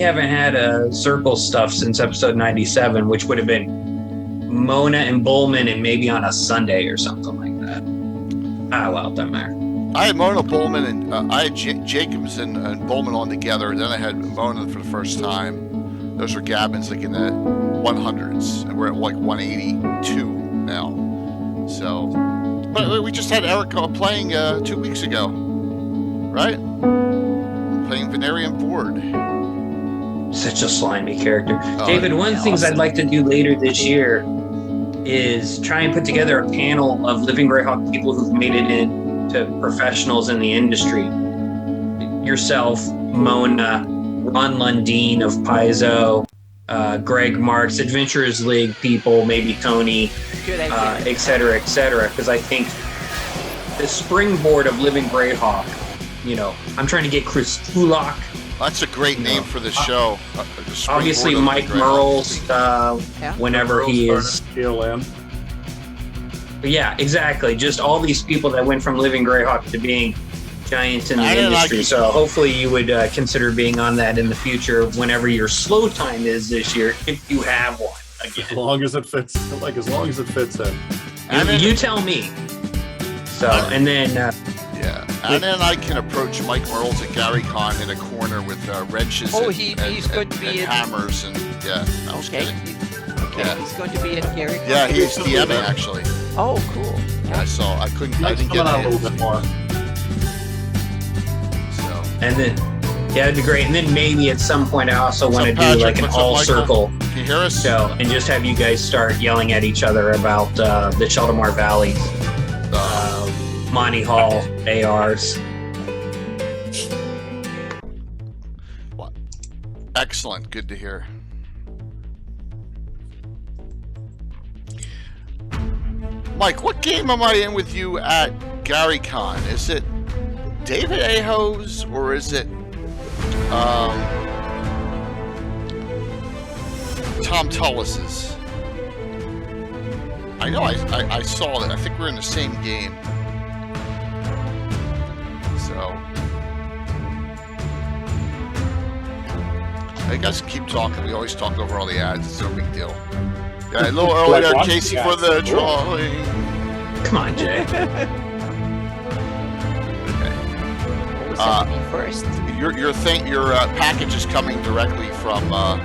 haven't had a circle stuff since episode 97, which would have been Mona and Bullman and maybe on a Sunday or something like that. Ah, well, doesn't matter. I had Mona, Bullman, and I had Jacobs and Bullman on together. Then I had Mona for the first time. Those were Gabbins like in the 100s, and we're at like 182 now. So, but we just had Eric playing 2 weeks ago, right? Playing Venerian Ford. Such a slimy character. Oh, David, one of the things I'd like to do later this year is try and put together a panel of Living Greyhawk people who've made it into professionals in the industry. Yourself, Mona, Ron Lundeen of Paizo, Greg Marks, Adventurers League people, maybe Tony, et cetera, because I think the springboard of Living Greyhawk, I'm trying to get Chris Fulak. That's a great name for the show. Obviously, Mike Merles, whenever he is. Yeah, exactly. Just all these people that went from Living Greyhawk to being giants in the industry. So hopefully you would consider being on that in the future whenever your slow time is this year, if you have one. Again. As long as it fits in. And you tell me. So, and then... and then I can approach Mike Merles and Gary Kahn in a corner with wrenches and hammers. And I was kidding. He's going to be in Gary Kahn. Yeah, he's DMing actually. Oh, cool. Yeah. I didn't get a little bit more. So. And then, it'd be great. And then maybe at some point I also want to do like an all-circle show and just have you guys start yelling at each other about the Sheldamar Valley, Monty Hall, ARs. Excellent. Good to hear. Mike, what game am I in with you at Gary Con? Is it David Ajo's or is it Tom Tullis's? I know I saw that. I think we're in the same game. So I guys keep talking. We always talk over all the ads. It's no big deal. Yeah, a little early there, Casey, for the drawing. Come on, Jay. What was happening first? Your package is coming directly from a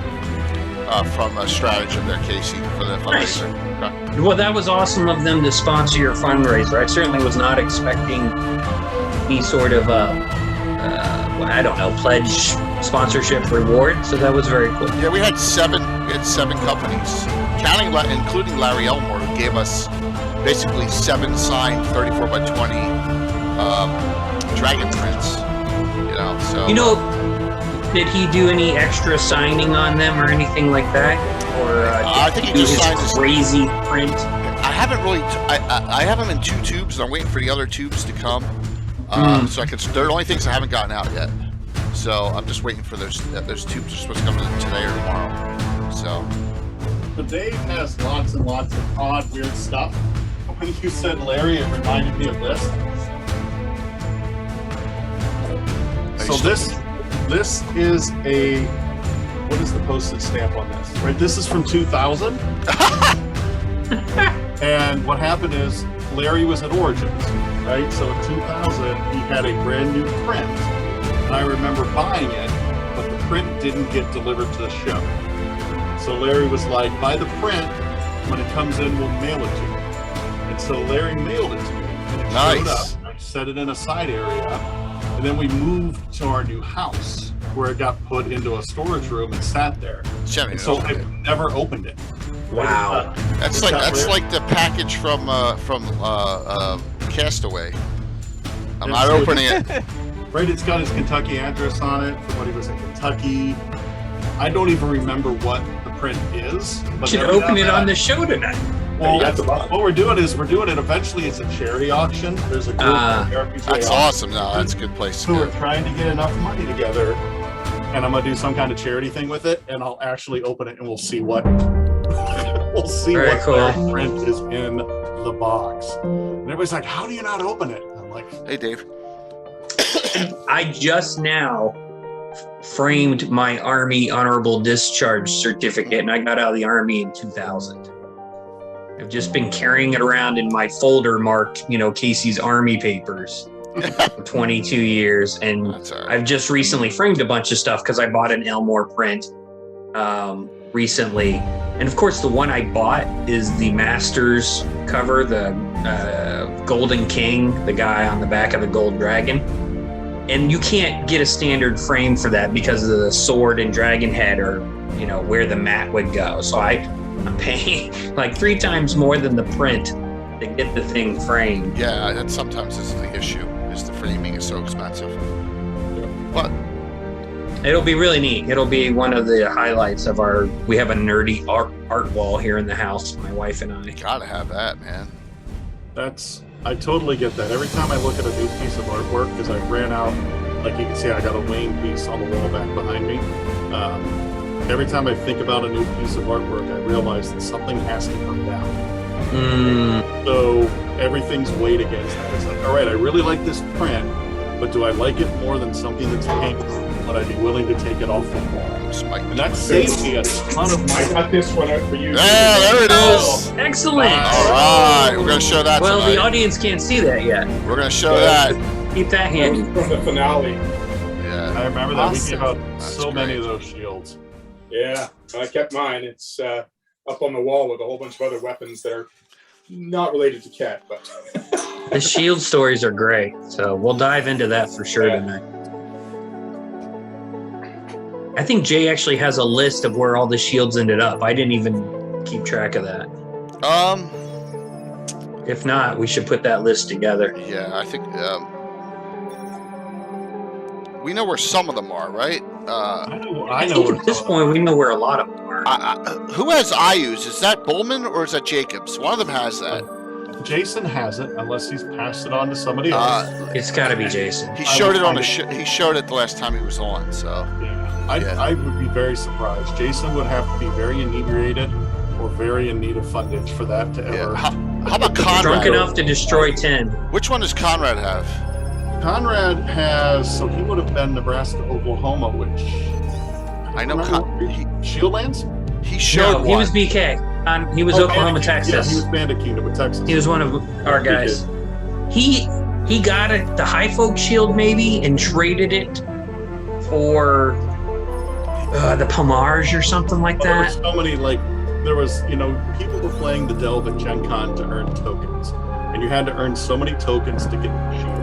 Stratagem there, Casey, for the fundraiser. Nice. Okay. Well, that was awesome of them to sponsor your fundraiser. I certainly was not expecting any sort of pledge sponsorship reward. So that was very cool. Yeah, we had seven companies, including Larry Elmore, who gave us basically 7 signed 34 by 20 dragon prints. Did he do any extra signing on them or anything like that? Or I think he just signed his crazy print. I haven't really. I have them in 2 tubes. I'm waiting for the other tubes to come. So I could. They're the only things I haven't gotten out yet. So I'm just waiting for those tubes are supposed to come today or tomorrow. So. But Dave has lots and lots of odd, weird stuff. When you said Larry, it reminded me of this. So this is what is the postage stamp on this? Right, this is from 2000. And what happened is Larry was at Origins, right? So in 2000, he had a brand new print. And I remember buying it, but the print didn't get delivered to the show. So Larry was like, buy the print, when it comes in, we'll mail it to you. And so Larry mailed it to me. And it showed up. I set it in a side area. And then we moved to our new house, where it got put into a storage room and sat there. And so I never opened it. Wow. That's like the package from Castaway. I'm not opening it. Right, it's got his Kentucky address on it from when he was in Kentucky. I don't even remember what the print is. But you should open it on the show tonight. Well, what we're doing it eventually. It's a charity auction. There's a group of RPG. That's awesome. No, that's a good place to go. We're trying to get enough money together, and I'm gonna do some kind of charity thing with it, and I'll actually open it, and we'll see what cool. print is in the box. And everybody's like, "How do you not open it?" And I'm like, "Hey, Dave." I just now framed my Army honorable discharge certificate, and I got out of the Army in 2000. I've just been carrying it around in my folder marked, Casey's Army papers for 22 years. And That's all right. I've just recently framed a bunch of stuff because I bought an Elmore print recently. And of course, the one I bought is the Masters cover, the Golden King, the guy on the back of the Gold Dragon. And you can't get a standard frame for that because of the sword and dragon head or, where the mat would go. So I'm paying like 3 times more than the print to get the thing framed. Yeah, that sometimes is the issue, is the framing is so expensive. But It'll be really neat. It'll be one of the highlights of we have a nerdy art wall here in the house, my wife and I. you gotta have that, man. I totally get that. Every time I look at a new piece of artwork, because I ran out, like you can see, I got a Wayne piece on the wall back behind me. Every time I think about a new piece of artwork, I realize that something has to come down. So everything's weighed against that. It's like, all right, I really like this print, but do I like it more than something that's pink? Would I be willing to take it off the wall? And that saves me a ton of money. I got this one out for you. Yeah, there it is. Excellent. All right, we're gonna show that Well, tonight. the audience can't see that yet. We're gonna show that. Keep that handy. From the finale. Yeah. I remember that. We gave out That's so many great. of those shields. Yeah, I kept mine. It's up on the wall with a whole bunch of other weapons that are not related to Cat, but The shield stories are great, so we'll dive into that for sure tonight. I think Jay actually has a list of where all the shields ended up. I didn't even keep track of that. If not, we should put that list together. Yeah, I think we know where some of them are, right? I know think where at this point we know where a lot of them are. Who has IUs? Is that Bowman or is that Jacobs? One of them has that. Jason has it, unless he's passed it on to somebody else. It's got to be Jason. He showed it on he showed it the last time he was on. So I would be very surprised. Jason would have to be very inebriated or very in need of fundage for that to ever. How about Conrad? Drunk enough to destroy 10. Which one does Conrad have? Conrad has, so he would have been Nebraska, Oklahoma, which I know. Shieldlands? He showed No, he one. was BK. He was Oklahoma, Bandit King. Texas. Yeah, he was Bandit Kingdom of Texas. He was one of our guys. He got the High Folk Shield maybe and traded it for the Pomage or something like There were that. so many, people were playing the Delve at Gen Con to earn tokens. And you had to earn so many tokens to get the shield.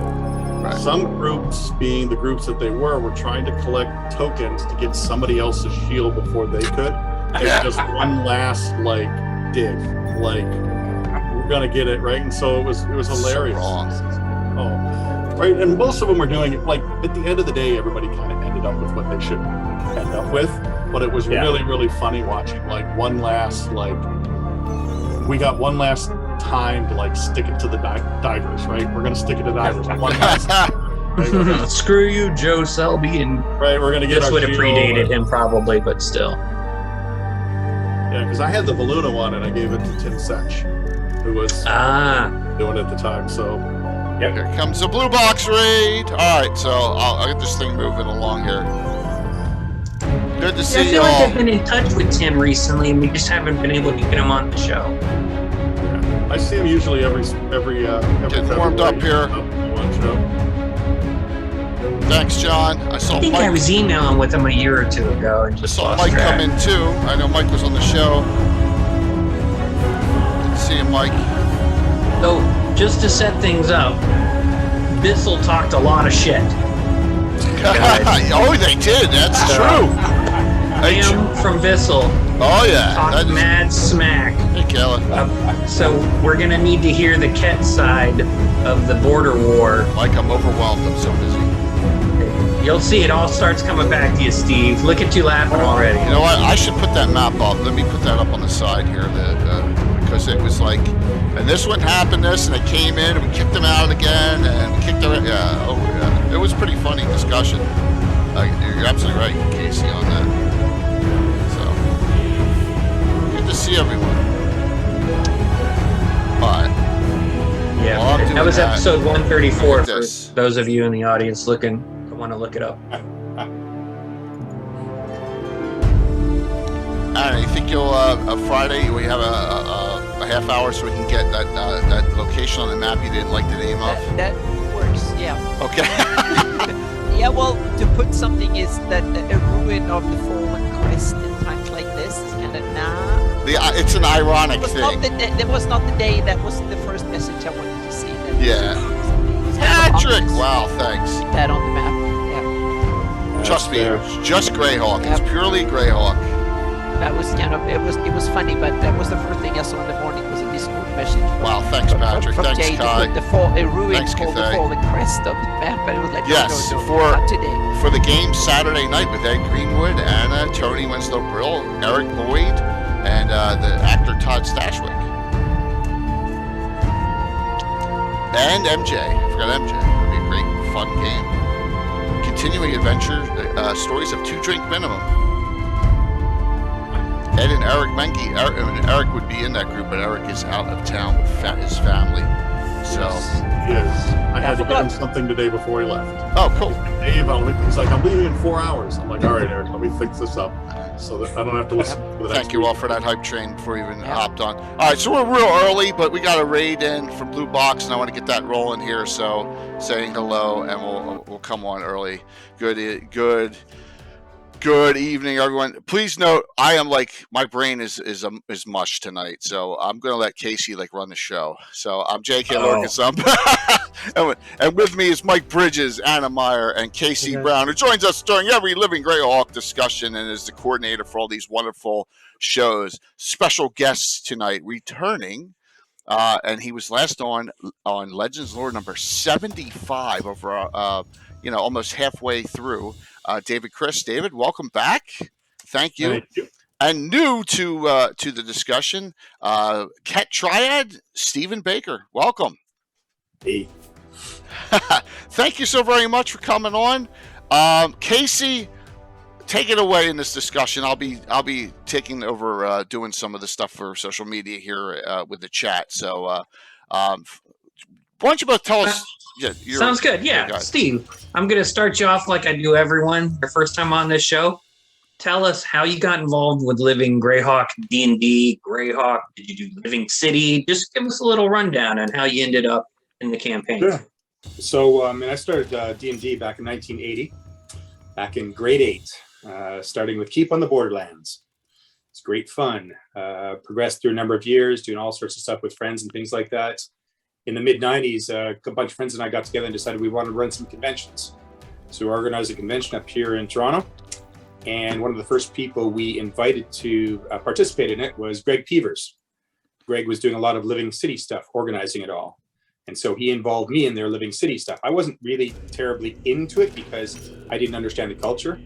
Right. Some groups, being the groups that they were trying to collect tokens to get somebody else's shield before they could. It was just one last dig, we're gonna get it right, and so it was hilarious. So wrong. Oh, right, and most of them were doing it at the end of the day. Everybody kind of ended up with what they should end up with, but it was really, really funny watching one last we got one last time to stick it to the divers, right? We're gonna stick it to divers one last time. Right? Screw you, Joe Selby, and Right, we're gonna get this our would have shield. predated him probably, but still. Yeah, because I had the Baluna one and I gave it to Tim Setch, who was doing it at the time. So, Here comes the blue box raid. All right, so I'll get this thing moving along here. Good to I see you feel like all. I've been in touch with Tim recently, and we just haven't been able to get him on the show. I see him usually every Getting warmed up here. One show. Thanks, John. I saw I think Mike. I was emailing with him a year or two ago and just saw lost Mike track. come in too. I know Mike was on the show. Good to see you, Mike. So, just to set things up, Bissell talked a lot of shit. Oh, they did. That's true. Hey, Liam from Bissell oh yeah. talked That is- mad smack. Hey, Kelly. So we're gonna need to hear the Ket side of the border war. Mike, I'm overwhelmed. I'm so busy. You'll see it all starts coming back to you, Steve. Look at you laughing already. You know what? I should put that map up. Let me put that up on the side here, because it was and this wouldn't happen. This, and they came in, and we kicked them out again, and we kicked them. Yeah, oh yeah. It was pretty funny discussion. You're absolutely right, Casey, on that. So good to see everyone. Bye. Yeah, Well, I'm that doing was that. episode 134 Look for at this. those of you in the audience looking to want to look it up. Brian, you think you'll Friday? We have a half hour so we can get that location on the map you didn't like the name of. That works. Yeah. Okay. Yeah. Well, to put something is that a ruin of the fallen crest in times like this is kind of It's an ironic thing. That was not the day. That was the first message I wanted to see. That Yeah. it's kind of Patrick! obvious. Wow, thanks. Keep that on the map. Yeah. Trust me, fair. it's just Greyhawk. Yep. It's purely Greyhawk. That was kind of it was funny, but that was the first thing I saw in the morning was a Discord message. Wow, thanks, Patrick. From Thanks, Jay to Kai. put a ruin Thanks, called the Cathay. fallen crest of the map, and it was like, Yes, no, for- not today. For the game Saturday night with Ed Greenwood, Anna, Tony Winslow Brill, Eric Boyd, and the actor Todd Stashwick. And MJ. I forgot MJ. It'll be a great, fun game. Continuing adventure, stories of 2 drink minimum. Ed and Eric Menke. Eric would be in that group, but Eric is out of town with his family. So, Yes. I had to get him forgot. something today before he left. oh, cool. Dave, he's like, I'm leaving in 4 hours. I'm like, all right, Eric, let me fix this up so that I don't have to listen to the next Thank you all week. for that hype train before you even Yeah. hopped on. All right, so we're real early, but we got a raid in from Blue Box, and I want to get that rolling here. So, saying hello, and we'll come on early. Good evening, everyone. Please note, I am my brain is mush tonight, so I'm gonna let Casey run the show. So I'm J.K. Lorcan, and with me is Mike Bridges, Anna Meyer, and Casey Brown, who joins us during every Living Greyhawk discussion and is the coordinator for all these wonderful shows. Special guests tonight returning, and he was last on Legends Lore number 75 over almost halfway through. David Chris. David, welcome back. Thank you. Thank you. And new to the discussion, Ket Triad, Stephen Baker. Welcome. Hey. Thank you so very much for coming on. Casey, take it away in this discussion. I'll be taking over doing some of the stuff for social media here with the chat. So why don't you both tell us? Sounds good. Yeah, Steve, I'm going to start you off like I do everyone. Your first time on this show. Tell us how you got involved with Living Greyhawk, D&D, Greyhawk. Did you do Living City? Just give us a little rundown on how you ended up in the campaign. Sure. So I started D&D back in 1980, back in grade 8, starting with Keep on the Borderlands. It's great fun. Progressed through a number of years, doing all sorts of stuff with friends and things like that. In the mid-90s, a bunch of friends and I got together and decided we wanted to run some conventions. So we organized a convention up here in Toronto. And one of the first people we invited to participate in it was Greg Peevers. Greg was doing a lot of Living City stuff, organizing it all. And so he involved me in their Living City stuff. I wasn't really terribly into it because I didn't understand the culture,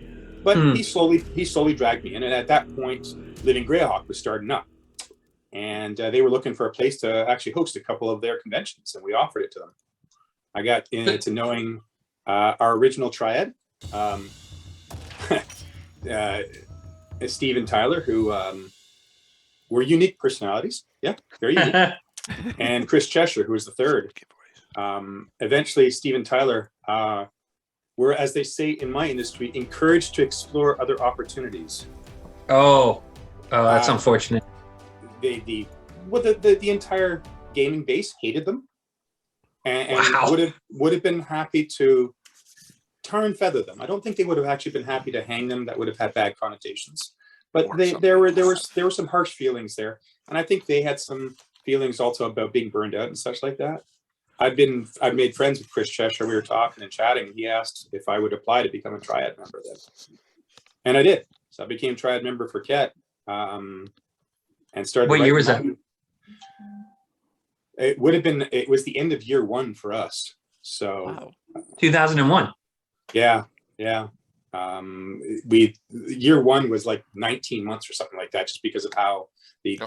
but he slowly dragged me in. And at that point, Living Greyhawk was starting up. And they were looking for a place to actually host a couple of their conventions, and we offered it to them. I got into knowing our original triad, Steve and Tyler, who were unique personalities. Yeah, very unique. And Chris Cheshire, who was the third. Eventually, Steve and Tyler were, as they say in my industry, encouraged to explore other opportunities. Oh, that's unfortunate. The entire gaming base hated them, and Wow. would have been happy to tar and feather them. I don't think they would have actually been happy to hang them. That would have had bad connotations. But there were some harsh feelings there, and I think they had some feelings also about being burned out and such like that. I've made friends with Chris Cheshire. We were talking and chatting. He asked if I would apply to become a triad member then, and I did. So I became triad member for Ket. And started. What year was that? It was the end of year 1 for us. So Wow. 2001. yeah. Year 1 was like 19 months or something like that, just because of how the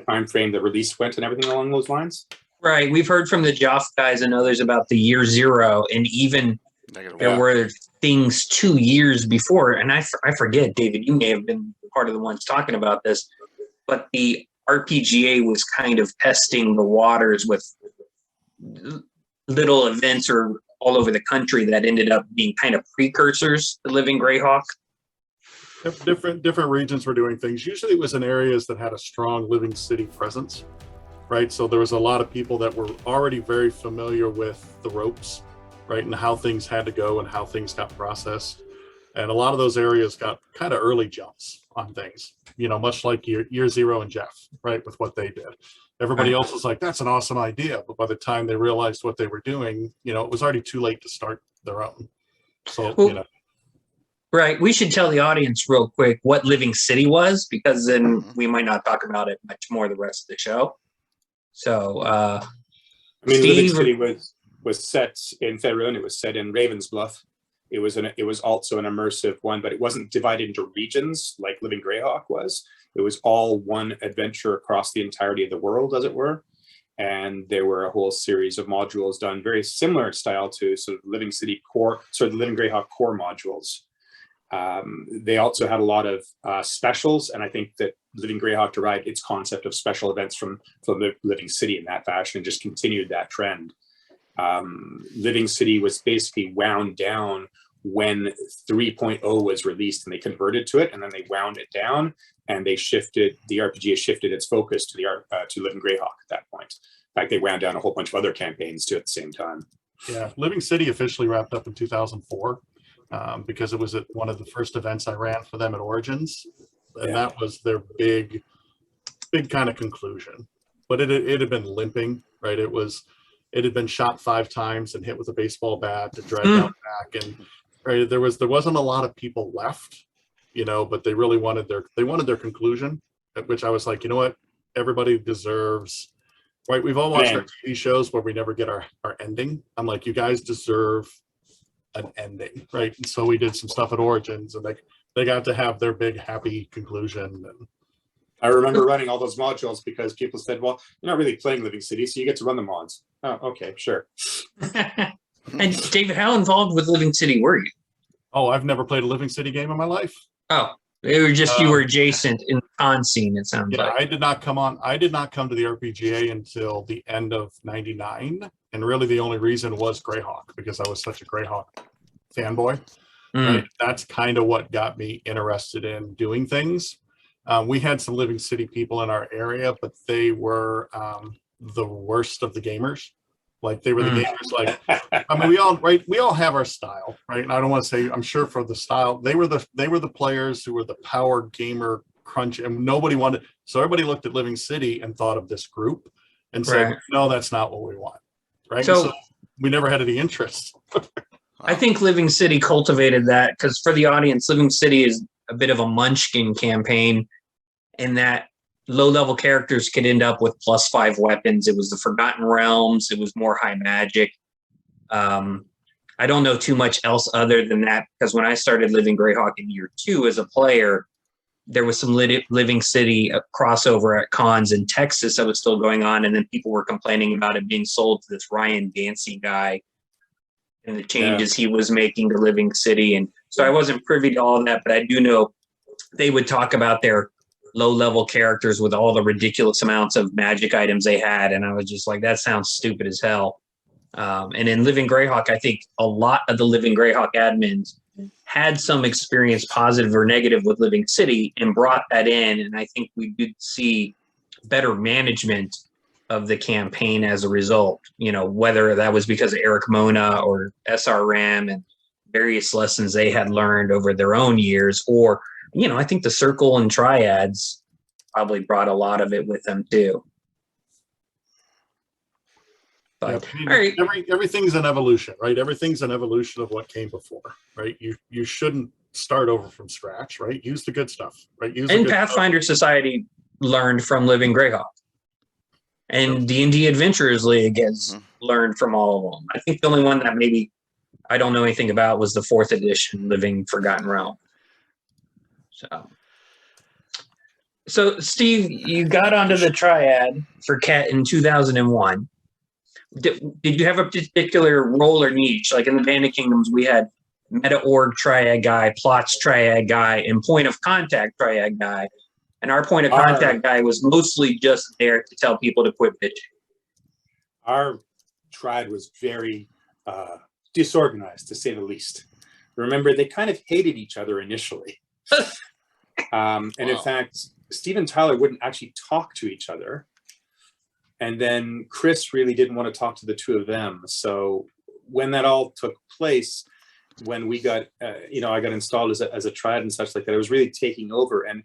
time frame the release went and everything along those lines. Right. We've heard from the Joff guys and others about the year 0, and even there were things 2 years before. And I forget, David, you may have been part of the ones talking about this, but the RPGA was kind of testing the waters with little events or all over the country that ended up being kind of precursors to Living Greyhawk. Different regions were doing things. Usually it was in areas that had a strong Living City presence, right? So there was a lot of people that were already very familiar with the ropes, right? And how things had to go and how things got processed. And a lot of those areas got kind of early jumps on things, much like year zero and Jeff, right? With what they did. Everybody else was like, that's an awesome idea. But by the time they realized what they were doing, it was already too late to start their own. So, well, right. We should tell the audience real quick what Living City was, because then we might not talk about it much more the rest of the show. So, Living City was set in Faerun. It was set in Ravensbluff. It was also an immersive one, but it wasn't divided into regions like Living Greyhawk was. It was all one adventure across the entirety of the world, as it were. And there were a whole series of modules done very similar style to sort of Living City core, sort of the Living Greyhawk core modules. They also had a lot of specials, and I think that Living Greyhawk derived its concept of special events from Living City in that fashion and just continued that trend. Living City was basically wound down when 3.0 was released, and they converted to it, and then they wound it down, and the RPG has shifted its focus to Living Greyhawk at that point. In fact, they wound down a whole bunch of other campaigns too at the same time. Yeah, Living City officially wrapped up in 2004 because it was at one of the first events I ran for them at Origins, and that was their big kind of conclusion. But it had been limping, right? It had been shot 5 times and hit with a baseball bat to drag out back, and right, there wasn't a lot of people left, but they really wanted their conclusion, at which I was like, you know what, everybody deserves, right? We've all watched our TV shows where we never get our ending. I'm like, you guys deserve an ending, right? And so we did some stuff at Origins, and they got to have their big happy conclusion. And I remember running all those modules because people said, well, you're not really playing Living City, so you get to run the mods. Oh, okay, sure. And David, how involved with Living City were you? Oh, I've never played a Living City game in my life. Oh, it was just you were adjacent in the con scene, it sounds like. I did not come to the RPGA until the end of '99, and really the only reason was Greyhawk, because I was such a Greyhawk fanboy. Right? That's kind of what got me interested in doing things. We had some Living City people in our area, but they were the worst of the gamers. Like, they were the gamers. Like, we all have our style, right? And I don't want to say, I'm sure for the style, they were the players who were the power gamer crunch, and nobody wanted. So everybody looked at Living City and thought of this group and said, no, that's not what we want, right? So we never had any interest. I think Living City cultivated that, because for the audience, Living City is a bit of a Munchkin campaign, in that low-level characters could end up with +5 weapons. It was the Forgotten Realms. It was more high magic. I don't know too much else other than that, because when I started Living Greyhawk in year 2 as a player, there was some Living City crossover at cons in Texas that was still going on, and then people were complaining about it being sold to this Ryan Dancy guy and the changes he was making to Living City. And so I wasn't privy to all of that, but I do know they would talk about their low-level characters with all the ridiculous amounts of magic items they had, and I was just like, that sounds stupid as hell. And in Living Greyhawk, I think a lot of the Living Greyhawk admins had some experience, positive or negative, with Living City and brought that in, and I think we did see better management of the campaign as a result, whether that was because of Eric Mona or SRM and various lessons they had learned over their own years, or I think the Circle and Triads probably brought a lot of it with them too. But all right. Everything's an evolution, right? Everything's an evolution of what came before, right? You shouldn't start over from scratch, right? Use the good stuff, right? And Pathfinder Society learned from Living Greyhawk, and D&D Adventurers League has learned from all of them. I think the only one that maybe I don't know anything about was the 4th edition Living Forgotten Realm. So Steve, you got onto the Triad for Cat in 2001. Did you have a particular role or niche? Like in the Band of Kingdoms, we had Meta Org Triad guy, Plots Triad guy, and Point of Contact Triad guy. And our Point of Contact guy was mostly just there to tell people to quit bitching. Our Triad was very disorganized, to say the least. Remember, they kind of hated each other initially. And in fact, Steve and Tyler wouldn't actually talk to each other. And then Chris really didn't want to talk to the two of them. So when that all took place, when we got, I got installed as a triad and such like that, it was really taking over. And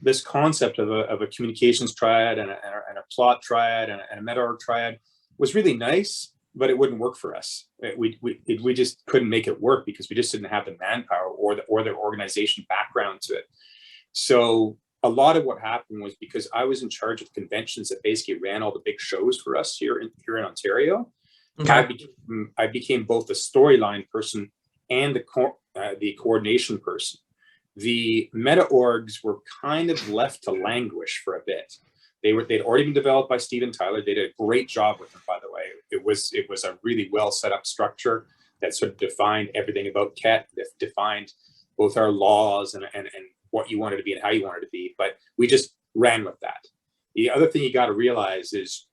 this concept of a communications triad and a plot triad and a meta org triad was really nice, but it wouldn't work for us. We just couldn't make it work because we just didn't have the manpower or the organization background to it. So a lot of what happened was because I was in charge of conventions that basically ran all the big shows for us here in Ontario. Okay. I became both the storyline person and the coordination person. The meta orgs were kind of left to languish for a bit. They'd already been developed by Steve and Tyler. They did a great job with them, by the way. It was a really well set up structure that sort of defined everything about Ket, that defined both our laws and what you wanted to be and how you wanted to be. But we just ran with that. The other thing you got to realize is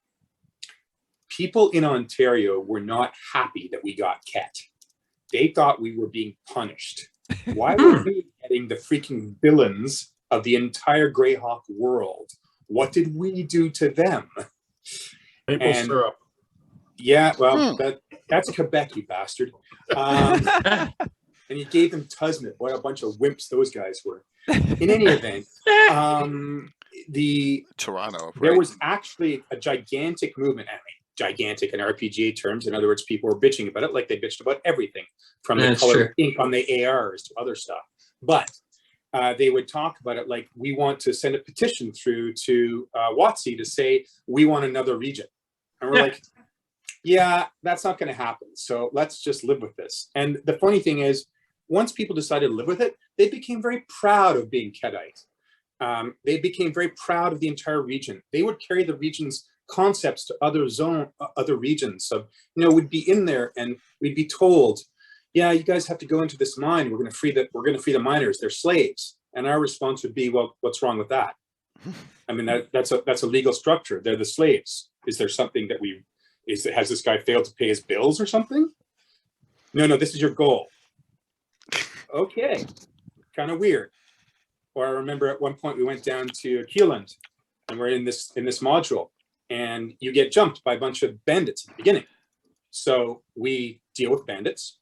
people in Ontario were not happy that we got Ket. They thought we were being punished. Why were we getting the freaking villains of the entire Greyhawk world? What did we do to them? Maple syrup. Yeah, well, that's Quebec, you bastard. And you gave them Tusmit. What a bunch of wimps those guys were. In any event, Toronto. There was actually a gigantic movement. I mean, gigantic in RPG terms. In other words, people were bitching about it like they bitched about everything, from the color ink on the ARs to other stuff. But they would talk about it like, we want to send a petition through to WotC to say we want another region. And we're like, yeah, that's not going to happen. So let's just live with this. And the funny thing is, once people decided to live with it, they became very proud of being Kedite. They became very proud of the entire region. They would carry the region's concepts to other regions. So, we'd be in there and we'd be told, yeah, you guys have to go into this mine. We're going to free the miners. They're slaves. And our response would be, well, what's wrong with that? I mean, that's a legal structure. They're the slaves. Is there something that has this guy failed to pay his bills or something? No, this is your goal. Okay, kind of weird. Or I remember at one point we went down to Keeland and we're in this module and you get jumped by a bunch of bandits at the beginning. So we deal with bandits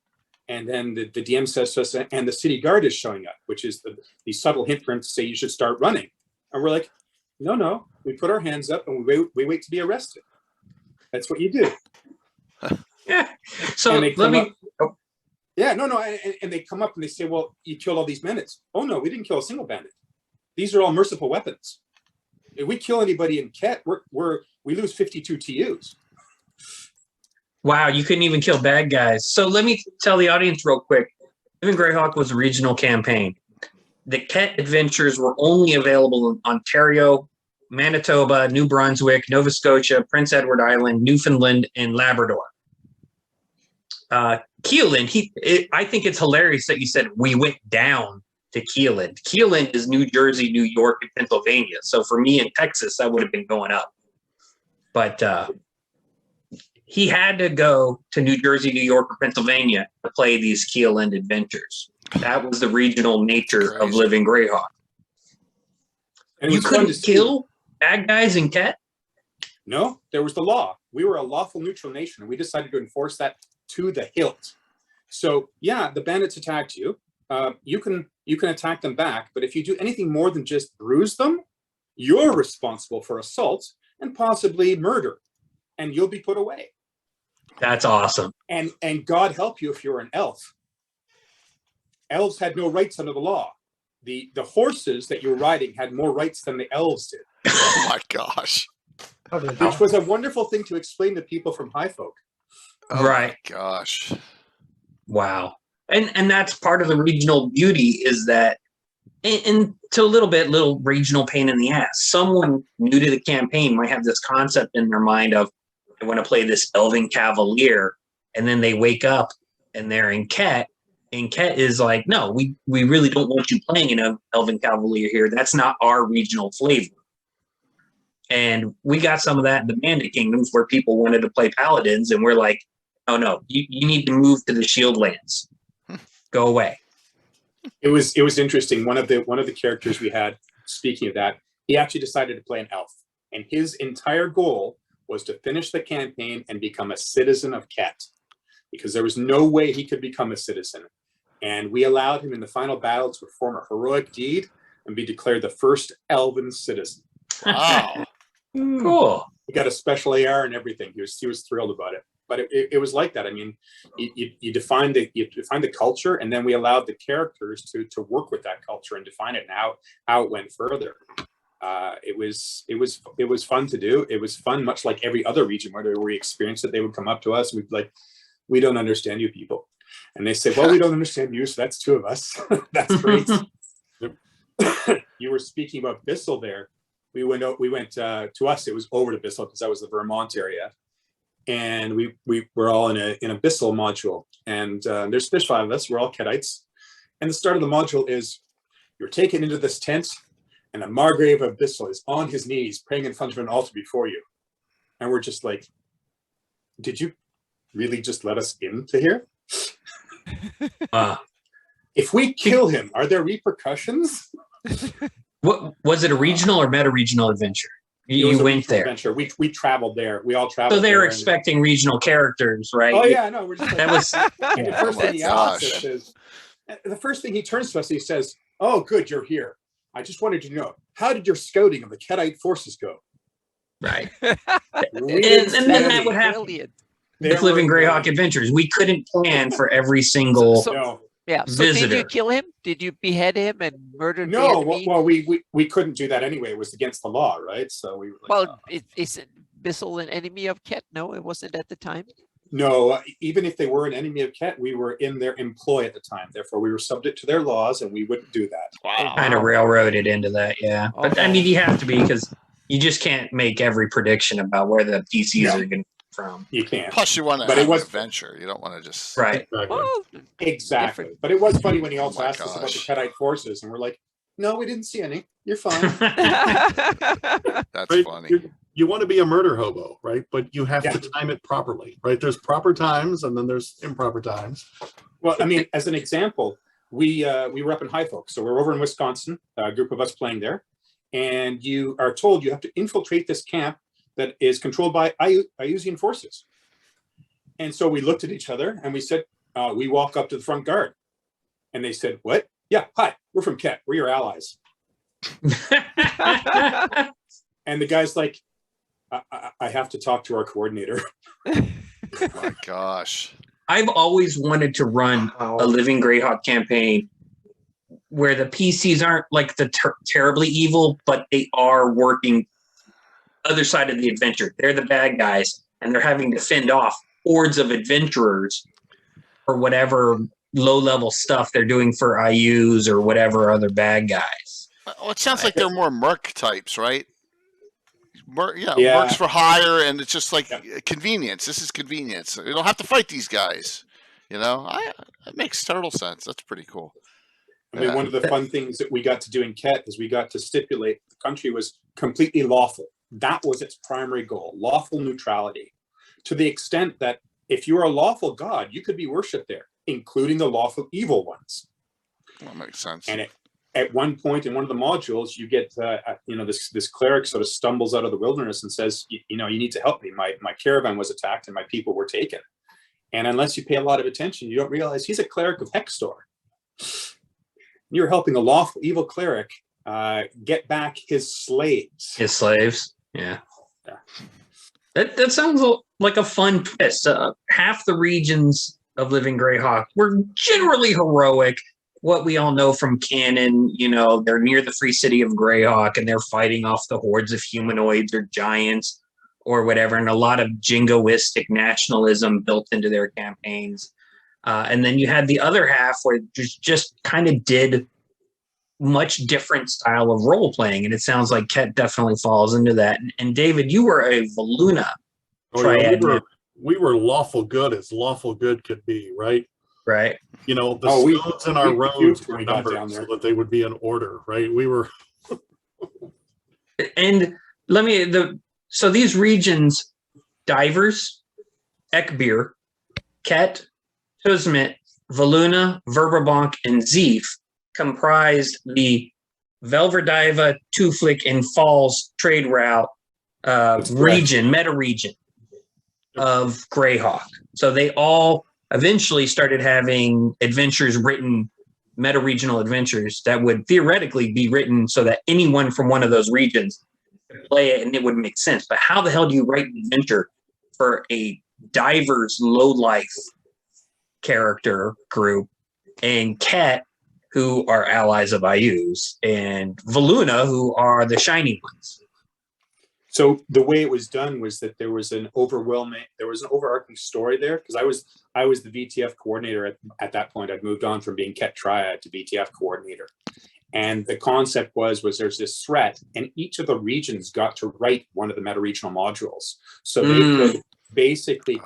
and then the DM says to us, and the city guard is showing up, which is the subtle hint for him to say you should start running. And we're like, no, we put our hands up and we wait to be arrested. That's what you do. Yeah. So let me... Yeah, no, and they come up and they say, well, you killed all these bandits. Oh, no, we didn't kill a single bandit. These are all merciful weapons. If we kill anybody in Ket, we lose 52 TUs. Wow, you couldn't even kill bad guys. So let me tell the audience real quick. Living Greyhawk was a regional campaign. The Ket adventures were only available in Ontario, Manitoba, New Brunswick, Nova Scotia, Prince Edward Island, Newfoundland, and Labrador. Keeland, I think it's hilarious that you said we went down to Keeland. Keeland is New Jersey, New York, and Pennsylvania. So for me in Texas, I would have been going up. But he had to go to New Jersey, New York, or Pennsylvania to play these Keeland adventures. That was the regional nature of Living Greyhawk. And you couldn't kill bad guys in Ket? No, there was the law. We were a lawful neutral nation, and we decided to enforce that to the hilt. So yeah, the bandits attacked you. You can attack them back, but if you do anything more than just bruise them, you're responsible for assault and possibly murder, and you'll be put away. That's awesome. And God help you if you're an elf. Elves had no rights under the law. The horses that you're riding had more rights than the elves did. Oh my gosh. Which was a wonderful thing to explain to people from High Folk. Oh right. My gosh. Wow. And that's part of the regional beauty is that, and to a little regional pain in the ass. Someone new to the campaign might have this concept in their mind of, I want to play this Elven Cavalier, and then they wake up and they're in Ket, and Ket is like, no, we really don't want you playing an Elven Cavalier here. That's not our regional flavor. And we got some of that in the Bandit Kingdoms where people wanted to play Paladins, and we're like, oh no, you need to move to the Shieldlands. Go away. It was interesting. One of the characters we had, speaking of that, he actually decided to play an elf, and his entire goal was to finish the campaign and become a citizen of Ket, because there was no way he could become a citizen. And we allowed him in the final battle to perform a heroic deed and be declared the first elven citizen. Wow. Cool. He got a special AR and everything. He was thrilled about it. But it was like that. I mean, you define the culture, and then we allowed the characters to work with that culture and define it, and how it went further. It was fun to do. It was fun, much like every other region where we experienced it. They would come up to us and we'd be like, "We don't understand you people," and they say, "Well, we don't understand you, so that's two of us." That's great. You were speaking about Bissell there. We went to us. It was over to Bissell because that was the Vermont area. And we were all in a Bissell module, and there's 5 of us. We're all Ketites, and the start of the module is you're taken into this tent, and the Margrave of Bissell is on his knees praying in front of an altar before you, and we're just like, did you really just let us into here? If we kill him, are there repercussions? What was it, a regional or meta-regional adventure? You went there. Adventure. We traveled there. We all traveled. So they were there expecting regional characters, right? Oh yeah, no, we're just like, That was and the first thing he asks us is, the first thing he turns to us, he says, "Oh, good, you're here. I just wanted to know, how did your scouting of the Ketite forces go?" right. We And didn't then see that any. would happen Brilliant. with Living Greyhawk Adventures. We couldn't plan for every single No, Yeah. So did visitor. you kill him? Did you behead him and murder the no. enemy? Well, we couldn't do that anyway. It was against the law, right? So we were like, Well, is Bissell an enemy of Ket? No, it wasn't at the time. no. Even if they were an enemy of Ket, we were in their employ at the time. Therefore, we were subject to their laws, and we wouldn't do that. Wow. kind of railroaded into that, yeah. But I mean, you have to be, because you just can't make every prediction about where the PCs No. are going to come from. You can't. Plus, you want to But have it was- an adventure. You don't want to just Right. Exactly. Well, Exactly. different. But it was funny when he also Oh my asked us about the gosh. Ketite forces, and we're like, "No, we didn't see any. You're fine." That's Right? funny. You want to be a murder hobo, right? But you have Yeah. to time it properly, right? There's proper times, and then there's improper times. Well, I mean, as an example, we were up in High Folk, so we're over in Wisconsin, a group of us playing there, and you are told you have to infiltrate this camp that is controlled by Iusian forces. And so we looked at each other and we said, we walk up to the front guard, and they said, "What? Yeah, hi, we're from Ket. We're your allies." And the guy's like, I have to talk to our coordinator. Oh my gosh. I've always wanted to run a Living Greyhawk campaign where the PCs aren't like the terribly evil, but they are working other side of the adventure. They're the bad guys, and they're having to fend off hordes of adventurers or whatever low-level stuff they're doing for IUs or whatever other bad guys. Well, it sounds like they're more merc types, right? Yeah, Yeah. mercs for hire, and it's just like convenience. This is convenience. You don't have to fight these guys. You know, that makes total sense. That's pretty cool. I mean, one of the fun things that we got to do in Ket is we got to stipulate the country was completely lawful. That was its primary goal, lawful neutrality, to the extent that if you were a lawful god, you could be worshipped there, including the lawful evil ones. That makes sense. And at one point in one of the modules, you get, this cleric sort of stumbles out of the wilderness and says, you need to help me. My caravan was attacked and my people were taken. And unless you pay a lot of attention, you don't realize he's a cleric of Hextor. You're helping a lawful evil cleric get back his slaves. His slaves, yeah. That sounds like a fun twist. Half the regions of Living Greyhawk were generally heroic. What we all know from canon, they're near the free city of Greyhawk and they're fighting off the hordes of humanoids or giants or whatever, and a lot of jingoistic nationalism built into their campaigns. And then you had the other half where just kind of did much different style of role playing, and it sounds like Ket definitely falls into that. And David, you were a Voluna triad. We were lawful good as lawful good could be, right? Right. The we- stones in our we roads puked were when we got down numbered there. so that they would be in order, right? We were. And so these regions: Divers, Ekbir, Ket, Tusmit, Voluna, Verberbonk, and Zeef comprised the Velverdiva, Tuflik, and Falls trade route region, meta region of Greyhawk. So they all eventually started having adventures written, meta regional adventures that would theoretically be written so that anyone from one of those regions could play it and it would make sense. But how the hell do you write an adventure for a diver's low life character group and Ket, who are allies of Ayu's, and Valuna, who are the shiny ones? So the way it was done was that there was an overarching story there, because I was the VTF coordinator at that point. I'd moved on from being Ket Triad to VTF coordinator. And the concept was there's this threat, and each of the regions got to write one of the meta regional modules. So they could basically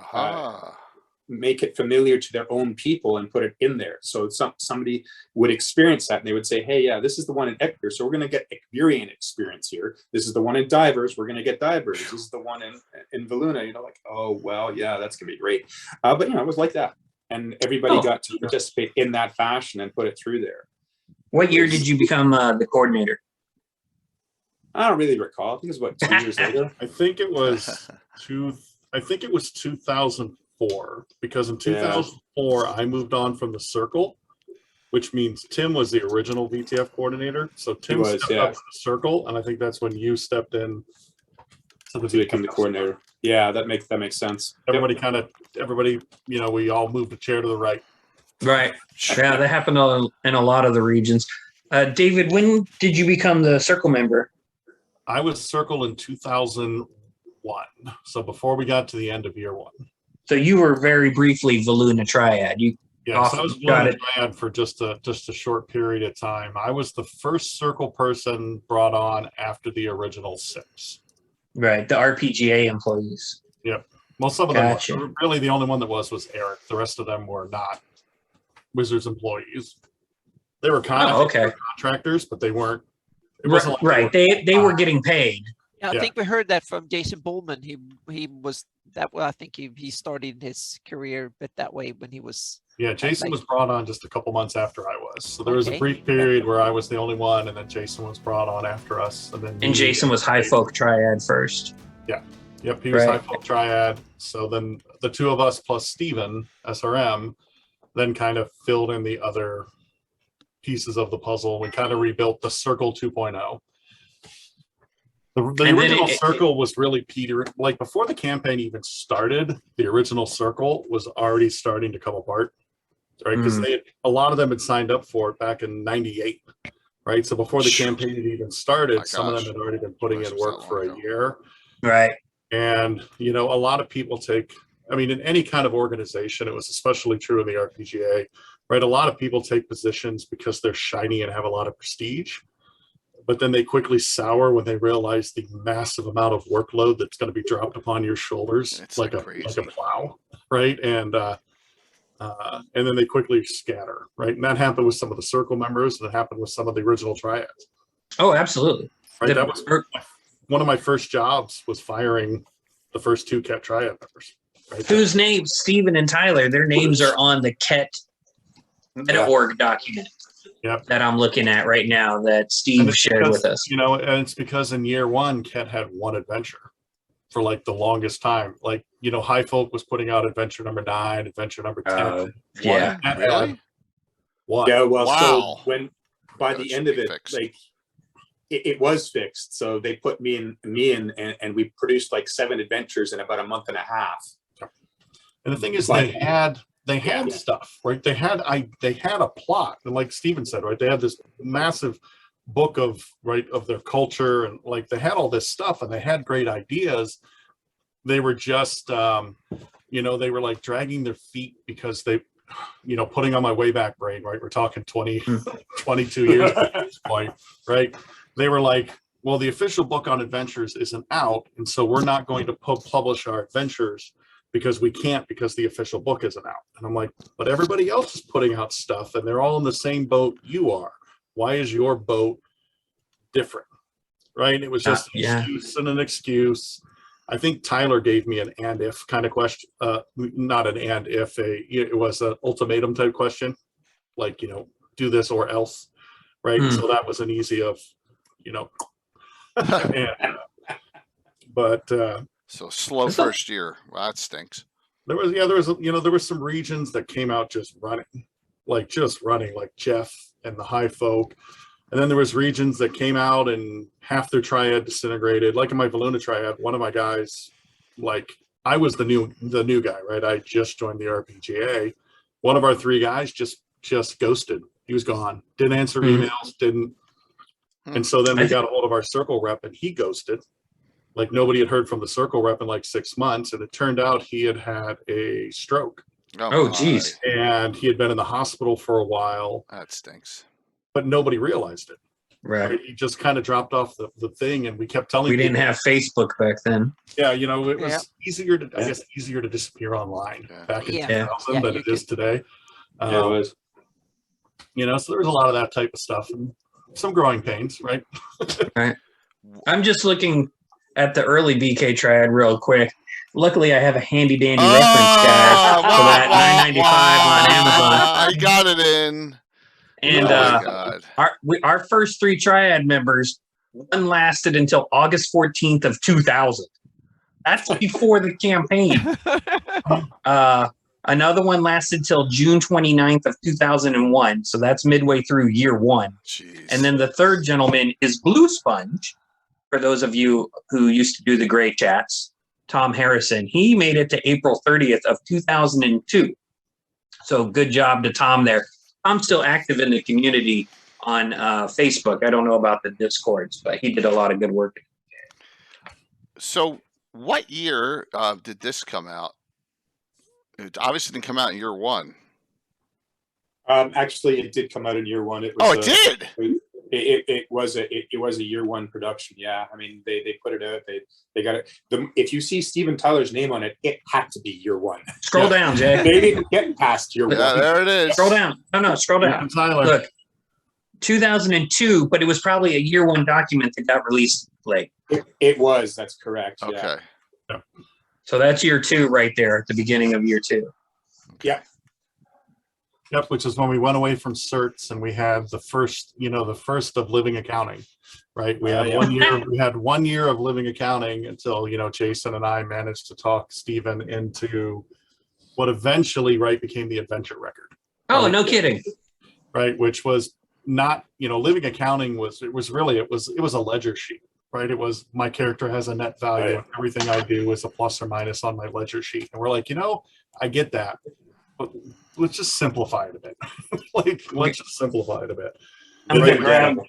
make it familiar to their own people and put it in there. So somebody would experience that and they would say, hey, yeah, this is the one in Ekvir, so we're going to get Ekvirian experience here. This is the one in Divers, we're going to get Divers. This is the one in Valuna, you know, like, oh, well, yeah, that's going to be great. But, you know, it was like that. And everybody got to participate in that fashion and put it through there. What year did you become the coordinator? I don't really recall. I think it was about 2 years later. I think it was 2004, because in 2004 I moved on from the Circle, which means Tim was the original VTF coordinator. So Tim stepped up to the Circle, and I think that's when you stepped in to become the coordinator. Yeah, that makes sense. Everybody, you know, we all moved a chair to the right. Right. Yeah, that happened in a lot of the regions. David, when did you become the Circle member? I was Circle in 2001, so before we got to the end of year one. So you were very briefly Valuna Triad. So I was Valuna Triad for just a short period of time. I was the first Circle person brought on after the original SIPs. Right, the RPGA employees. Yep. Well, some of them were. Really, the only one that was Eric. The rest of them were not Wizards employees. They were kind of contractors, but they weren't. It wasn't like they were getting paid. Yeah, I think we heard that from Jason Bullman. He was that. Well, I think he started his career a bit that way when he was. Yeah, Jason was brought on just a couple months after I was. So there was a brief period where I was the only one, and then Jason was brought on after us, and then. And Jason was High Folk Triad first. Yeah. Yep, he was High Folk Triad. So then the two of us plus Steven, SRM, then kind of filled in the other pieces of the puzzle. We kind of rebuilt the Circle 2.0. The original Circle was really like before the campaign even started, the original Circle was already starting to come apart, right? Because a lot of them had signed up for it back in '98, right? So before the campaign had even started, some of them had already been putting in work for a year. Right. And, you know, a lot of people in any kind of organization, it was especially true in the RPGA, right? A lot of people take positions because they're shiny and have a lot of prestige, but then they quickly sour when they realize the massive amount of workload that's going to be dropped upon your shoulders. It's like a plow, right? And then they quickly scatter, right? And that happened with some of the Circle members, and it happened with some of the original Triads. Oh, absolutely. Right. That was one of my first jobs, was firing the first two Ket Triad members. Right? Whose names, Steven and Tyler, their names are on the Ket meta-org document. Yep. That I'm looking at right now that Steve shared with us. You know, and it's because in year one, Ket had one adventure for like the longest time. Like, you know, High Folk was putting out adventure number 9, adventure number 10. Yeah. Really? One. Yeah, well, wow. So when by the end of it, like it was fixed. So they put me in and we produced like 7 adventures in about a month and a half. And the thing is, they had stuff, right? They had a plot, and like Steven said, right, they had this massive book of their culture, and like they had all this stuff, and they had great ideas. They were just you know, they were like dragging their feet because they, you know, putting on my way back brain, right? We're talking 22 years at this point, right? They were like, well, the official book on adventures isn't out, and so we're not going to publish our adventures because we can't, because the official book isn't out. And I'm like, but everybody else is putting out stuff, and they're all in the same boat you are. Why is your boat different? Right? And it was just an excuse. I think Tyler gave me an and if kind of question, not an and if, it was an ultimatum type question, like, you know, do this or else. right? So that was an easy of, and, but So slow first year. Well, that stinks. there was some regions that came out just running like Jeff and the High Folk. And then there was regions that came out and half their triad disintegrated. Like in my Valuna triad, one of my guys, like I was the new guy, right? I just joined the RPGA. One of our 3 guys just ghosted. He was gone. Didn't answer emails, didn't. And so then we got a hold of our circle rep and he ghosted. Like nobody had heard from the circle rep in like 6 months. And it turned out he had had a stroke. Oh, geez. And he had been in the hospital for a while. That stinks. But nobody realized it. Right. He just kind of dropped off the thing, and we kept telling We didn't people, have Facebook back then. Yeah, it was easier to disappear online back in 2000 than it is today. It was. So there's a lot of that type of stuff and some growing pains, right? Right. I'm just looking at the early BK triad real quick. Luckily, I have a handy dandy reference, guys, for that $9.95 on Amazon. I got it in. And our first 3 triad members, one lasted until August 14th of 2000. That's before the campaign. Another one lasted till June 29th of 2001. So that's midway through year 1. Jeez. And then the third gentleman is Blue Sponge. For those of you who used to do the Grey Chats, Tom Harrison, he made it to April 30th of 2002. So good job to Tom there. I'm still active in the community on Facebook. I don't know about the Discords, but he did a lot of good work. So what year did this come out? It obviously didn't come out in year 1. Actually, it did come out in year 1. It was it did. It was a year 1 production. Yeah, I mean they put it out. They got it. If you see Steven Tyler's name on it, it had to be year 1. Scroll down, Jay. They didn't get past year 1. There it is. Scroll down. No, scroll down. Tyler. Look, 2002, but it was probably a year 1 document that got released late. It was. That's correct. Okay. Yeah. So that's year 2 right there at the beginning of year 2. Yeah. Yep, which is when we went away from certs and we had the first of living accounting, right? We had 1 year. We had 1 year of living accounting until Jason and I managed to talk Steven into what eventually became the adventure record. Oh, no kidding. Right, which was not living accounting was a ledger sheet, right? It was my character has a net value and everything I do is a plus or minus on my ledger sheet, and we're like, I get that. But let's just simplify it a bit. Let's just simplify it a bit. I'm going to grab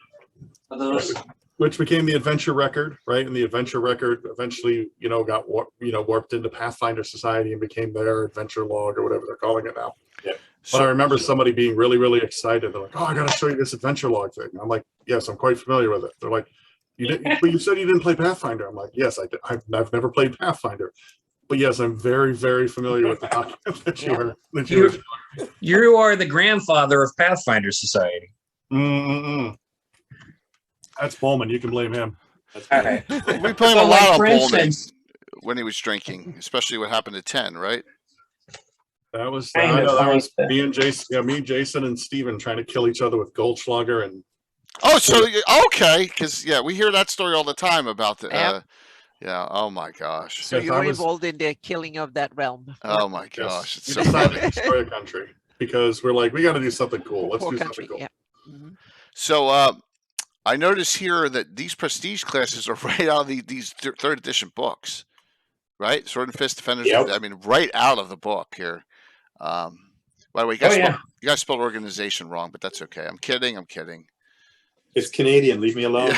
those. Which became the adventure record, right? And the adventure record eventually, got warped into Pathfinder Society and became their adventure log or whatever they're calling it now. Yeah. But I remember somebody being really, really excited. They're like, "Oh, I got to show you this adventure log thing." I'm like, "Yes, I'm quite familiar with it." They're like, "But you said you didn't play Pathfinder." I'm like, "Yes, I've never played Pathfinder." But yes, I'm very, very familiar with the document that you were. You are the grandfather of Pathfinder Society. That's Bowman. You can blame him. All right. We blame a lot on Bowman when he was drinking, especially what happened at 10, right? That was me and Jason. Yeah, me, Jason, and Steven trying to kill each other with Goldschlager and. Oh, so okay, because we hear that story all the time about the. Yeah. Oh my gosh. So you were involved in the killing of that realm. Oh my gosh. Yes. We decided to destroy a country because we're like, we got to do something cool. Let's do something cool. Yeah. Mm-hmm. So I notice here that these prestige classes are right out of these 3rd edition books, right? Sword and Fist Defenders. Yep. I mean, right out of the book here. By the way, you guys spelled organization wrong, but that's okay. I'm kidding. It's Canadian. Leave me alone.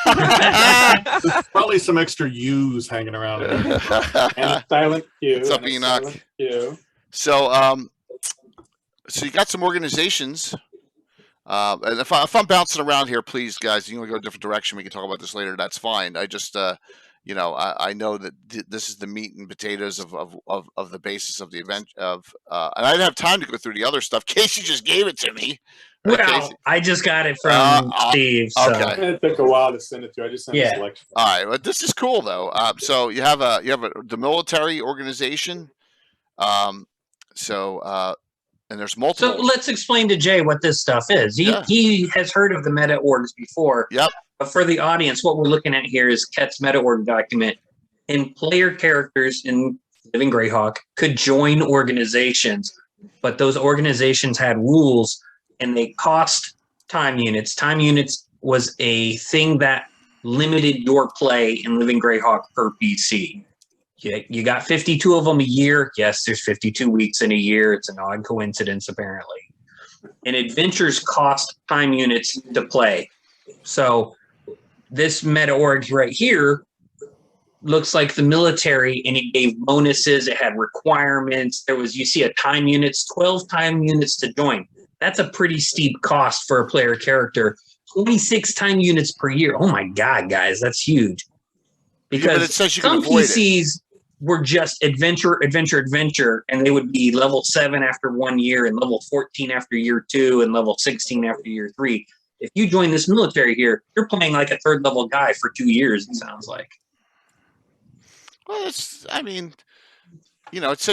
There's probably some extra U's hanging around. And silent Q. What's up, Enoch? So, so you got some organizations. And if I'm bouncing around here, please, guys, you want to go a different direction. We can talk about this later. That's fine. I just, I know that this is the meat and potatoes of the basis of the event. And I didn't have time to go through the other stuff. Casey just gave it to me. Well, Casey? I just got it from Steve. So. Okay. It took a while to send it to. I just sent a selection. All right. Well, this is cool though. So you have the military organization. And And there's So multiple. let's explain to Jay what this stuff is. He has heard of the meta orgs before. Yep. But for the audience, what we're looking at here is Ket's meta org document. And player characters in Living Greyhawk could join organizations, but those organizations had rules and they cost time units. Time units was a thing that limited your play in Living Greyhawk per PC. You got 52 of them a year. Yes, there's 52 weeks in a year. It's an odd coincidence, apparently. And adventures cost time units to play. So this meta org right here looks like the military, and it gave bonuses. It had requirements. You see a time units, 12 time units to join. That's a pretty steep cost for a player character. 26 time units per year. Oh my God, guys, that's huge. Because but it says you some can avoid PCs were just adventure, and they would be level 7 after 1 year, and level 14 after year 2, and level 16 after year 3. If you join this military here, you're playing like a 3rd level guy for 2 years, it sounds like. Well, it says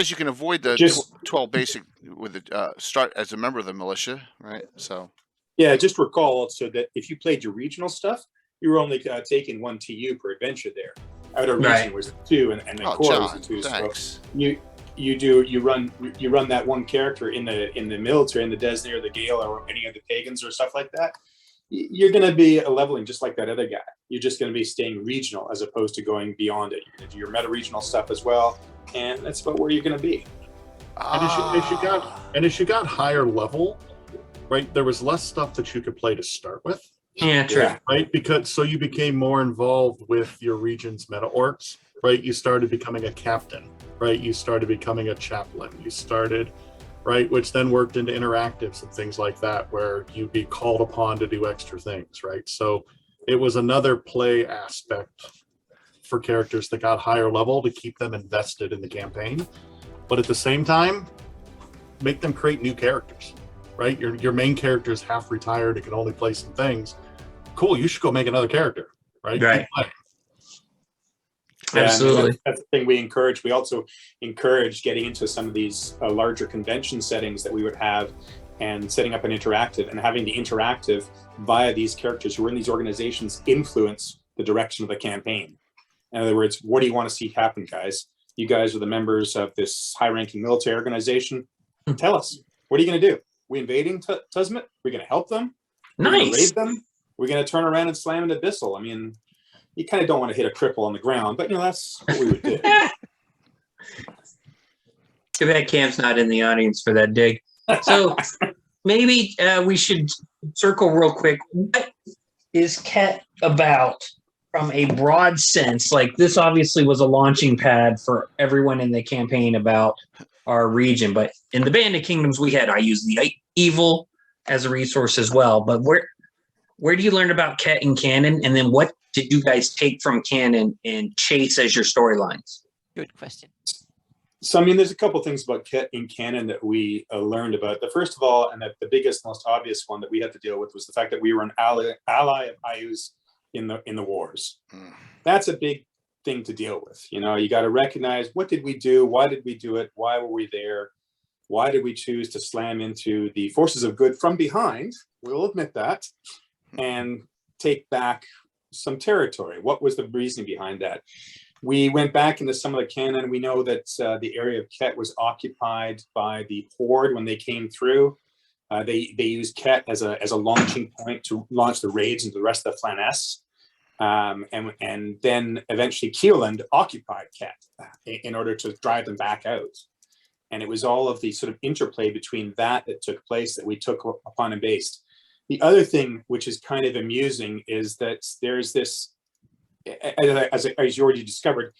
you can avoid the 12 basic with the start as a member of the militia, right? So. Yeah, just recall also that if you played your regional stuff, you were only taking 1 TU per adventure there. Outer region was 2, and the core was 2. Thanks. So you run that one character in the military, in the Desney or the Gale or any of the pagans or stuff like that. You're going to be leveling just like that other guy. You're just going to be staying regional as opposed to going beyond it. You're going to do your meta regional stuff as well, and that's about where you're going to be. And as you got higher level, right, there was less stuff that you could play to start with. Yeah, true. Yeah. Right, because so you became more involved with your region's meta orgs, right? You started becoming a captain, right? You started becoming a chaplain. You started, right, which then worked into interactives and things like that, where you'd be called upon to do extra things, right? So it was another play aspect for characters that got higher level to keep them invested in the campaign, but at the same time, make them create new characters, right? Your main character is half retired, it can only play some things. Cool, you should go make another character, right? Right. Yeah, Absolutely. That's the thing we encourage. We also encourage getting into some of these larger convention settings that we would have, and setting up an interactive and having the interactive via these characters who are in these organizations influence the direction of the campaign. In other words, what do you want to see happen, guys? You guys are the members of this high-ranking military organization. Tell us, what are you going to do? We invading Tusmet? We're going to help them? We're going to raid them? We're going to turn around and slam into Bissell? I mean, you kind of don't want to hit a cripple on the ground, but that's what we would do. Too bad Cam's not in the audience for that dig. So maybe we should circle real quick. What is Ket about from a broad sense? Like, this obviously was a launching pad for everyone in the campaign about our region, but in the Band of Kingdoms I use the Evil as a resource as well. But where do you learn about Ket in canon, and then what did you guys take from canon and chase as your storylines? Good question. So, I mean, there's a couple things about Ket in canon that we learned about. The first of all, and the biggest, most obvious one that we had to deal with, was the fact that we were an ally of Ayu's in the wars. That's a big thing to deal with. You got to recognize, what did we do? Why did we do it? Why were we there? Why did we choose to slam into the forces of good from behind? We'll admit that, and take back some territory. What was the reasoning behind that? We went back into some of the canon. We know that the area of Ket was occupied by the Horde when they came through. They used Ket as a launching point to launch the raids into the rest of the Flaness. And then eventually Keeland occupied Ket in order to drive them back out. And it was all of the sort of interplay between that took place that we took upon and based. The other thing, which is kind of amusing, is that there's this, as you already discovered,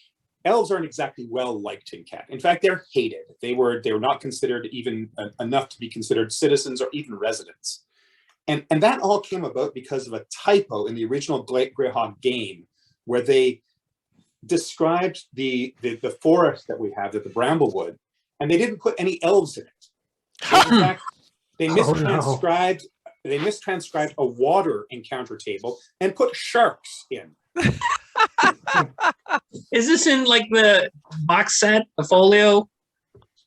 elves aren't exactly well liked in Ket. In fact, they're hated. They were not considered even enough to be considered citizens or even residents. And that all came about because of a typo in the original Greyhawk game, where they described the forest that we have, the Bramblewood, and they didn't put any elves in it. In fact, they mistranscribed. They mistranscribed a water encounter table and put sharks in. Is this in like the box set, the folio?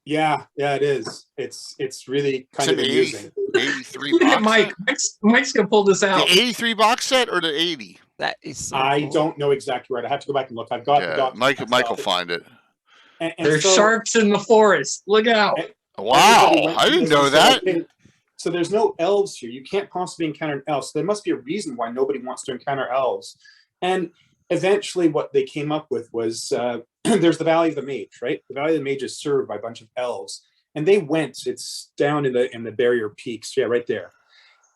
Yeah, it is. It's really kind It's of an amusing. 83 Look at box Mike. Mike's gonna pull this set? out. The 83 box set or the 80? That is so I cool. don't know exactly right. I have to go back and look. I've got the Yeah, document. Mike will find it. And There's so sharks in the forest. Look out. Wow, everybody went I to didn't this know and said, that. okay, so there's no elves here. You can't possibly encounter an elf. So there must be a reason why nobody wants to encounter elves. And eventually what they came up with was there's the Valley of the Mage, right? The Valley of the Mage is served by a bunch of elves. And they went, it's down in the barrier peaks, yeah, right there.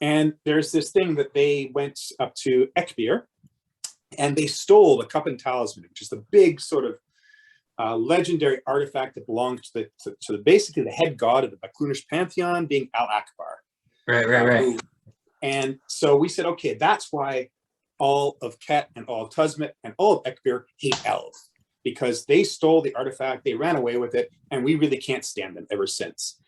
And there's this thing that they went up to Ekbir, and they stole the Cup and Talisman, which is the big sort of legendary artifact that belonged to basically the head god of the Baklunish pantheon, being Al Akbar. Right. And so we said, okay, that's why all of Ket and all of Tuzmet and all of Ekbir hate elves, because they stole the artifact, they ran away with it, and we really can't stand them ever since.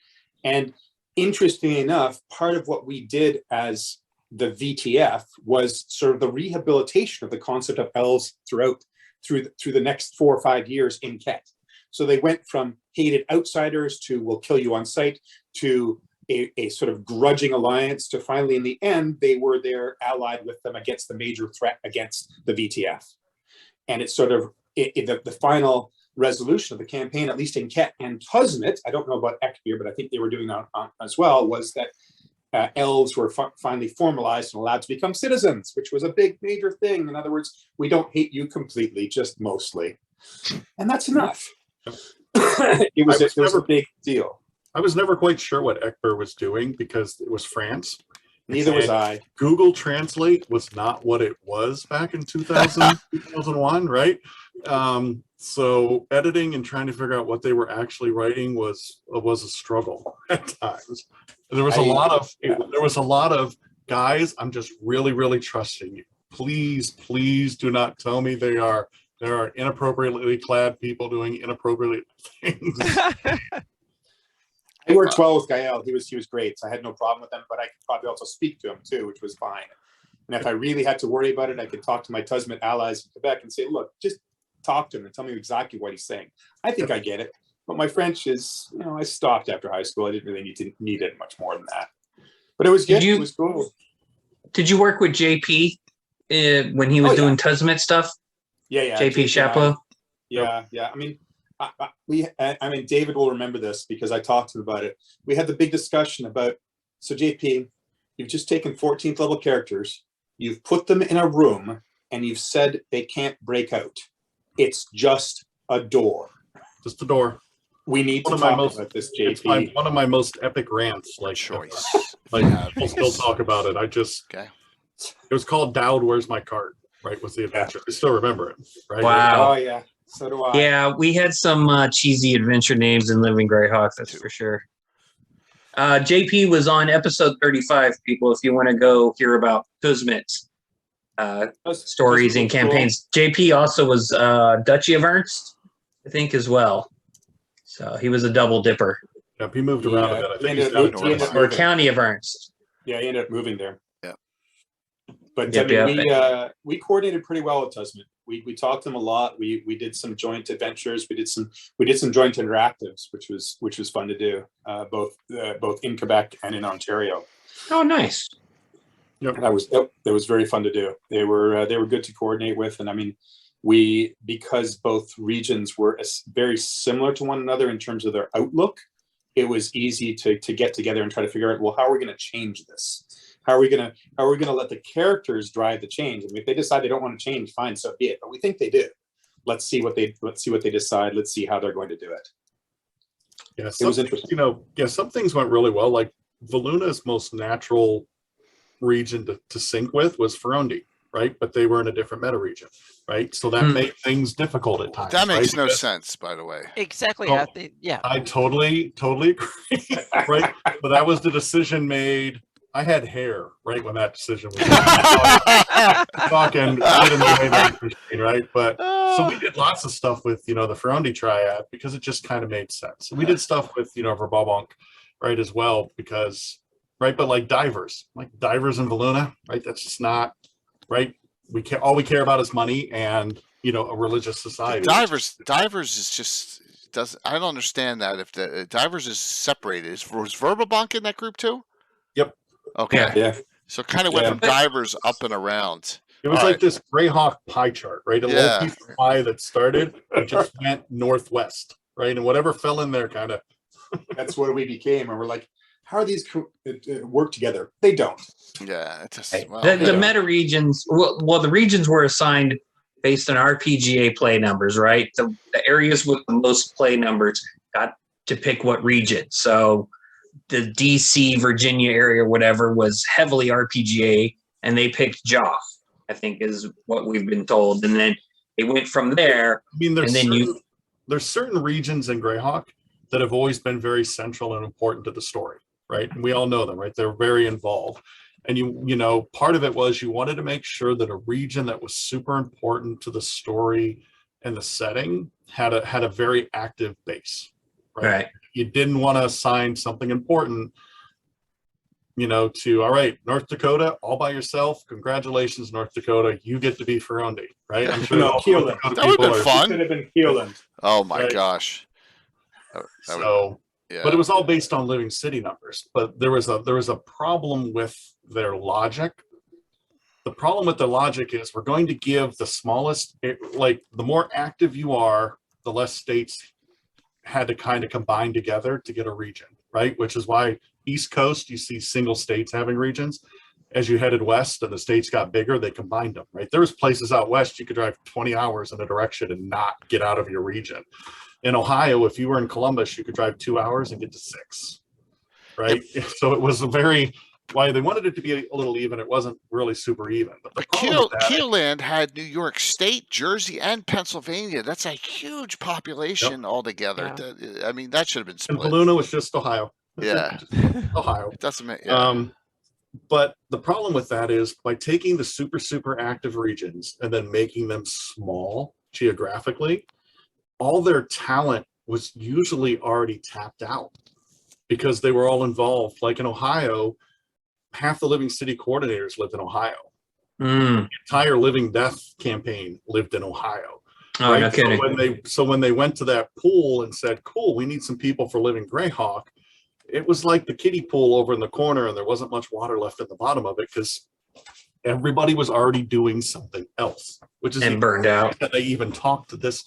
And interestingly enough, part of what we did as the VTF was sort of the rehabilitation of the concept of elves through the next 4 or 5 years in Ket. So they went from hated outsiders to we'll kill you on sight to a sort of grudging alliance to finally in the end they were there allied with them against the major threat against the VTF. And it's sort of the final resolution of the campaign, at least in Ket and Tuzmet, I don't know about Ekbir, but I think they were doing that as well, was that elves were finally formalized and allowed to become citizens, which was a big major thing. In other words, we don't hate you completely, just mostly. And that's enough. It was a big deal. I was never quite sure what Ekbir was doing because it was France. Neither was I. Google Translate was not what it was back in 2000, 2001, right? So editing and trying to figure out what they were actually writing was a struggle at times. There was a lot of guys, I'm just really, really trusting you. Please do not tell me there are inappropriately clad people doing inappropriate things. I worked well with Gael. He was great. So I had no problem with him, but I could probably also speak to him too, which was fine. And if I really had to worry about it, I could talk to my Tuzmet allies in Quebec and say, look, just talk to him and tell me exactly what he's saying. I think I get it. But my French is, I stopped after high school. I didn't really need it much more than that. But it was good. It was cool. Did you work with JP when he was doing Tuzmet stuff? Yeah. JP Chaplow? Yeah. I mean, David will remember this because I talked to him about it. We had the big discussion about, so JP, you've just taken 14th level characters, you've put them in a room, and you've said they can't break out. It's just a door. Just a door. We need to talk about this, JP. It's one of my most epic rants. Like choice. People still talk about it. It was called Dowd, Where's My Card? Right, was the adventure. I still remember it. Right. Wow. Oh yeah. So do I. Yeah, we had some cheesy adventure names in Living Greyhawk, that's for sure. JP was on episode 35, people, if you want to go hear about Tuzmet's stories and campaigns. Cool. JP also was Duchy of Ernst, I think, as well. So he was a double dipper. Yep, he moved around a bit. I think or County of Ernst. Yeah, he ended up moving there. Yeah. But we coordinated pretty well with Tuzmet. We talked to them a lot. We did some joint adventures. We did some joint interactives, which was fun to do, both in Quebec and in Ontario. Oh, nice. Yep. And that was very fun to do. They were good to coordinate with, and I mean, because both regions were very similar to one another in terms of their outlook, it was easy to get together and try to figure out, well, how are we going to change this? How are we going to let the characters drive the change? I mean, if they decide they don't want to change, fine, so be it. But we think they do. Let's see what they decide. Let's see how they're going to do it. Yeah, it was interesting. Some things went really well. Like Valuna's most natural region to sync with was Ferundi, right? But they were in a different meta region, right? So that made things difficult at times. That makes no sense, by the way. Exactly. Well, I totally agree, right? But that was the decision made. I had hair right when that decision was made. Talking right? But so we did lots of stuff with the Ferundi triad because it just kind of made sense. We did stuff with Verbobonk, right, as well, because but like divers and Valuna, right? That's just not right. All we care about is money and a religious society. Divers is just I don't understand that. If the divers is separated, was Verbabonk in that group too? Yep. Okay. Yeah. Yeah. So it kind of went Yeah. from divers up and around. It was All like right. this Greyhawk pie chart, right? A little Yeah. piece of pie that started and just went northwest, right? And whatever fell in there kind of. That's what we became. And we're like, how are these work together? They don't. Yeah. It just, Right. well, The yeah. meta regions, well, the regions were assigned based on RPGA play numbers, right? The areas with the most play numbers got to pick what region. So the DC, Virginia area, whatever, was heavily RPGA, and they picked Joff, I think is what we've been told. And then it went from there. I mean, And then there's certain regions in Greyhawk that have always been very central and important to the story, right? And we all know them, right? They're very involved. And you know, part of it was you wanted to make sure that a region that was super important to the story and the setting had a very active base, Right. You didn't want to assign something important, you know, to, all right, North Dakota, all by yourself. Congratulations, North Dakota. You get to be Ferrondi, right? I'm sure No, all Keelan. North Dakota That would've been people are- fun. Could have been Keelan. Oh my Right. gosh. That would- So, yeah. but it was all based on living city numbers. But there was a problem with their logic. The problem with the logic is we're going to give the smallest, like the more active you are, the less states had to kind of combine together to get a region, right? Which is why East Coast, you see single states having regions. As you headed west and the states got bigger, they combined them, right? There was places out west you could drive 20 hours in a direction and not get out of your region. In Ohio, if you were in Columbus, you could drive 2 hours and get to 6, right? So it was why they wanted it to be a little even. It wasn't really super even. But the problem with that, Keeland had New York State, Jersey, and Pennsylvania. That's a huge population altogether. I mean, that should have been and split. Paluna was just Ohio. Yeah. Just Ohio. It doesn't make, yeah. But the problem with that is by taking the super active regions and then making them small geographically, all their talent was usually already tapped out because they were all involved. Like in Ohio, half the Living City coordinators lived in Ohio. The entire Living Death campaign lived in Ohio. Oh, right? no kidding. So when they went to that pool and said, cool, we need some people for Living Greyhawk, it was like the kiddie pool over in the corner and there wasn't much water left at the bottom of it because everybody was already doing something else, which is And burned out. that they even talked to this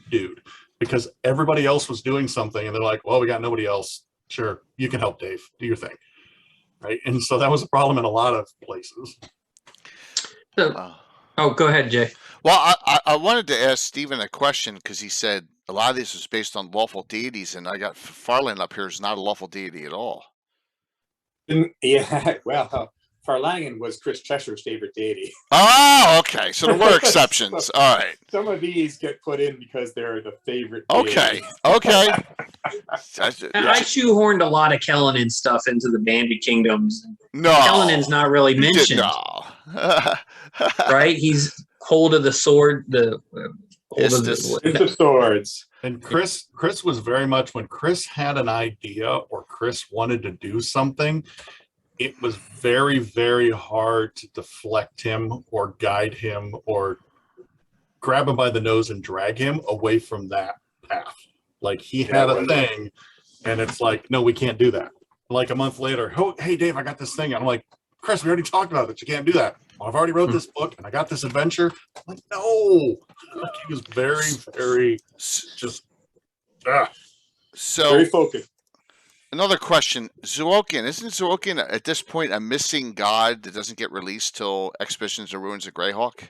dude because everybody else was doing something and they're like, well, we got nobody else. Sure, you can help, Dave. Do your thing. Right. And so that was a problem in a lot of places. So, go ahead, Jay. Well, I wanted to ask Stephen a question because he said a lot of this is based on lawful deities, and I got Farland up here is not a lawful deity at all. Yeah, well, Farlangan was Chris Cheshire's favorite deity. Oh, okay. So there were exceptions. All right. Some of these get put in because they're the favorite. Okay. deity. Okay. I shoehorned a lot of Kellenin stuff into the Bandit Kingdoms. No. Kellenin's not really You did- mentioned, No. right? He's hold of the sword, the hold of Istus. It's the swords. And Chris was very much when Chris had an idea or Chris wanted to do something, it was very, very hard to deflect him or guide him or grab him by the nose and drag him away from that path. Like he had a thing and it's like, no, we can't do that. Like a month later, oh, hey, Dave, I got this thing. And I'm like, Chris, we already talked about it. You can't do that. Well, I've already wrote this book and I got this adventure. I'm like, no. Like, he was very, very just, So Very focused. another question. Zuokin, isn't Zuokin at this point a missing god that doesn't get released till Expeditions of Ruins of Greyhawk?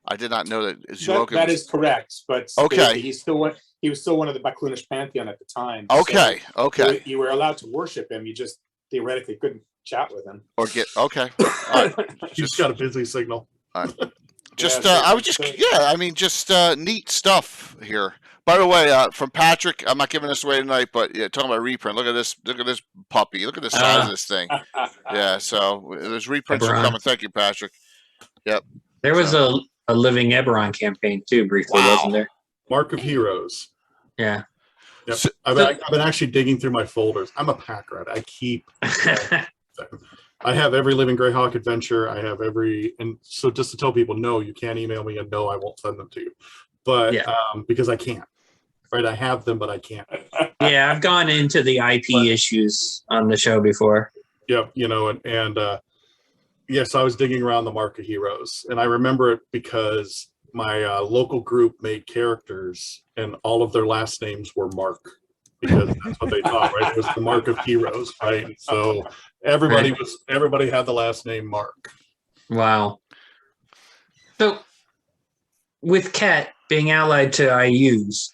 I did not know that Zuokin That was... is correct, but Okay. he's still one. He was still one of the Baklunish pantheon at the time. Okay. So Okay. you were allowed to worship him. You just theoretically couldn't chat with him. Or get... Okay. All right. he's got a busy signal. Just, Yeah, I was just, yeah, I mean, just neat stuff here. By the way, from Patrick, I'm not giving this away tonight, but yeah, talking about reprint. Look at this puppy. Look at the size of this thing. Yeah, so there's reprints are Eberron. coming. Thank you, Patrick. Yep. There was a Living Eberron campaign too, briefly, Wow. wasn't there? Mark of Heroes. Yeah. Yep. So- I've been actually digging through my folders. I'm a pack rat. I keep. I have every Living Greyhawk adventure. I have every, and so just to tell people, no, you can't email me, and no, I won't send them to you. But Yeah. because I can't. right? I have them, but I can't. Yeah, I've gone into the IP issues on the show before. Yep, and yes, I was digging around the Mark of Heroes, and I remember it because my local group made characters, and all of their last names were Mark, because that's what they thought, right? It was the Mark of Heroes, right? So everybody had the last name Mark. Wow. So with Ket being allied to IUs,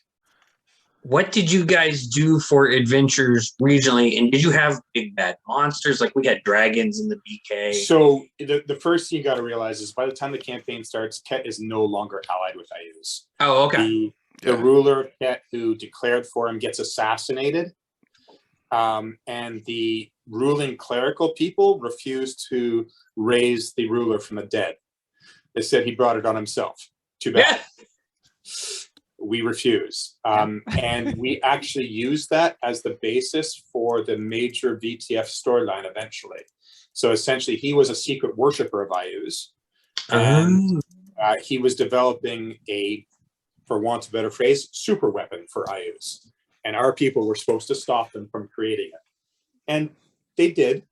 what did you guys do for adventures regionally? And did you have big bad monsters? Like we had dragons in the BK. So the first thing you got to realize is by the time the campaign starts, Ket is no longer allied with IUs. Oh, okay. The ruler of Ket who declared for him gets assassinated. And the ruling clerical people refused to raise the ruler from the dead. They said he brought it on himself. Too bad. Yeah. We refuse. And we actually used that as the basis for the major VTF storyline eventually. So essentially, he was a secret worshiper of IUs. And he was developing for want of a better phrase, super weapon for IUs. And our people were supposed to stop them from creating it. And they did.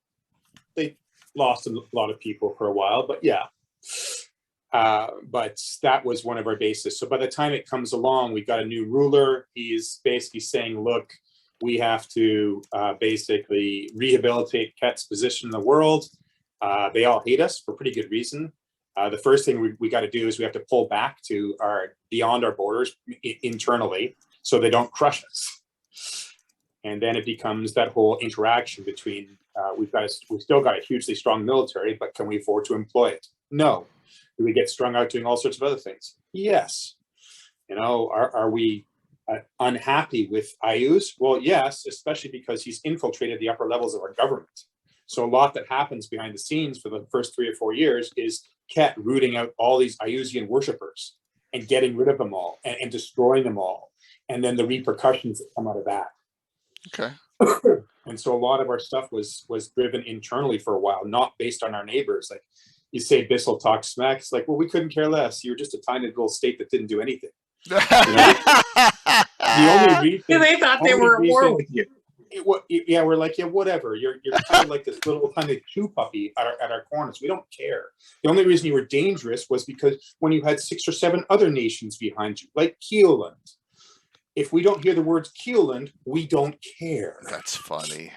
They lost a lot of people for a while, but yeah. But that was one of our bases. So by the time it comes along, we got a new ruler. He's basically saying, look, we have to basically rehabilitate Ket's position in the world. They all hate us for pretty good reason. The first thing we got to do is we have to pull back to beyond our borders internally so they don't crush us. And then it becomes that whole interaction between we've still got a hugely strong military, but can we afford to employ it? No. Do we get strung out doing all sorts of other things? Yes. Are we unhappy with IUs? Well, yes, especially because he's infiltrated the upper levels of our government. So a lot that happens behind the scenes for the first 3 or 4 years is Ket rooting out all these Iusian worshippers and getting rid of them all and destroying them all. And then the repercussions that come out of that. Okay. And so a lot of our stuff was driven internally for a while, not based on our neighbors. Like you say Bissell talks smack, it's like, well, we couldn't care less. You're just a tiny little state that didn't do anything. The only reason They thought they were at war with you. We're like, yeah, whatever. You're kind of like this little tiny chew puppy at our corners. We don't care. The only reason you were dangerous was because when you had 6 or 7 other nations behind you, like Keeland. If we don't hear the words Keeland, we don't care. That's funny.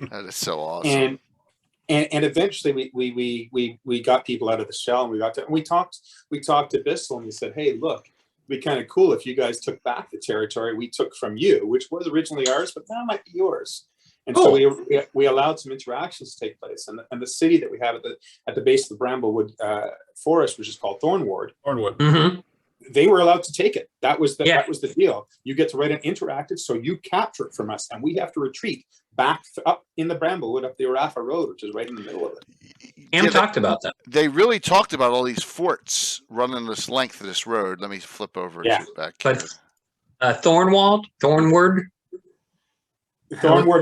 That is so awesome. And eventually we got people out of the shell, and we talked to Bissell, and we said, hey, look, it'd be kind of cool if you guys took back the territory we took from you, which was originally ours, but now might be yours. And so we allowed some interactions to take place, and the city that we have at the base of the Bramblewood Forest, which is called Thornwood. Mm-hmm. They were allowed to take it. That was the deal. You get to write an interactive, so you capture it from us, and we have to retreat back up in the Bramblewood up the Arafa Road, which is right in the middle of it. Talked about that. They really talked about all these forts running this length of this road. Let me flip over to back here. But Thornwood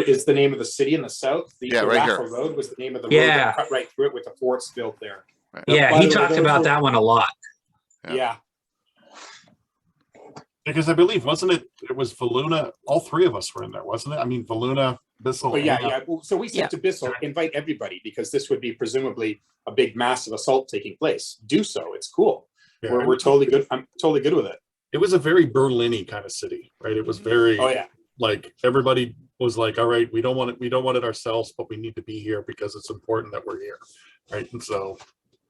is the name of the city in the south. The Arafa Road was the name of the road that cut right through it with the forts built there. Right. Yeah, he talked about that one a lot. Yeah. Because I believe, wasn't it? It was Valuna. All 3 of us were in there, wasn't it? I mean, Valuna, Bissell. Well, yeah. So we said to Bissell, invite everybody, because this would be presumably a big, massive assault taking place. Do so. It's cool. Yeah. We're totally good. I'm totally good with it. It was a very Berlin-y kind of city, right? It was very. Oh yeah. Like everybody was like, all right, we don't want it ourselves, but we need to be here because it's important that we're here, right? And so.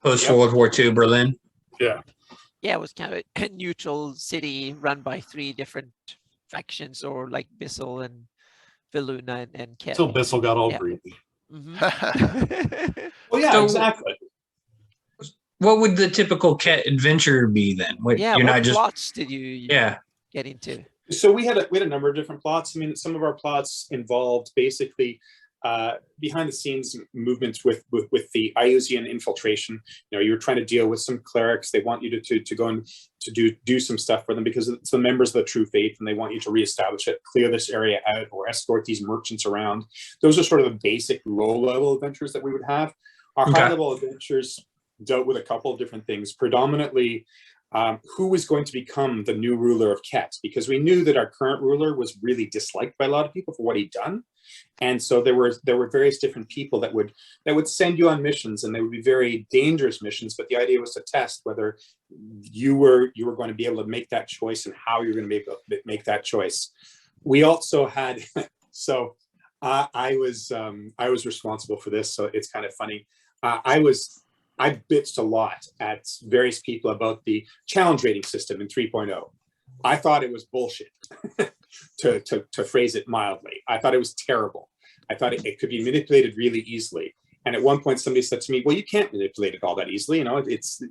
Post World War II Berlin. Yeah. Yeah, it was kind of a neutral city run by 3 different factions, or like Bissell and Valuna and Ket. So Bissell got all greedy. Mm-hmm. Well, yeah, exactly. What would the typical Ket adventure be then? What plots did you get into? So we had a number of different plots. I mean, some of our plots involved basically behind the scenes movements with the Iusian infiltration. You're trying to deal with some clerics. They want you to go and to do some stuff for them because it's the members of the true faith, and they want you to reestablish it, clear this area out, or escort these merchants around. Those are sort of the basic low-level adventures that we would have. Our high-level adventures dealt with a couple of different things. Predominantly, who was going to become the new ruler of Ket, because we knew that our current ruler was really disliked by a lot of people for what he'd done. And so there were various different people that would send you on missions, and they would be very dangerous missions. But the idea was to test whether you were going to be able to make that choice and how you're going to be able to make that choice. We also had I was responsible for this, so it's kind of funny. I bitched a lot at various people about the challenge rating system in 3.0. I thought it was bullshit, to phrase it mildly. I thought it was terrible. I thought it could be manipulated really easily. And at one point, somebody said to me, well, you can't manipulate it all that easily. It's,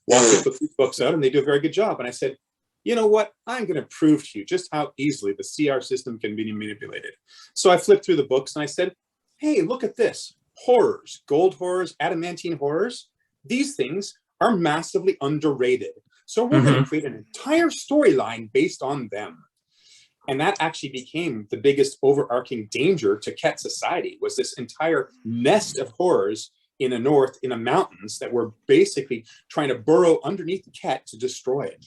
Walter put these books out and they do a very good job. And I said, you know what? I'm going to prove to you just how easily the CR system can be manipulated. So I flipped through the books and I said, hey, look at this. Horrors, gold horrors, adamantine horrors. These things are massively underrated. So we're going to create an entire storyline based on them. And that actually became the biggest overarching danger to Ket society, was this entire nest of horrors in the north, in the mountains, that were basically trying to burrow underneath the Ket to destroy it.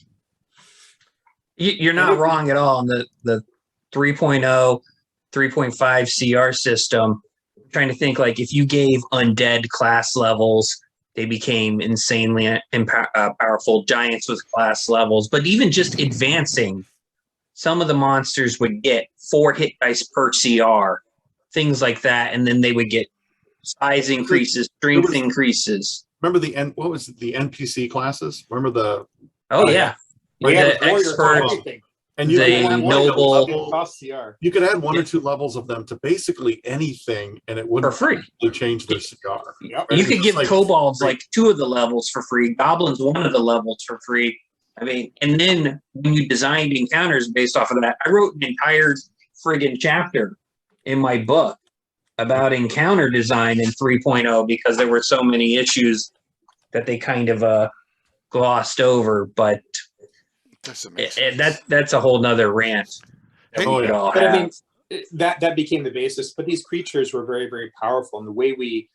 You're not wrong at all. The 3.0, 3.5 CR system, I'm trying to think, like, if you gave undead class levels, they became insanely powerful giants with class levels. But even just advancing, some of the monsters would get 4 hit dice per CR, things like that, and then they would get size increases, strength increases. Remember what was it, the NPC classes? Remember the? Oh yeah, Yeah, the expert, and you the could add noble. You could add 1 or 2 levels of them to basically anything, and it wouldn't For free. really change their CR. Yep. You could give kobolds like 2 of the levels for free, goblins 1 of the levels for free. I mean, and then when you designed encounters based off of that, I wrote an entire friggin' chapter in my book about encounter design in 3.0 because there were so many issues that they kind of glossed over. But that's a whole nother rant. But I mean, that became the basis. But these creatures were very, very powerful, and the way we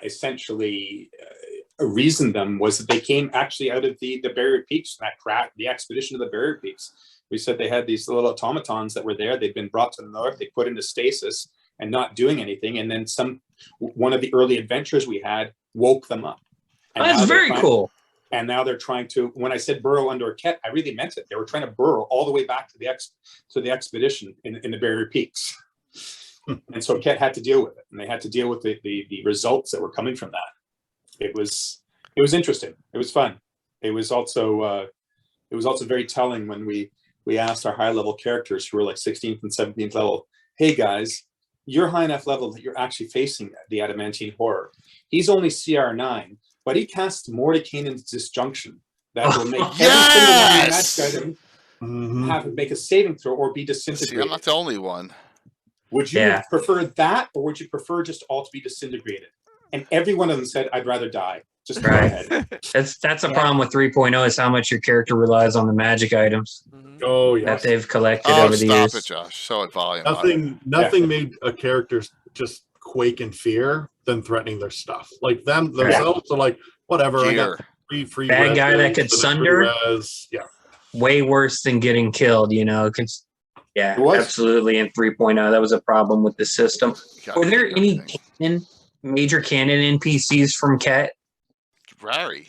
essentially reasoned them was that they came actually out of the Barrier Peaks, the expedition of the Barrier Peaks. We said they had these little automatons that were there. They'd been brought to the north. They put into stasis and not doing anything. And then one of the early adventures we had woke them up. And that's very cool. And now they're trying to, when I said burrow under a Ket, I really meant it. They were trying to burrow all the way back to the expedition in the Barrier Peaks. And so Ket had to deal with it. And they had to deal with the results that were coming from that. It was interesting. It was fun. It was also very telling when we asked our high level characters who were like 16th and 17th level, hey guys, you're high enough level that you're actually facing the adamantine horror. He's only CR 9, but he casts Mordecai's Disjunction that will make every single item have to make a saving throw or be disintegrated. See, I'm not the only one. Would you prefer that, or would you prefer just all to be disintegrated? And every one of them said, I'd rather die. Just go ahead. That's a problem with 3.0 is how much your character relies on the magic items that they've collected over the years. Stop it, Josh. Show it volume. Nothing made a character just quake in fear than threatening their stuff. Like themselves are like, whatever. I got free bad guy that could sunder. Yeah. Way worse than getting killed, absolutely. In 3.0, that was a problem with the system. Were there any major canon NPCs from Ket? Rary.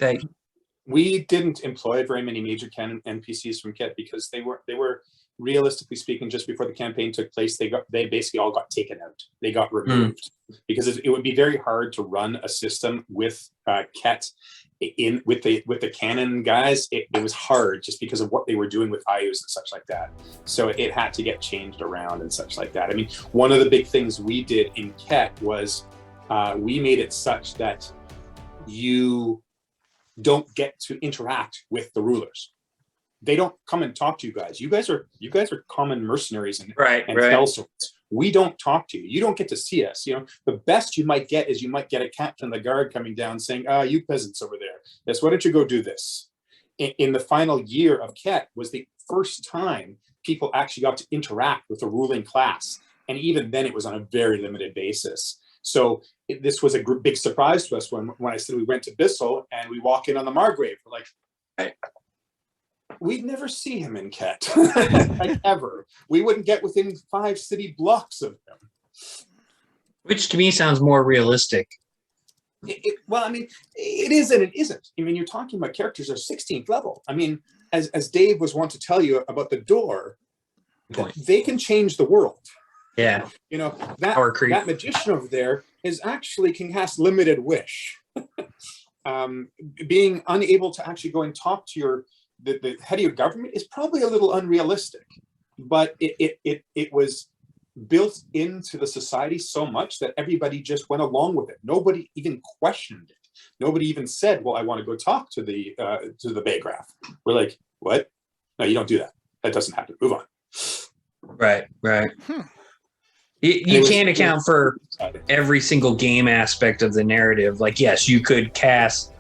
We didn't employ very many major canon NPCs from Ket because they were realistically speaking, just before the campaign took place, they basically all got taken out. They got removed because it would be very hard to run a system with Ket with the canon guys. It was hard just because of what they were doing with IUs and such like that. So it had to get changed around and such like that. I mean, one of the big things we did in Ket was we made it such that you don't get to interact with the rulers. They don't come and talk to you guys. You guys are common mercenaries and sellswords. We don't talk to you. You don't get to see us. The best you might get is you might get a captain of the guard coming down saying, you peasants over there, yes, why don't you go do this? In the final year of Ket was the first time people actually got to interact with the ruling class. And even then it was on a very limited basis. So this was a big surprise to us when I said we went to Bissell and we walk in on the Margrave. We're like, We'd never see him in Ket, like ever. We wouldn't get within 5 city blocks of him. Which to me sounds more realistic. Well, I mean, it is and it isn't. I mean, you're talking about characters of 16th level. I mean, as Dave was wont to tell you about the door, they can change the world. Yeah. You know, that magician over there can cast limited wish. Being unable to actually go and talk to the head of your government is probably a little unrealistic, but it was built into the society so much that everybody just went along with it. Nobody even questioned it. Nobody even said, well, I want to go talk to the Baygraph. We're like, what? No, you don't do that. That doesn't happen. Move on. Right. You can't account for every single game aspect of the narrative. Like, yes, you could cast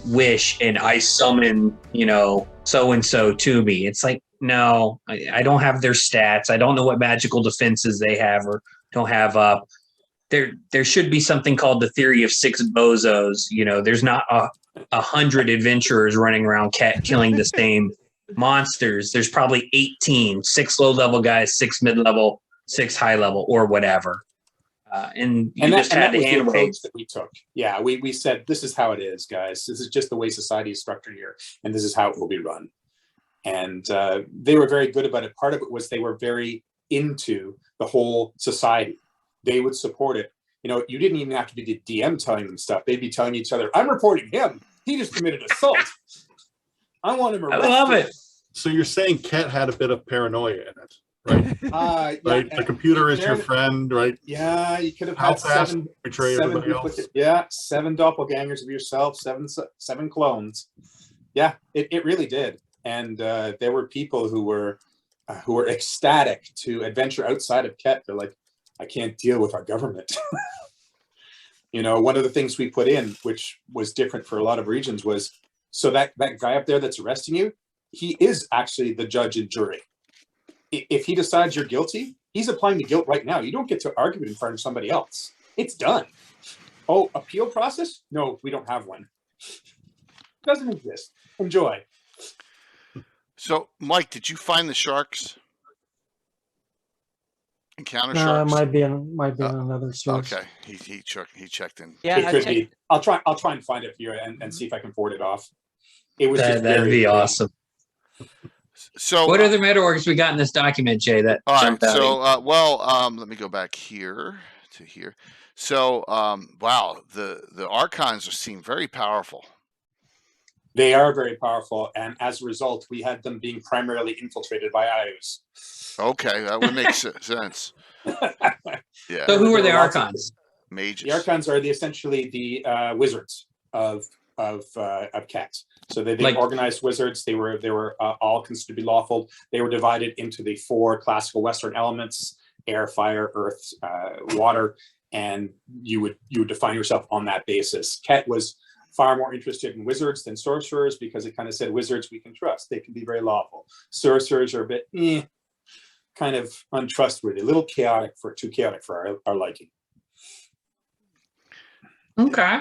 wish and I summon, so-and-so to me. It's like, no, I don't have their stats. I don't know what magical defenses they have or don't have up. There should be something called the theory of 6 bozos. There's not 100 adventurers running around killing the same monsters. There's probably 18, 6 low-level guys, 6 mid-level, 6 high-level, or whatever. And that was the approach that we took. Yeah, we said, this is how it is, guys. This is just the way society is structured here, and this is how it will be run. And they were very good about it. Part of it was they were very into the whole society. They would support it. You didn't even have to be the DM telling them stuff. They'd be telling each other, I'm reporting him. He just committed assault. I want him arrested. I love it. So you're saying Ket had a bit of paranoia in it, right? Right. The computer is your friend, right? Yeah, you could have had seven doppelgangers of yourself, seven clones. Yeah, it really did. And there were people who were ecstatic to adventure outside of Ket. They're like, I can't deal with our government. One of the things we put in, which was different for a lot of regions, was so that guy up there that's arresting you, he is actually the judge and jury. If he decides you're guilty, he's applying the guilt right now. You don't get to argue it in front of somebody else. It's done. Oh, appeal process? No, we don't have one. Doesn't exist. Enjoy. So, Mike, did you find the sharks? Encounter sharks? It might be on another source. Okay, he checked in. Yeah, it could be. I'll try and find it for you and see if I can forward it off. It was that'd be awesome. So, what other meta orgs we got in this document, Jay? That all right. So, let me go back here to here. So, wow, the Archons seem very powerful. They are very powerful, and as a result, we had them being primarily infiltrated by Ayus. Okay, that would make sense. Yeah. So, who are the Archons? Mages. The Archons are essentially the wizards of Ket. So they organized wizards. They were all considered to be lawful. They were divided into the 4 classical Western elements: air, fire, earth, water, and you would define yourself on that basis. Ket was far more interested in wizards than sorcerers because it kind of said wizards we can trust. They can be very lawful. Sorcerers are a bit kind of untrustworthy, a little too chaotic for our liking. Okay.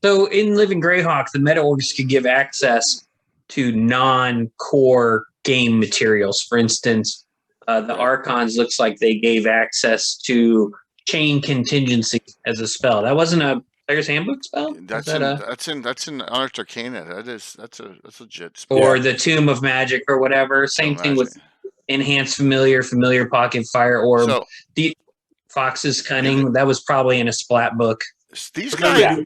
So in Living Greyhawk, the meta orgs could give access to non-core game materials. For instance, the Archons looks like they gave access to Chain Contingency as a spell. That wasn't a Player's Handbook spell? That's in Unearthed Arcana. That's legit spell. Or the Tomb of Magic or whatever. Same thing with Enhanced Familiar Pocket, Fire Orb. So, the Fox's Cunning, that was probably in a splat book. These guys are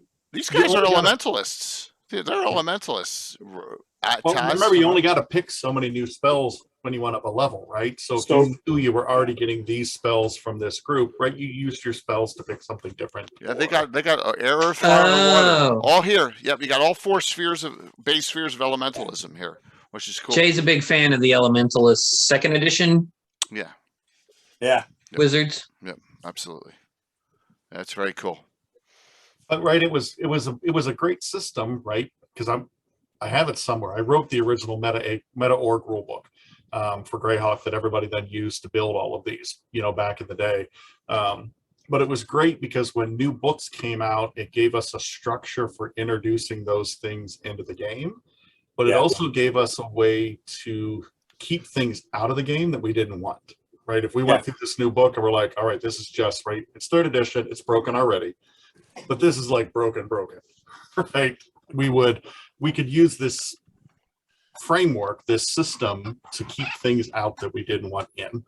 elementalists. They're elementalists. Remember, you only got to pick so many new spells when you went up a level, right? So if you knew you were already getting these spells from this group, right? You used your spells to pick something different. Yeah, they got air, fire, water, all here. Yep, you got all 4 base spheres of elementalism here, which is cool. Jay's a big fan of the Elementalist 2nd edition. Yeah. Wizards. Yep, absolutely. That's very cool. But right, it was a great system, right? Because I have it somewhere. I wrote the original meta org rulebook for Greyhawk that everybody then used to build all of these, back in the day. but it was great because when new books came out, it gave us a structure for introducing those things into the game. But it also gave us a way to keep things out of the game that we didn't want, right? If we went through this new book and we're like, all right, this is just, right, it's 3rd edition, it's broken already. But this is like broken, right? We could use this framework, this system, to keep things out that we didn't want in.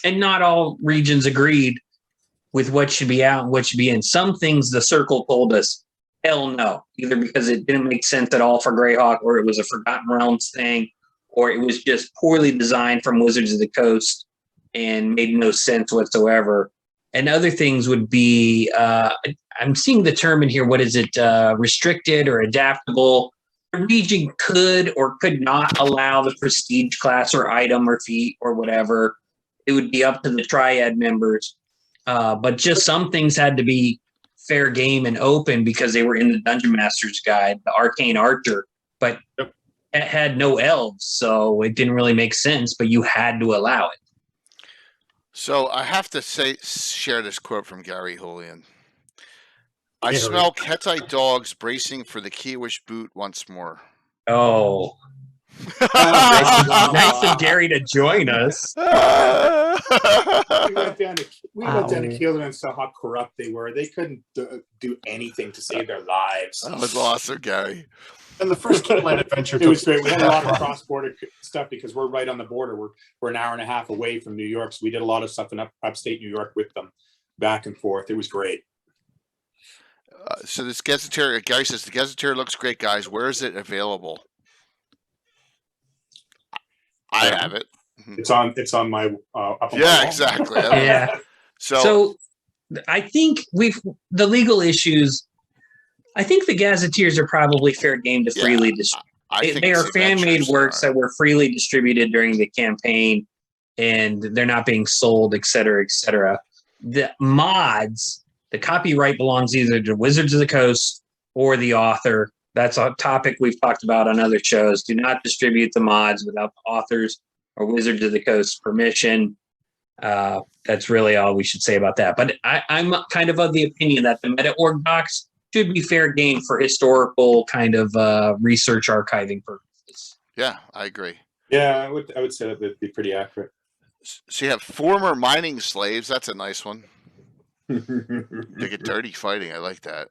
And not all regions agreed with what should be out and what should be in. Some things the circle told us, hell no, either because it didn't make sense at all for Greyhawk, or it was a Forgotten Realms thing, or it was just poorly designed from Wizards of the Coast and made no sense whatsoever. And other things would be, I'm seeing the term in here, what is it, restricted or adaptable? A region could or could not allow the prestige class or item or feat or whatever. It would be up to the Triad members. But just some things had to be fair game and open because they were in the Dungeon Master's Guide, the Arcane Archer, but it had no elves, so it didn't really make sense, but you had to allow it. So I have to share this quote from Gary Julian. I smell Ketite dogs bracing for the Kiewish boot once more. Oh. Nice of Gary to join us. We went down to Keelan and saw how corrupt they were. They couldn't do anything to save their lives. That was awesome, Gary. And the first Keyline adventure, it was great. We had a lot of cross-border stuff because we're right on the border. We're an hour and a half away from New York, so we did a lot of stuff in upstate New York with them, back and forth. It was great. So this Gazetteer, Gary says the Gazetteer looks great, guys. Where is it available? I have it. It's on my up on my yeah, wall. exactly. Yeah. So I think the legal issues. I think the Gazetteers are probably fair game to freely distribute. They are fan-made works that were freely distributed during the campaign, and they're not being sold, et cetera, et cetera. The mods, the copyright belongs either to Wizards of the Coast or the author. That's a topic we've talked about on other shows. Do not distribute the mods without the authors or Wizards of the Coast's permission. That's really all we should say about that. But I'm kind of the opinion that the meta-org docs should be fair game for historical kind of research archiving purposes. Yeah, I agree. Yeah, I would say that would be pretty accurate. So you have former mining slaves. That's a nice one. They get dirty fighting. I like that.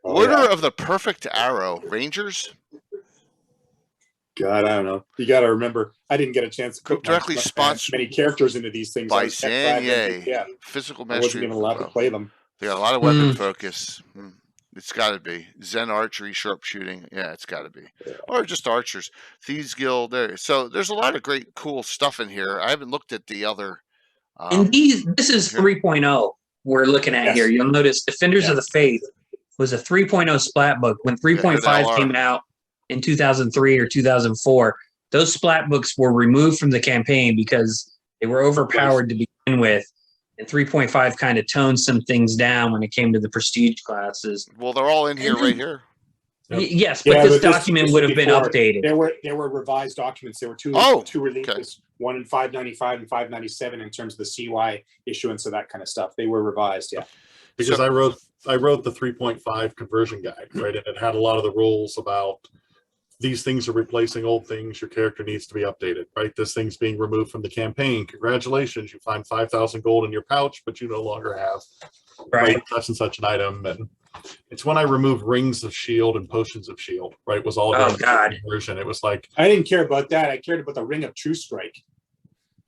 Order of the Perfect Arrow. Rangers? God, I don't know. You got to remember, I didn't get a chance to put directly sponsored many characters into these things. By Zanye. Yeah, Physical I mastery. wasn't even allowed to play them. They got a lot of weapon focus. It's got to be Zen archery, sharpshooting. Yeah, it's got to be, or just archers. Thieves Guild. There. So there's a lot of great, cool stuff in here. I haven't looked at the other. And this is 3.0 we're looking at here. You'll notice Defenders of the Faith was a 3.0 splat book. When 3.5 came out in 2003 or 2004, those splat books were removed from the campaign because they were overpowered to begin with. And 3.5 kind of toned some things down when it came to the prestige classes. Well, they're all in here, right here. Yes, but this document would have been updated. There were revised documents. There were two releases, one in 595 and 597 in terms of the CY issuance of that kind of stuff. They were revised, Because I wrote the 3.5 conversion guide, right? And it had a lot of the rules about these things are replacing old things. Your character needs to be updated, right? This thing's being removed from the campaign. Congratulations, you find 5,000 gold in your pouch, but you no longer have such and such an item. And it's when I removed rings of shield and potions of shield, right? It was all conversion. It was like I didn't care about that. I cared about the Ring of True Strike.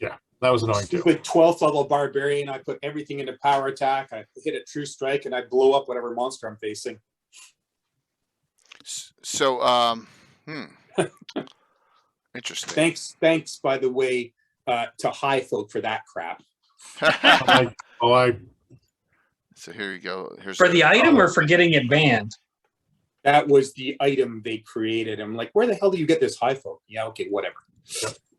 Yeah, that was annoying too. With 12th level barbarian, I put everything into power attack. I hit a True Strike, and I blow up whatever monster I'm facing. So, interesting. Thanks. By the way, to High Folk for that crap. So here you go. Here's for the item or for getting it banned? That was the item they created. I'm like, where the hell do you get this High Folk? Yeah, okay, whatever.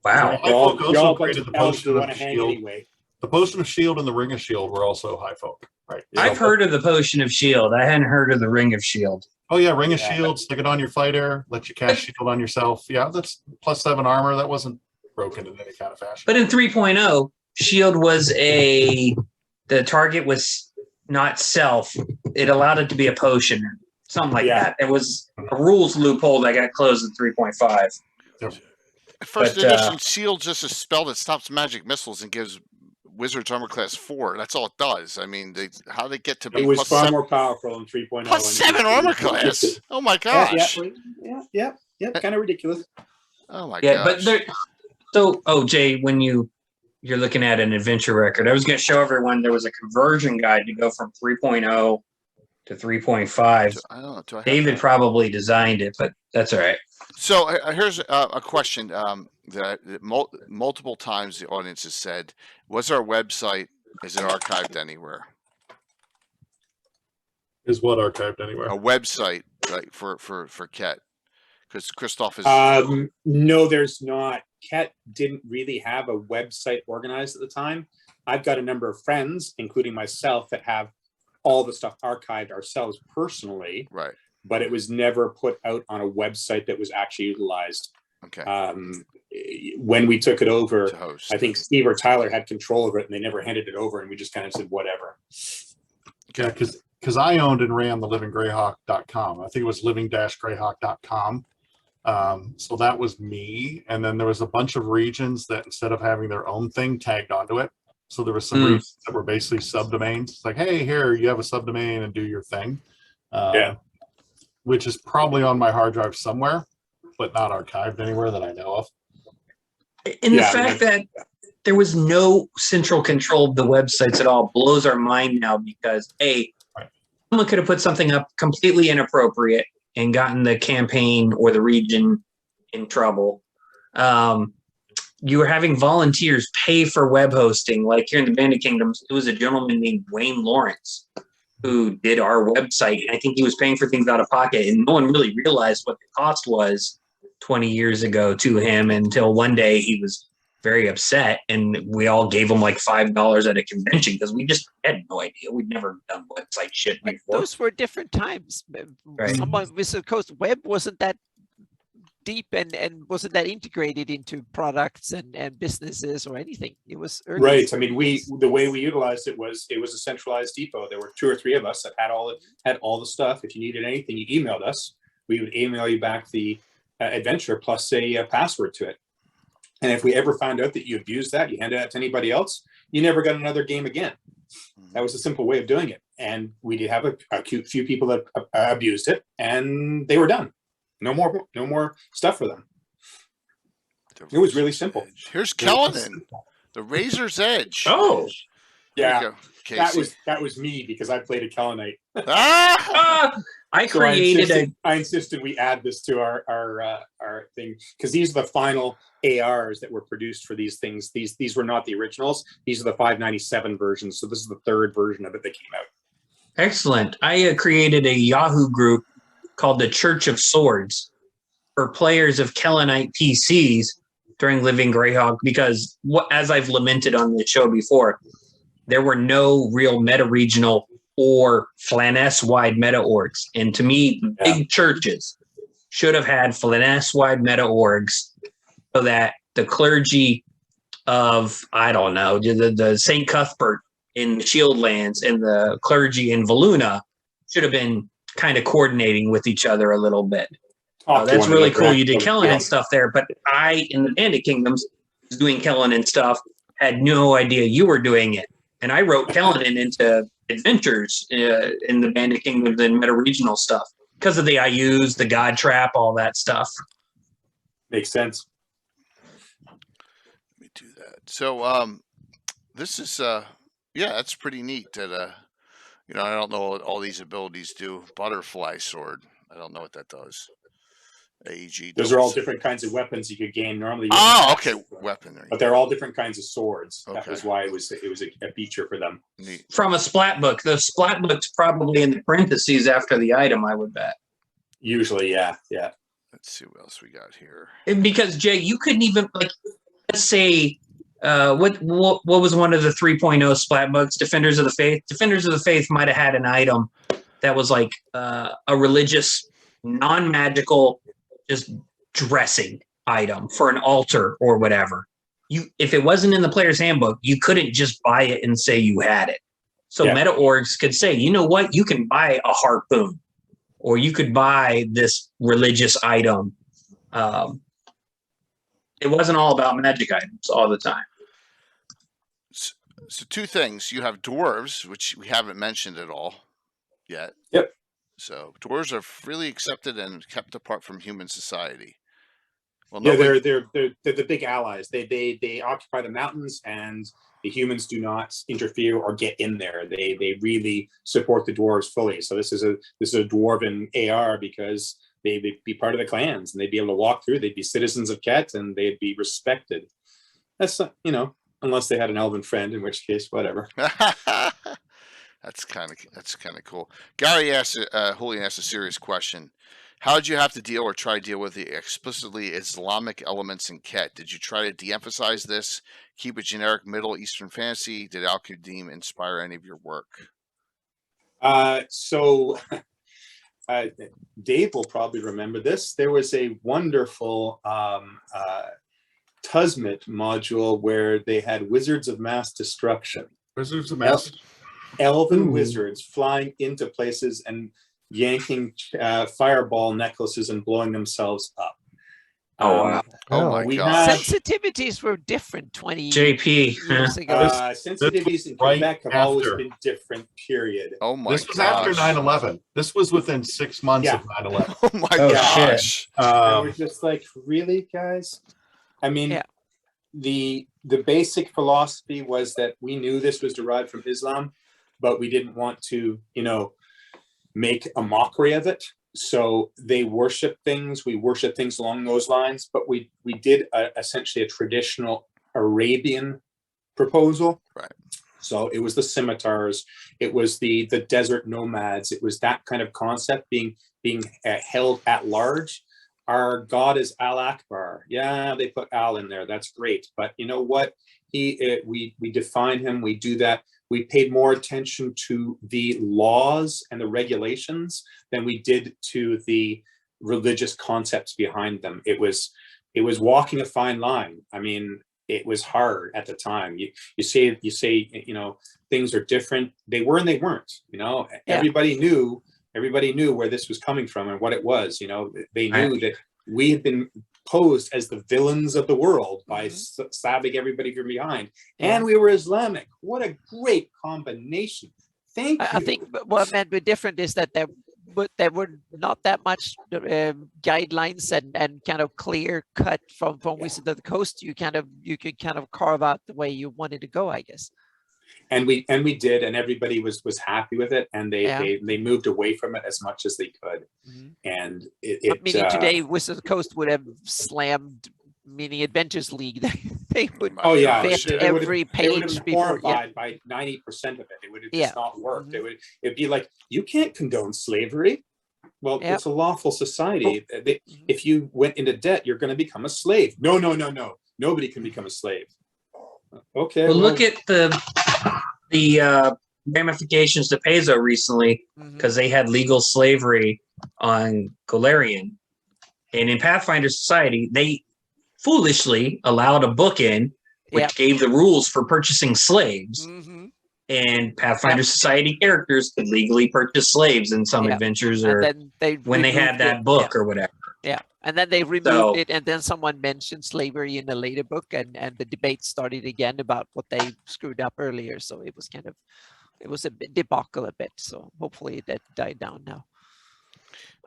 Wow. Y'all created the potion of shield. Anyway. The potion of shield and the ring of shield were also High Folk, right? I've heard of the potion of shield. I hadn't heard of the ring of shield. Oh yeah, ring of shield, stick it on your fighter, let you cast shield on yourself. Yeah, that's +7 armor. That wasn't broken in any kind of fashion. But in 3.0, shield was the target was not self, it allowed it to be a potion, something like that. It was a rules loophole that got closed at 3.5. First edition shield's just a spell that stops magic missiles and gives wizards armor class 4. That's all it does. I mean, how they get to be it was far more powerful in 3.0. Plus 7 armor class. Oh my gosh. Yeah. Kind of ridiculous. Oh my gosh. But Jay, when you're looking at an adventure record, I was going to show everyone there was a conversion guide to go from 3.0 to 3.5. I don't know. David probably designed it, but that's all right. So here's a question that multiple times the audience has said: was our website, is it archived anywhere? Is what archived anywhere? A website, like for Ket, because Christoph is. No, there's not. Ket didn't really have a website organized at the time. I've got a number of friends, including myself, that have all the stuff archived ourselves personally. Right. But it was never put out on a website that was actually utilized. Okay. When we took it over, I think Steve or Tyler had control over it, and they never handed it over, and we just kind of said whatever. Yeah, because I owned and ran the livinggreyhawk.com. I think it was living-greyhawk.com. So that was me, and then there was a bunch of regions that instead of having their own thing tagged onto it. So there were some regions that were basically subdomains. It's like, hey, here you have a subdomain and do your thing. Which is probably on my hard drive somewhere, but not archived anywhere that I know of. And the fact that there was no central control of the websites at all blows our mind now, because someone could have put something up completely inappropriate and gotten the campaign or the region in trouble. You were having volunteers pay for web hosting. Like here in the Bandit Kingdoms, it was a gentleman named Wayne Lawrence who did our website. I think he was paying for things out of pocket, and no one really realized what the cost was 20 years ago to him until one day he was very upset, and we all gave him like $5 at a convention because we just had no idea. We'd never done website shit before. Those were different times. Right. Someone with the Coast Web wasn't that deep and wasn't that integrated into products and businesses or anything. It was early. Right. I mean, the way we utilized it was a centralized depot. There were 2 or 3 of us that had all the stuff. If you needed anything, you emailed us. We would email you back the adventure plus a password to it. And if we ever found out that you abused that, you handed it out to anybody else, you never got another game again. That was a simple way of doing it. And we did have a few people that abused it, and they were done. No more stuff for them. It was really simple. Here's Kellenin, the Razor's Edge. Oh, yeah. Casey. That was me because I played a Kellenite. I insisted we add this to our thing because these are the final ARs that were produced for these things. These were not the originals. These are the 597 versions. So this is the 3rd version of it that came out. Excellent. I created a Yahoo group called the Church of Swords for players of Kellenite PCs during Living Greyhawk, because as I've lamented on the show before, there were no real meta-regional or Flaness-wide meta-orgs. And to me, big churches should have had Flaness-wide meta-orgs so that the clergy of, I don't know, the St. Cuthbert in the Shieldlands and the clergy in Valuna should have been kind of coordinating with each other a little bit. That's really cool. You did Kellen and stuff there, but I, in the Bandit Kingdoms, was doing Kellen and stuff, had no idea you were doing it. And I wrote Kellen into adventures in the Bandit Kingdoms and meta-regional stuff because of the IUs, the God Trap, all that stuff. Makes sense. Let me do that. So this is, that's pretty neat that, I don't know what all these abilities do. Butterfly sword. I don't know what that does. AEG. Those are all different kinds of weapons you could gain normally. Okay. Weaponry. But they're all different kinds of swords. Okay. That was why it was a feature for them. Neat. From a splat book. The splat book's probably in the parentheses after the item, I would bet. Usually, yeah. Let's see what else we got here. Because Jay, you couldn't even let's say what was one of the 3.0 splat books? Defenders of the Faith. Defenders of the Faith might have had an item that was like a religious, non-magical, just dressing item for an altar or whatever. If it wasn't in the player's handbook, you couldn't just buy it and say you had it. So meta orgs could say, you know what, you can buy a harpoon, or you could buy this religious item. It wasn't all about magic items all the time. So two things. You have dwarves, which we haven't mentioned at all yet. Yep. So dwarves are freely accepted and kept apart from human society. Well, Yeah, nobody... they're the big allies. They occupy the mountains, and the humans do not interfere or get in there. They really support the dwarves fully. So this is a dwarven AR because they'd be part of the clans, and they'd be able to walk through. They'd be citizens of Ket, and they'd be respected. That's unless they had an elven friend, in which case, whatever. That's kind of cool. Gary asked, Julian asked a serious question. How did you have to deal or try to deal with the explicitly Islamic elements in Ket? Did you try to de-emphasize this, keep it generic Middle Eastern fantasy? Did Al-Qadim inspire any of your work? So Dave will probably remember this. There was a wonderful Tusmit module where they had Wizards of Mass Destruction. Wizards of Mass. Elven wizards flying into places and yanking fireball necklaces and blowing themselves up. Oh, wow. Oh my we God. had- Sensitivities were different 20 JP. years ago. Sensitivities in right Quebec have always after. been different, period. Oh my This was gosh. after 9/11. This was within 6 months Yeah. of 9/11. Oh my Oh, gosh. And we're just like, really, guys? I mean, Yeah. the basic philosophy was that we knew this was derived from Islam, but we didn't want to, make a mockery of it. So they worship things. We worship things along those lines, but we did essentially a traditional Arabian proposal. Right. So it was the scimitars, it was the desert nomads, it was that kind of concept being held at large. Our God is Al Akbar. Yeah, they put Al in there. That's great. But you know what? We define him. We do that. We paid more attention to the laws and the regulations than we did to the religious concepts behind them. It was walking a fine line. I mean, it was hard at the time. You say things are different. They were and they weren't. Yeah. Everybody knew where this was coming from and what it was. They knew that we had been posed as the villains of the world by stabbing everybody from behind, and we were Islamic. What a great combination! Thank you. I think what meant be different is that there were not that much guidelines and kind of clear cut from Wizard of the Coast. You could kind of carve out the way you wanted to go, I guess. And we did, and everybody was happy with it, and they moved away from it as much as they could. And meaning today, Wizard of the Coast would have slammed Mini Adventures League. They would vet every page before. By 90% of it, it would have just not worked. It'd be like, you can't condone slavery. Well, it's a lawful society. If you went into debt, you're going to become a slave. No. Nobody can become a slave. Okay. Well, look at the ramifications to Pezo recently, because they had legal slavery on Golarion, and in Pathfinder Society, they foolishly allowed a book in which gave the rules for purchasing slaves. And Pathfinder Society characters could legally purchase slaves in some adventures, or when they had that book or whatever. Yeah, and then they removed it, and then someone mentioned slavery in a later book, and the debate started again about what they screwed up earlier. So it was a bit debacle a bit. So hopefully that died down now.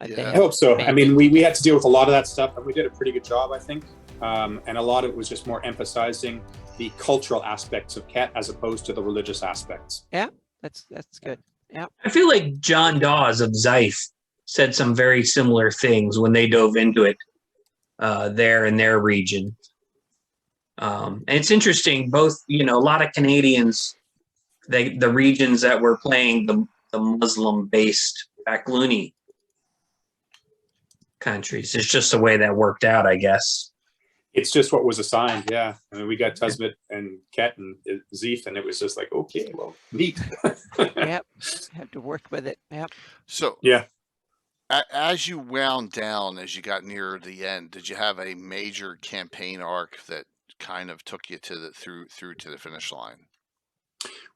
I hope so. I mean, we had to deal with a lot of that stuff, and we did a pretty good job, I think. And a lot of it was just more emphasizing the cultural aspects of Ket as opposed to the religious aspects. Yeah, that's good. Yeah, I feel like John Dawes of Zeif said some very similar things when they dove into it there in their region. And it's interesting, both, a lot of Canadians, the regions that were playing the Muslim-based Backloony countries. It's just the way that worked out, I guess. It's just what was assigned, yeah. I mean, we got Tusmit and Ket and Zeef, and it was just like, okay, well, neat. Yep, have to work with it. Yep. So as you wound down, as you got near the end, did you have a major campaign arc that kind of took you to through to the finish line?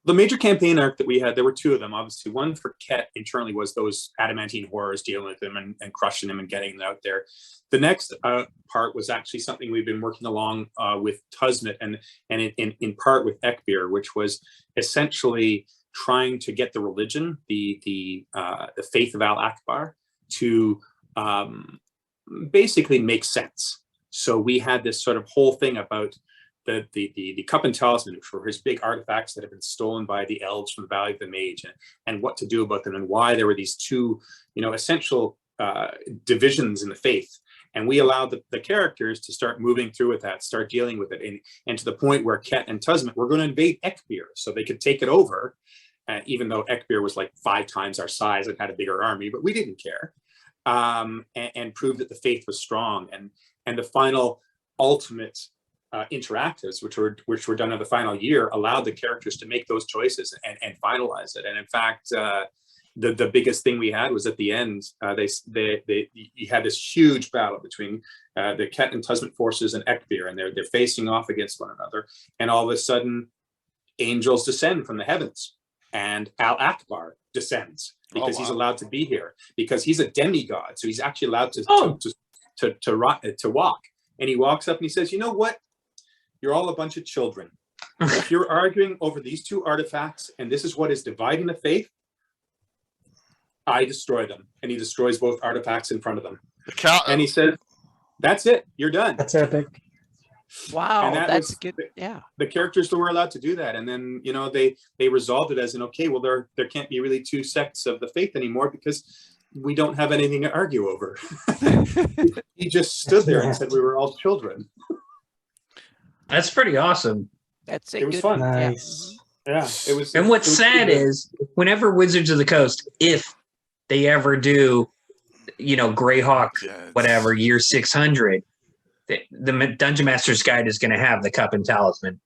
The major campaign arc that we had, there were two of them, obviously. One for Ket internally was those adamantine horrors, dealing with them and crushing them and getting them out there. The next part was actually something we've been working along with Tusmet and in part with Ekbir, which was essentially trying to get the religion, the faith of Al Akbar, to basically make sense. So we had this sort of whole thing about the cup and talisman, which were his big artifacts that had been stolen by the elves from the Valley of the Mage, and what to do about them, and why there were these two, essential divisions in the faith. And we allowed the characters to start moving through with that, start dealing with it, and to the point where Ket and Tusmet were going to invade Ekbir so they could take it over, even though Ekbir was like 5 times our size and had a bigger army, but we didn't care, and prove that the faith was strong. And the final ultimate interactives, which were done in the final year, allowed the characters to make those choices and finalize it. And in fact, the biggest thing we had was at the end, you had this huge battle between the Ket and Tusmet forces and Ekbir, and they're facing off against one another. And all of a sudden, angels descend from the heavens, and Al Akbar descends because he's allowed to be here, because he's a demigod, so he's actually allowed to walk. And he walks up and he says, "You know what? You're all a bunch of children. If you're arguing over these two artifacts and this is what is dividing the faith, I destroy them." And he destroys both artifacts in front of them. And he said, "That's it. You're done." That's epic. Wow, that's good. Yeah. The characters were allowed to do that. And then, they resolved it as okay, well, there can't be really two sects of the faith anymore because we don't have anything to argue over. He just stood there and said we were all children. That's pretty awesome. It was fun. Nice. Yeah, it was. And what's sad is whenever Wizards of the Coast, if they ever do, Greyhawk, whatever, year 600, the Dungeon Master's Guide is going to have the cup and talisman.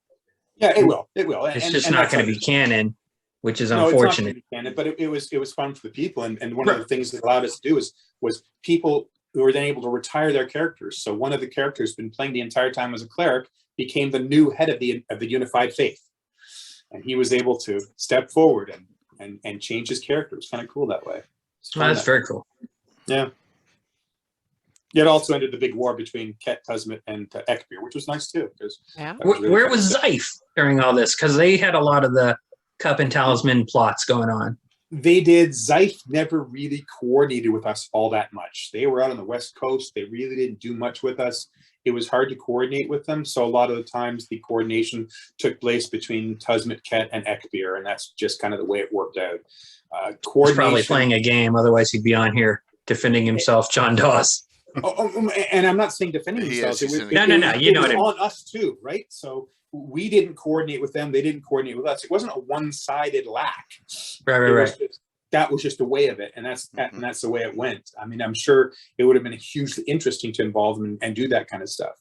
Yeah, it will. It will. It's just not going to be canon, which is unfortunate. It's not canon, but it was fun for the people. And one of the things that allowed us to do was people who were then able to retire their characters. So one of the characters who's been playing the entire time as a cleric became the new head of the unified faith, and he was able to step forward and change his character. It's kind of cool that way. That's very cool. Yeah. It also ended the big war between Ket, Tusmet, and Ekbir, which was nice too. Where was Zeif during all this? Because they had a lot of the cup and talisman plots going on. They did. Zeif never really coordinated with us all that much. They were out on the West Coast. They really didn't do much with us. It was hard to coordinate with them. So a lot of the times the coordination took place between Tusmet, Ket, and Ekbir, and that's just kind of the way it worked out. He's probably playing a game, otherwise he'd be on here defending himself, John Dawes. And I'm not saying defending themselves. No. You know what I mean. On us too, right? So we didn't coordinate with them. They didn't coordinate with us. It wasn't a one-sided lack. Right. That was just the way of it, and that's the way it went. I mean, I'm sure it would have been hugely interesting to involve them and do that kind of stuff,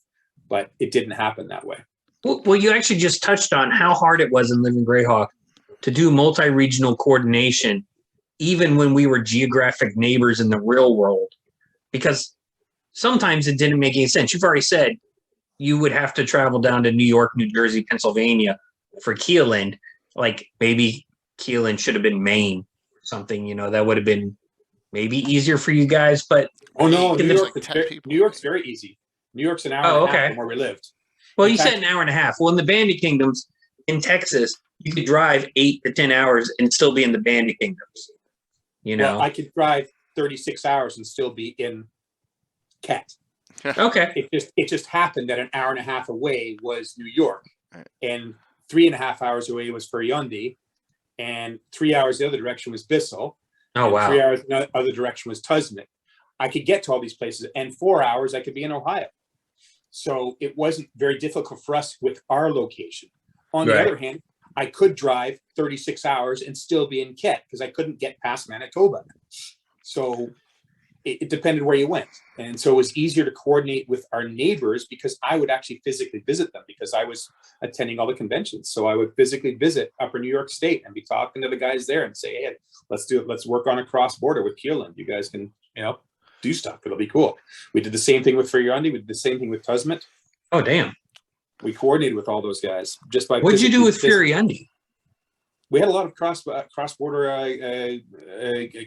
but it didn't happen that way. Well, you actually just touched on how hard it was in Living Greyhawk to do multi-regional coordination, even when we were geographic neighbors in the real world, because sometimes it didn't make any sense. You've already said you would have to travel down to New York, New Jersey, Pennsylvania for Keeland. Like maybe Keeland should have been Maine. Something, that would have been maybe easier for you guys, but no, New York's very easy. New York's an hour and a half from where we lived. Well, you said an hour and a half. Well, in the Bandit Kingdoms in Texas, you could drive 8 to 10 hours and still be in the Bandit Kingdoms. Well, I could drive 36 hours and still be in Ket. Okay. It just happened that an hour and a half away was New York, and 3.5 hours away was Ferryundi, and 3 hours the other direction was Bissell. Oh, wow. 3 hours the other direction was Tusmet. I could get to all these places, and 4 hours I could be in Ohio. So it wasn't very difficult for us with our location. On the other hand, I could drive 36 hours and still be in Ket because I couldn't get past Manitoba. So it depended where you went. And so it was easier to coordinate with our neighbors because I would actually physically visit them because I was attending all the conventions. So I would physically visit Upper New York State and be talking to the guys there and say, hey, let's do it. Let's work on a cross border with Keeland. You guys can, do stuff. It'll be cool. We did the same thing with Ferryundi. We did the same thing with Tusmet. Oh, damn. We coordinated with all those guys just by. What'd you do with Ferryundi? we had a lot of cross-border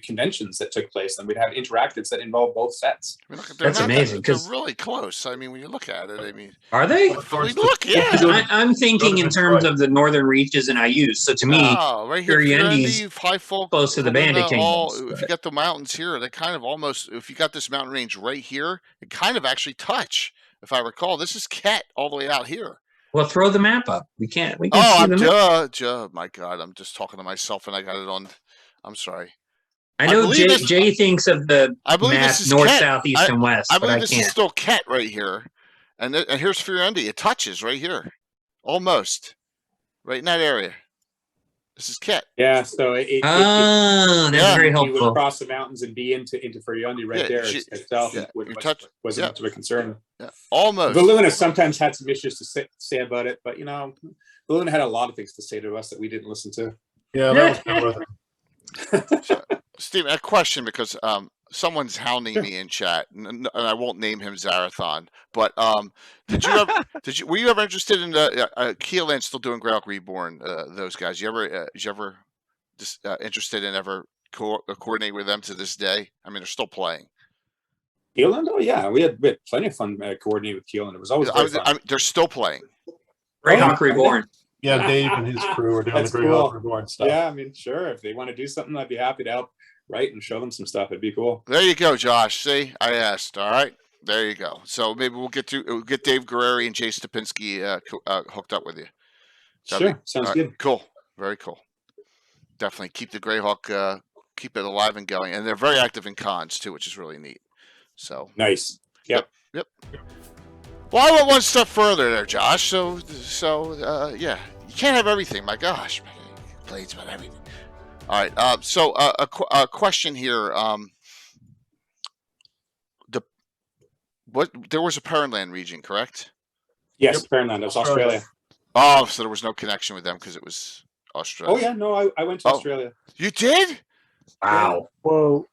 conventions that took place, and we'd have interactives that involved both sets. I mean, look, That's amazing, They're 'cause- really close. I mean, when you look at it, I mean, Are they? I mean, look, yeah. I'm thinking in terms of the northern reaches and IUs. So to me, No, right here, Furiendi's Furendi, High Folk, close to the Luna, Bandit Kingdoms, if but- you got the mountains here, they kind of almost, if you got this mountain range right here, it kind of actually touch. If I recall, this is Ket all the way out here. well, throw the map up. We can Oh, see I'm the map. my God, I'm just talking to myself and I got it on. I'm sorry. I know believe this- Jay thinks of the I believe map this is north, Ket. south, east, and west, I but believe I this is can't. still Ket right here. And here's Furendi. It touches right here. Almost. Right in that area. This is Ket. Yeah, so That's Yeah. very you would helpful. cross the mountains and be into Furiandi right Yeah, there she- itself. yeah, Wasn't yeah. much of a concern. Yeah. Almost. Valuna sometimes had some issues to say about it, but Valuna had a lot of things to say to us that we didn't listen to. Yeah, that was kind of Steve, a question, because someone's hounding me in chat, and I won't name him Zarathon, but did you ever were you ever interested in Keelan still doing Greyhawk Reborn? Those guys, you ever just interested in ever coordinate with them to this day? I mean, they're still playing. Keelan? Oh yeah, we had plenty of fun coordinating with Keelan. It was always very fun. They're still playing. Greyhawk Reborn. Yeah, Dave and his crew are doing That's the Greyhawk cool. Reborn stuff. Yeah, I mean, sure. If they want to do something, I'd be happy to help write and show them some stuff. It'd be cool. There you go, Josh. See, I asked. All right, there you go. So maybe we'll get Dave Guerreri and Jay Stupinski hooked up with you. Sure, sounds good. Cool, very cool. Definitely keep the Greyhawk, keep it alive and going, and they're very active in cons too, which is really neat. So Nice. Yep. Well, I went one step further there, Josh. So yeah, you can't have everything. My gosh, plays about everything. All right. So a question here. There was a Parentland region, correct? Yes, Fairyland. That's Australia. Oh, so there was no connection with them because it was Australia. Oh yeah, no, I went to Australia. You did? Wow. Whoa.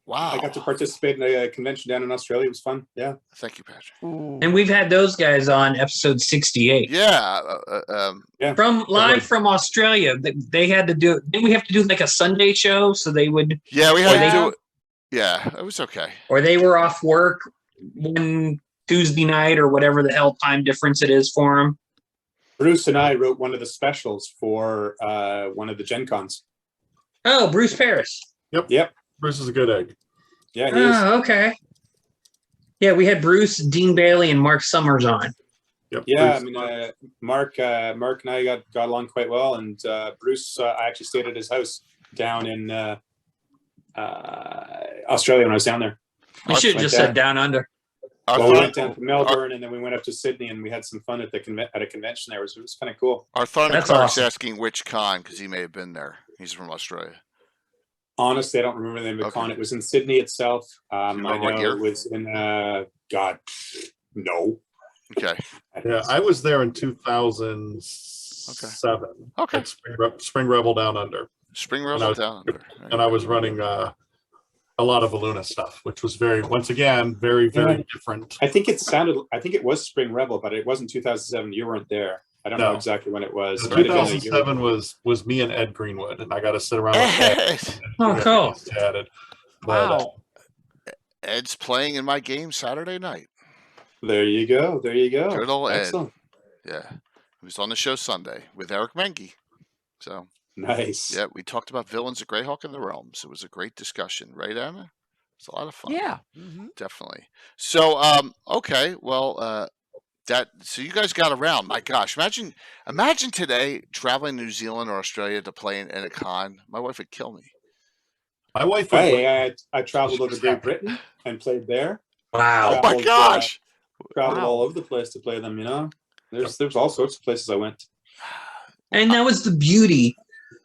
Wow. I got to participate in a convention down in Australia. It was fun. Yeah. Thank you, Patrick. And we've had those guys on episode 68. Yeah. Live from Australia. They had to do. Didn't we have to do like a Sunday show so they would? Yeah, we had Or to do they- it. Yeah, it was okay. Or they were off work one Tuesday night or whatever the hell time difference it is for them. Bruce and I wrote one of the specials for one of the Gen Cons. Oh, Bruce Paris. Yep. Bruce is a good egg. Yeah, he is. Oh, okay. Yeah, we had Bruce, Dean Bailey, and Mark Summers on. Yep. Yeah, Bruce. I mean, Mark and I got along quite well, and Bruce, I actually stayed at his house down in Australia when I was down there. We should have just said down under. Well, we went down to Melbourne, and then we went up to Sydney, and we had some fun at at a convention there. It was kind of cool. Our Thunder That's Clark's awesome. asking which con because he may have been there. He's from Australia. Honestly, I don't remember the name of the Okay. con. It was in Sydney itself. I remember what know year? it was in God, no. Okay. Yeah, I was there in 2007. Okay. At Spring Rebel Down Under. Spring And I Rebel was- down under. And I was running a lot of Valuna stuff, which was once again, very, very Yeah. different. I think it was Spring Rebel, but it wasn't 2007. You weren't there. I don't know No. exactly when it was. So It might have been a year. 2007 was me and Ed Greenwood, and I got to sit around with Ed. Oh, cool. Chatted. But, Wow. Ed's playing in my game Saturday night. There you go. There you go. Good old Ed. Excellent. Yeah. He was on the show Sunday with Eric Menke. So, Nice. yeah, we talked about villains of Greyhawk and the Realms. It was a great discussion, right, Anna? It's a lot of fun. Yeah. Definitely. So, okay, well, so you guys got around. My gosh, imagine today traveling to New Zealand or Australia to play in a con. My wife would kill me. my wife. Hey, I traveled over Great Britain and played there. Wow. Oh my gosh! Traveled Wow. all over the place to play them. There's all sorts of places I went. And that was the beauty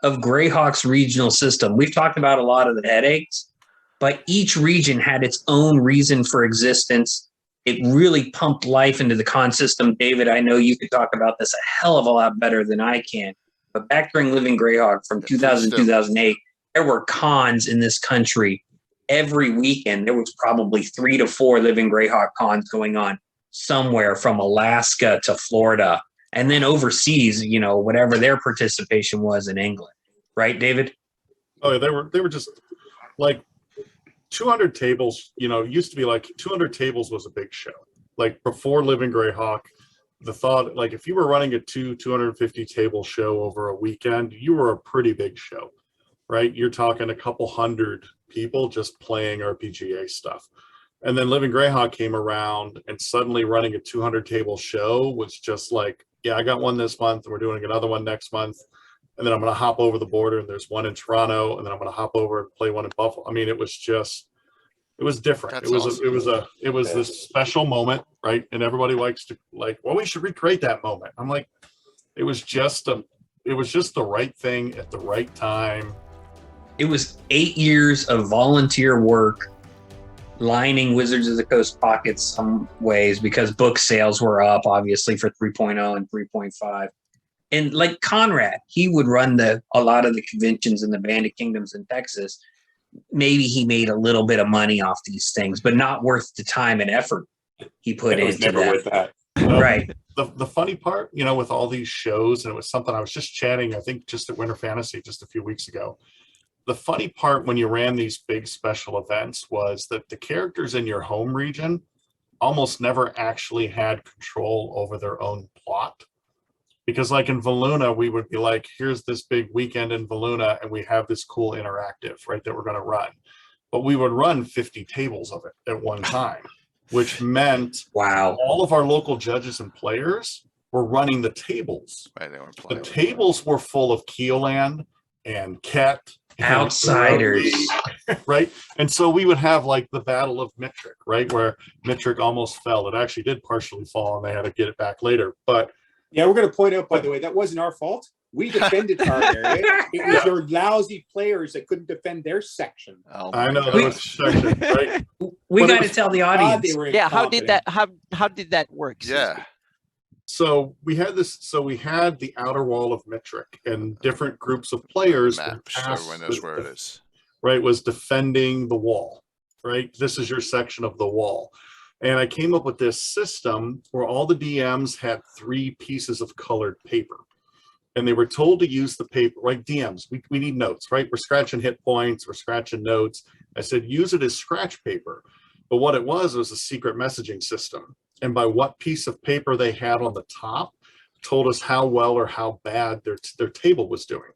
of Greyhawk's regional system. We've talked about a lot of the headaches, but each region had its own reason for existence. It really pumped life into the con system. David, I know you could talk about this a hell of a lot better than I can. But back during Living Greyhawk from 2000 to 2008, there were cons in this country every weekend. There was probably 3 to 4 Living Greyhawk cons going on somewhere from Alaska to Florida. and then overseas, whatever their participation was in England, right, David? Oh, yeah, they were just like 200 tables. Used to be like 200 tables was a big show. Like before Living Greyhawk, the thought, like if you were running a 250 table show over a weekend, you were a pretty big show, right? You're talking a couple hundred people just playing RPGA stuff. And then Living Greyhawk came around, and suddenly running a 200 table show was just like, yeah, I got one this month, and we're doing another one next month. And then I'm going to hop over the border, and there's one in Toronto, and then I'm going to hop over and play one in Buffalo. I mean, it was different. That's It was awesome. it was this special moment, right? And everybody likes to well, we should recreate that moment. I'm like, it was just the right thing at the right time. It was 8 years of volunteer work, lining Wizards of the Coast pockets some ways because book sales were up, obviously, for 3.0 and 3.5. And like Conrad, he would run a lot of the conventions in the Bandit Kingdoms in Texas. Maybe he made a little bit of money off these things, but not worth the time and effort he put It was into never that. worth that. Right. The funny part, with all these shows, and it was something I was just chatting, I think just at Winter Fantasy just a few weeks ago. The funny part when you ran these big special events was that the characters in your home region almost never actually had control over their own plot. Because like in Valuna, we would be like, here's this big weekend in Valuna, and we have this cool interactive, right, that we're going to run. But we would run 50 tables of it at one time, which meant Wow. all of our local judges and players were running the tables. Right, they weren't The playing. tables were full of Keoland and Ket. and Outsiders. Right? And so we would have like the Battle of Mitrick, right? Where Mitrick almost fell. It actually did partially fall, and they had to get it back later. But Yeah, we're going to point out, by the way, that wasn't our fault. We defended our area. It was your lousy players that couldn't defend their section. Oh I my know that was section, right? We But it got to was- tell the God, audience. they were Yeah, how did incompetent. that how did that work? Susan? Yeah. So we had this. So we had the outer wall of Mitrick, and different groups of players. Map, would so pass everyone knows the- where it is. Right, was defending the wall. Right, this is your section of the wall. And I came up with this system where all the DMs had 3 pieces of colored paper. And they were told to use the paper, right? DMs, we need notes, right? We're scratching hit points, we're scratching notes. I said, use it as scratch paper. But what it was a secret messaging system. And by what piece of paper they had on the top told us how well or how bad their table was doing,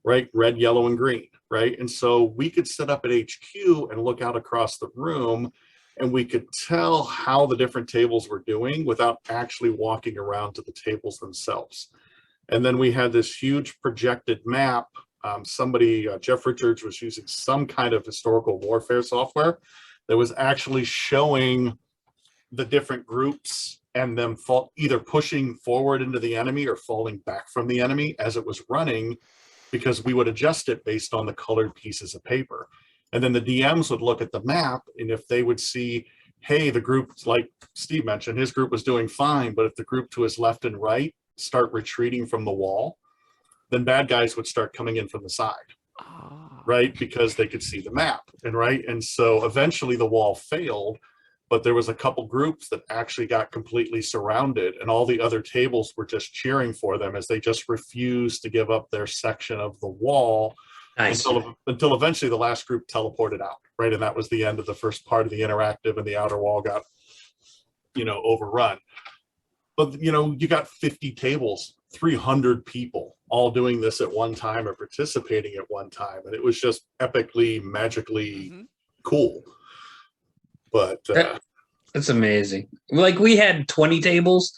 right? Red, yellow, and green, right? And so we could sit up at HQ and look out across the room, and we could tell how the different tables were doing without actually walking around to the tables themselves. And then we had this huge projected map. Jeff Richards was using some kind of historical warfare software that was actually showing the different groups and them either pushing forward into the enemy or falling back from the enemy as it was running, because we would adjust it based on the colored pieces of paper. And then the DMs would look at the map, and if they would see, hey, the group, like Steve mentioned, his group was doing fine, but if the group to his left and right start retreating from the wall, then bad guys would start coming in from the side, right? Because they could see the map, and so eventually the wall failed, but there was a couple groups that actually got completely surrounded, and all the other tables were just cheering for them as they just refused to give up their section of the wall. Nice. Until eventually the last group teleported out, right? And that was the end of the first part of the interactive, and the outer wall got, overrun. But, you got 50 tables, 300 people all doing this at one time or participating at one time. And it was just epically, magically cool. But That's amazing. Like we had 20 tables,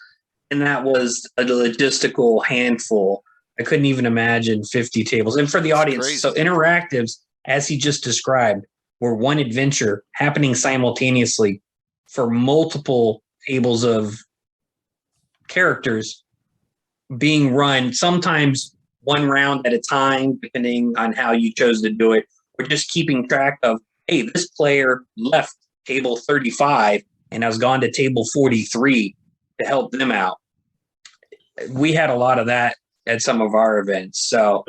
and that was a logistical handful. I couldn't even imagine 50 tables. And for the audience, crazy. so interactives, as he just described, were one adventure happening simultaneously for multiple tables of characters being run, sometimes one round at a time, depending on how you chose to do it, or just keeping track of, hey, this player left table 35 and has gone to table 43 to help them out. We had a lot of that at some of our events. So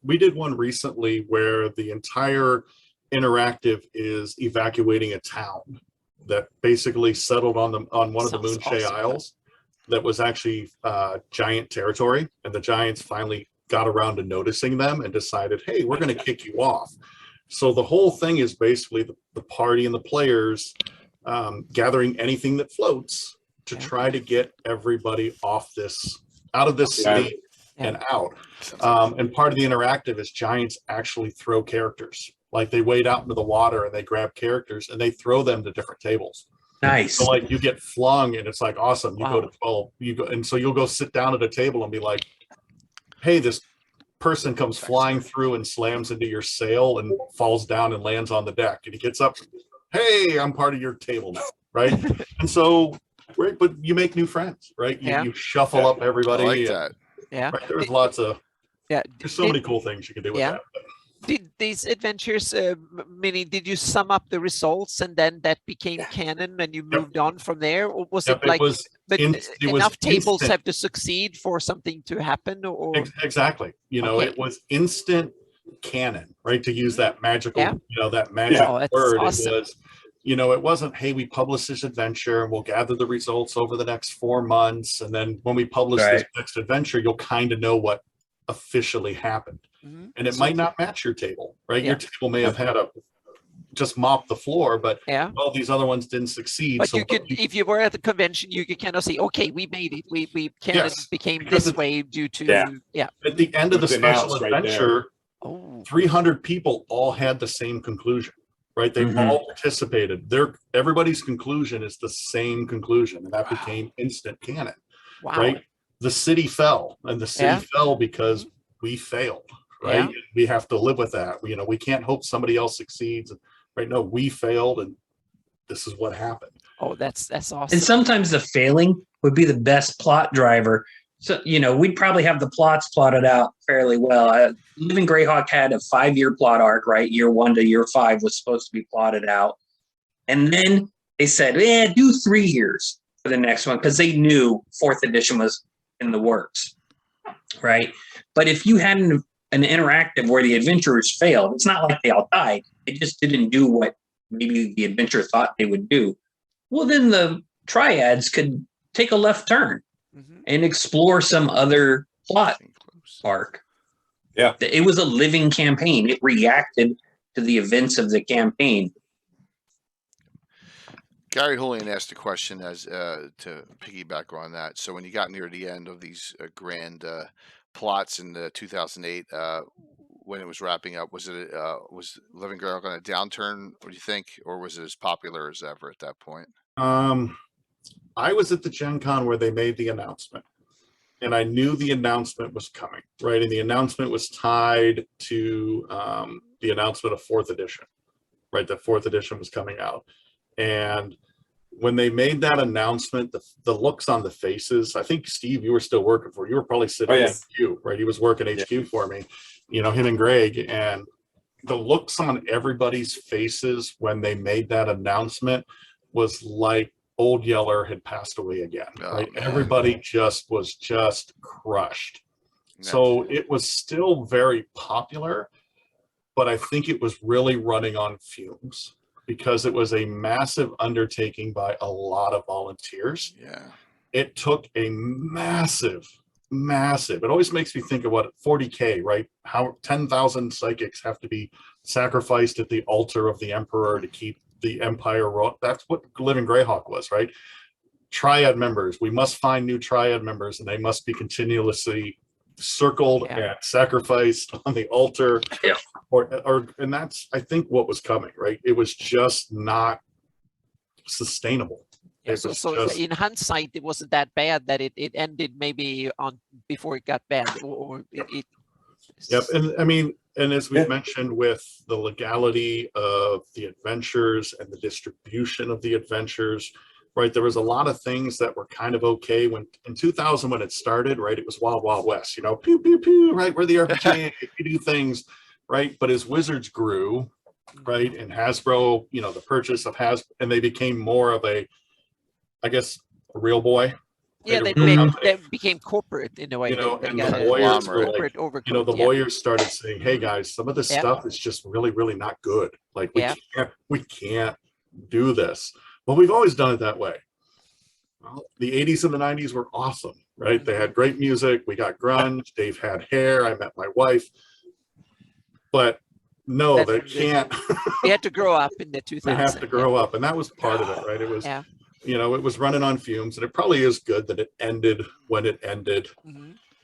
we did one recently where the entire interactive is evacuating a town that basically settled on one of the Sounds Moonshay awesome. Isles. that was actually giant territory, and the giants finally got around to noticing them and decided, hey, we're going to kick you off. So the whole thing is basically the party and the players gathering anything that floats to try to get everybody out of this city and out. And part of the interactive is giants actually throw characters. Like they wade out into the water and they grab characters and they throw them to different tables. Nice. So like you get flung and it's like awesome. You go to 12. You go, and so you'll go sit down at a table and be like, hey, this person comes flying through and slams into your sail and falls down and lands on the deck. And he gets up, hey, I'm part of your table now, right? And so, right, but you make new friends, right? You shuffle up everybody. I like that. Yeah. Right? There's lots of, there's so many cool things you can do with that. Did these adventures, meaning, did you sum up the results and then that became canon and you moved on from there? Or was it like, enough tables have to succeed for something to happen? Or Exactly. You know, it was instant canon, right? To use that magical, that magic word. Awesome. It was, it wasn't, hey, we publish this adventure and we'll gather the results over the next 4 months. And then when we publish this next adventure, you'll kind of know what officially happened. And it might not match your table, right? Your table may have had just mop the floor, but all these other ones didn't succeed. But so you could, if you were at the convention, you could kind of say, okay, we made it. We canon became this way due to At the end of the special adventure, 300 people all had the same conclusion, right? They all participated. Everybody's conclusion is the same conclusion, and that became instant canon, right? The city fell, and the city fell because we failed, right? We have to live with that. We can't hope somebody else succeeds, right? No, we failed, and this is what happened. Oh, that's awesome. And sometimes the failing would be the best plot driver. So, we'd probably have the plots plotted out fairly well. Living Greyhawk had a 5-year plot arc, right? Year 1 to year 5 was supposed to be plotted out. And then they said, do 3 years for the next one, because they knew 4th edition was in the works, right? But if you had an interactive where the adventurers failed, it's not like they all died. They just didn't do what maybe the adventurer thought they would do. Well, then the triads could take a left turn and explore some other plot arc. Yeah. It was a living campaign. It reacted to the events of the campaign. Gary Julian asked a question as to piggyback on that. So when you got near the end of these grand plots in 2008, when it was wrapping up, was Living Greyhawk on a downturn? What do you think, or was it as popular as ever at that point? I was at the Gen Con where they made the announcement, and I knew the announcement was coming, right? And the announcement was tied to the announcement of 4th edition, right? That 4th edition was coming out. And when they made that announcement, the looks on the faces, I think, Steve, you were still working for, you were probably sitting in HQ, right? He was working HQ for me, him and Greg. And the looks on everybody's faces when they made that announcement was like Old Yeller had passed away again, right? Everybody was just crushed. So it was still very popular, but I think it was really running on fumes, because it was a massive undertaking by a lot of volunteers. Yeah. It took a massive, it always makes me think of what 40K, right? How 10,000 psychics have to be sacrificed at the altar of the emperor to keep the empire. That's what Living Greyhawk was, right? Triad members. We must find new triad members, and they must be continuously circled and sacrificed on the altar. Yeah. And that's, I think, what was coming, right? It was just not sustainable. So in hindsight, it wasn't that bad that it ended maybe before it got bad. Yep. And I mean, and as we mentioned, with the legality of the adventures and the distribution of the adventures, right, there was a lot of things that were kind of okay when in 2000 when it started, right? It was Wild Wild West, pew pew pew, right? We're the RPG, you do things, right? But as Wizards grew, right, and Hasbro, the purchase of Hasbro, and they became more of a, I guess, a real boy. Yeah, they became corporate in a way. And the lawyers were like, the lawyers started saying, hey guys, some of this stuff is just really, really not good. Like we can't do this. Well, we've always done it that way. Well, the 80s and the 90s were awesome, right? They had great music. We got grunge. Dave had hair. I met my wife. But no, they can't. We had to grow up in the 2000s. We have to grow up. And that was part of it, right? It was, it was running on fumes. And it probably is good that it ended when it ended.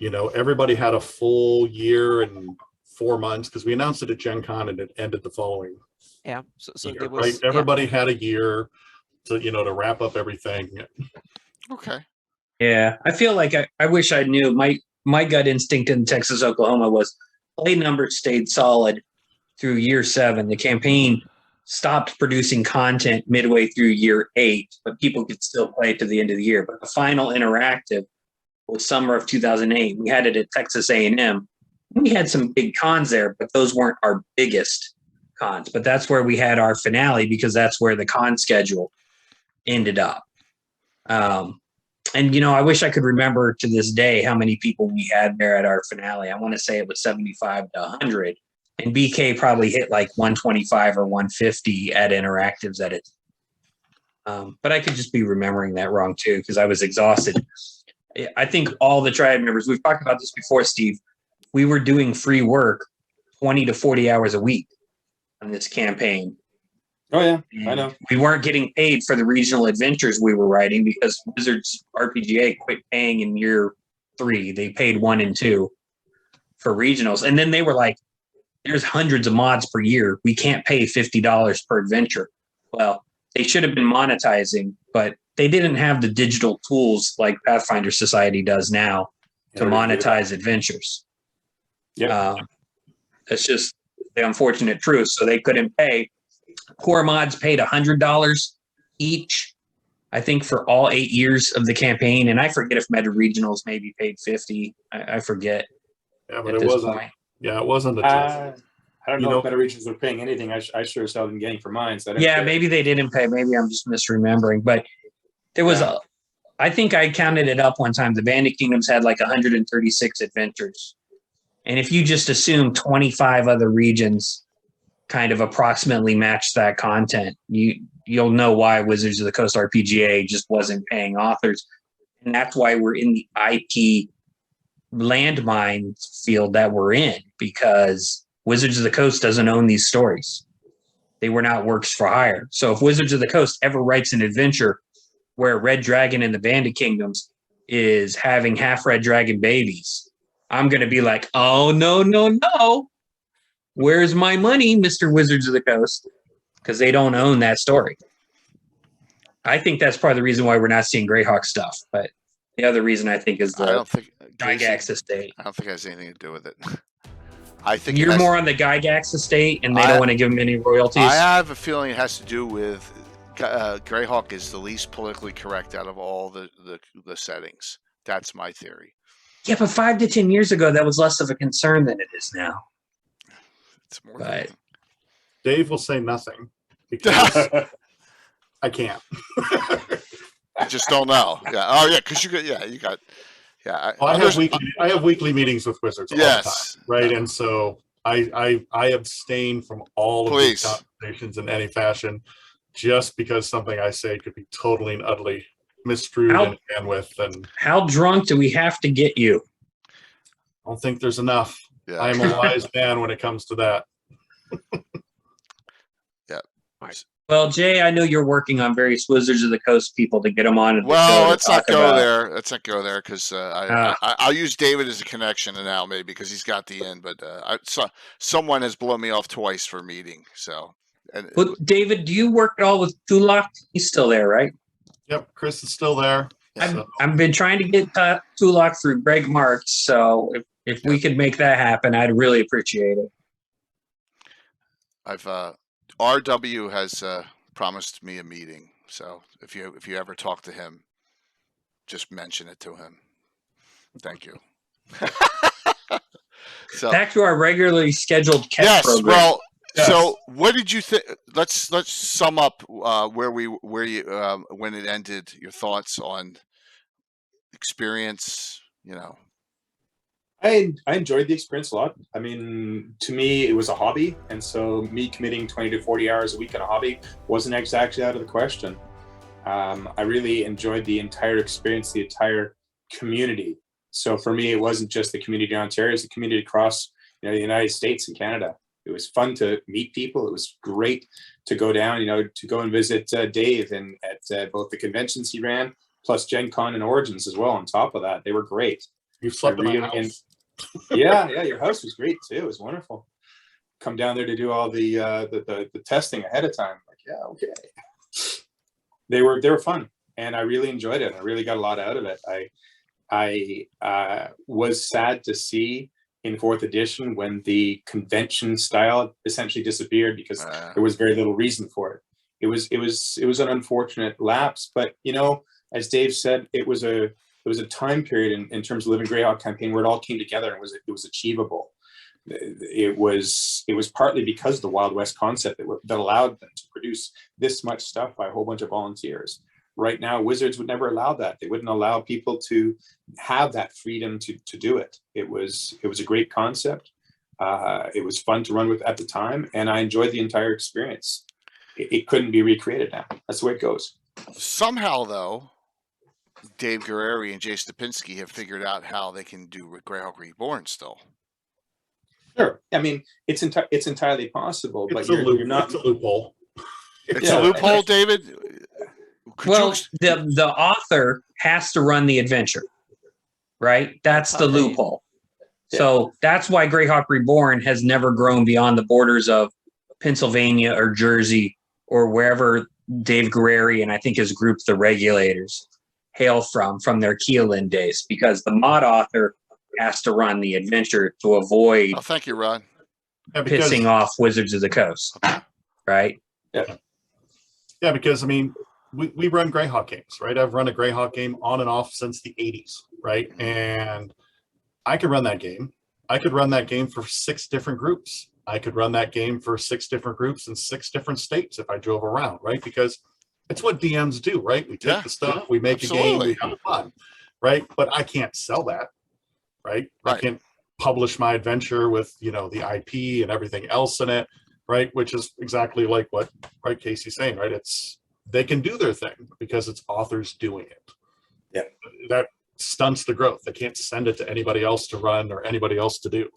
Everybody had a full year and 4 months because we announced it at Gen Con and it ended the following year, there was, right? Everybody had a year to wrap up everything. Okay. Yeah, I feel like I wish I knew. My gut instinct in Texas, Oklahoma was play numbers stayed solid through year 7. The campaign stopped producing content midway through year 8, but people could still play it to the end of the year. But the final interactive was summer of 2008. We had it at Texas A&M. We had some big cons there, but those weren't our biggest cons. But that's where we had our finale because that's where the con schedule ended up. And, I wish I could remember to this day how many people we had there at our finale. I want to say it was 75 to 100. And BK probably hit like 125 or 150 at interactives at it. But I could just be remembering that wrong too because I was exhausted. I think all the triad members, we've talked about this before, Steve, we were doing free work 20 to 40 hours a week on this campaign. Oh, yeah, and I know. We weren't getting paid for the regional adventures we were writing because Wizards RPGA quit paying in year 3. They paid 1 and 2 for regionals. And then they were like, there's hundreds of mods per year. We can't pay $50 per adventure. Well, they should have been monetizing, but they didn't have the digital tools like Pathfinder Society does now to monetize adventures. Yeah, that's just the unfortunate truth. So they couldn't pay. Core mods paid $100 each, I think, for all 8 years of the campaign. And I forget if Meta Regionals maybe paid $50. I forget. Yeah, but it wasn't. Yeah, it wasn't. I don't know if Meta Regionals were paying anything. I sure as hell didn't getting for mine. So maybe they didn't pay. Maybe I'm just misremembering. But there was I think I counted it up one time. The Bandit Kingdoms had like 136 adventures. And if you just assume 25 other regions kind of approximately match that content, you'll know why Wizards of the Coast RPGA just wasn't paying authors. And that's why we're in the IP landmine field that we're in, because Wizards of the Coast doesn't own these stories. They were not works for hire. So if Wizards of the Coast ever writes an adventure where Red Dragon in the Bandit Kingdoms is having half Red Dragon babies, I'm going to be like, oh, no. Where's my money, Mr. Wizards of the Coast? Because they don't own that story. I think that's part of the reason why we're not seeing Greyhawk stuff. But the other reason I think is the Gygax estate. I don't think it has anything to do with it. I think you're more on the Gygax estate, and they don't want to give them any royalties. I have a feeling it has to do with Greyhawk is the least politically correct out of all the settings. That's my theory. Yeah, but 5 to 10 years ago, that was less of a concern than it is now. It's more. But Dave will say nothing because I can't. I just don't know. Yeah. Oh yeah, because you got. Yeah, you got. Yeah. I have weekly meetings with Wizards all the time, right? Yeah. And so I abstain from all of these conversations in any fashion, just because something I say could be totally and utterly misconstrued and ran with. And how drunk do we have to get you? I don't think there's enough. Yeah. I am a wise man when it comes to that. Yeah. Well, Jay, I know you're working on various Wizards of the Coast people to get them on. Well, let's not go there. Let's not go there because I'll use David as a connection now, maybe because he's got the end. But someone has blown me off twice for a meeting. So, David, do you work at all with Tulak? He's still there, right? Yep, Chris is still there. I've been trying to get Tulak through Greg Marks, so if we could make that happen, I'd really appreciate it. RW has promised me a meeting, so if you ever talk to him, just mention it to him. Thank you. So back to our regularly scheduled catch program. Well, so what did you think? Let's sum up where you when it ended. Your thoughts on experience. I enjoyed the experience a lot. I mean, to me, it was a hobby. And so me committing 20 to 40 hours a week on a hobby wasn't exactly out of the question. I really enjoyed the entire experience, the entire community. So for me, it wasn't just the community in Ontario, it was the community across the United States and Canada. It was fun to meet people. It was great to go down, to go and visit Dave and at both the conventions he ran, plus Gen Con and Origins as well. On top of that, they were great. You slept in my house. Yeah, your house was great too. It was wonderful. Come down there to do all the testing ahead of time. Like, yeah, okay. They were fun, and I really enjoyed it. I really got a lot out of it. I was sad to see in 4th edition when the convention style essentially disappeared because there was very little reason for it. It was an unfortunate lapse, but as Dave said, it was a time period in terms of Living Greyhawk campaign where it all came together and it was achievable. It was partly because of the Wild West concept that allowed them to produce this much stuff by a whole bunch of volunteers. Right now, Wizards would never allow that. They wouldn't allow people to have that freedom to do it. It was a great concept. It was fun to run with at the time, and I enjoyed the entire experience. It couldn't be recreated now. That's the way it goes. Somehow, though, Dave Guerreri and Jay Stupinski have figured out how they can do Greyhawk Reborn still. Sure. I mean, it's entirely possible, but you're not. It's a loophole. It's a loophole, David. The author has to run the adventure, right? That's the loophole. Yeah. So that's why Greyhawk Reborn has never grown beyond the borders of Pennsylvania or Jersey or wherever Dave Guerreri and I think his group, the Regulators, hail from their Keelan days, because the mod author has to run the adventure to avoid thank you, Ron. pissing off Wizards of the Coast, right? Yeah, because I mean, we run Greyhawk games, right? I've run a Greyhawk game on and off since the 80s, right? And I could run that game. I could run that game for 6 different groups. I could run that game for 6 different groups in 6 different states if I drove around, right? Because it's what DMs do, right? We take the stuff, we make a game, we have fun, right? But I can't sell that, right? I can't publish my adventure with, the IP and everything else in it, right? Which is exactly like what, right, Casey's saying, right? They can do their thing because it's authors doing it. Yeah. That stunts the growth. They can't send it to anybody else to run or anybody else to do.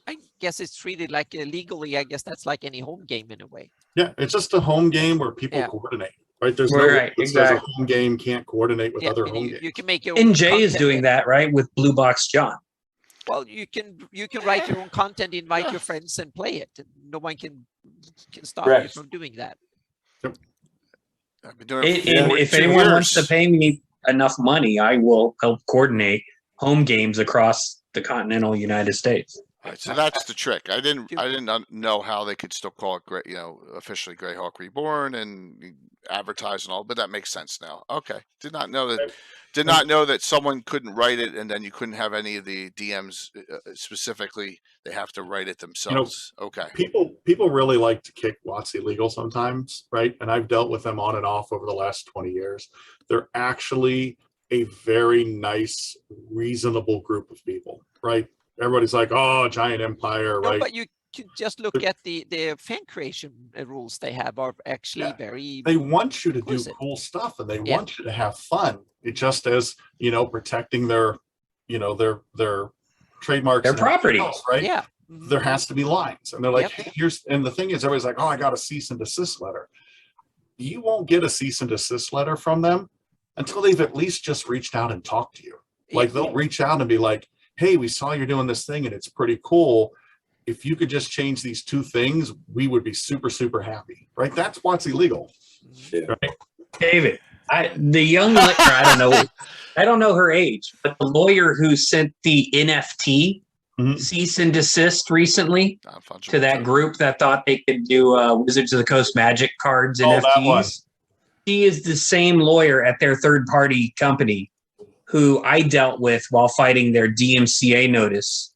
I guess it's treated like legally, I guess that's like any home game in a way. Yeah, it's just a home game where people coordinate, right? There's exactly. A home game can't coordinate with other home games. You can make your own. And Jay is doing that, right, with Blue Box John. Well, you can write your own content, invite your friends, and play it. And no one can stop you from doing that. Yep. If anyone wants to pay me enough money, I will help coordinate home games across the continental United States. Right, so that's the trick. I didn't know how they could still call it, officially Greyhawk Reborn and advertise and all, but that makes sense now. Okay, did not know that someone couldn't write it, and then you couldn't have any of the DMs specifically. They have to write it themselves. Okay. People really like to kick WotC legal sometimes, right? And I've dealt with them on and off over the last 20 years. They're actually a very nice, reasonable group of people, right? Everybody's like, oh, giant empire, right? But you can just look at the fan creation rules they have are actually very. They want you to do cool stuff, and they want you to have fun. It just as protecting their trademarks, their property, right? Yeah. There has to be lines, and they're like, hey, and the thing is, everybody's like, oh, I got a cease and desist letter. You won't get a cease and desist letter from them until they've at least just reached out and talked to you. Like they'll reach out and be like, hey, we saw you're doing this thing and it's pretty cool. If you could just change these 2 things, we would be super, super happy, right? That's what's illegal. Right? David, the young lawyer, I don't know her age, but the lawyer who sent the NFT cease and desist recently to that group that thought they could do Wizards of the Coast Magic cards NFTs. He is the same lawyer at their third-party company who I dealt with while fighting their DMCA notice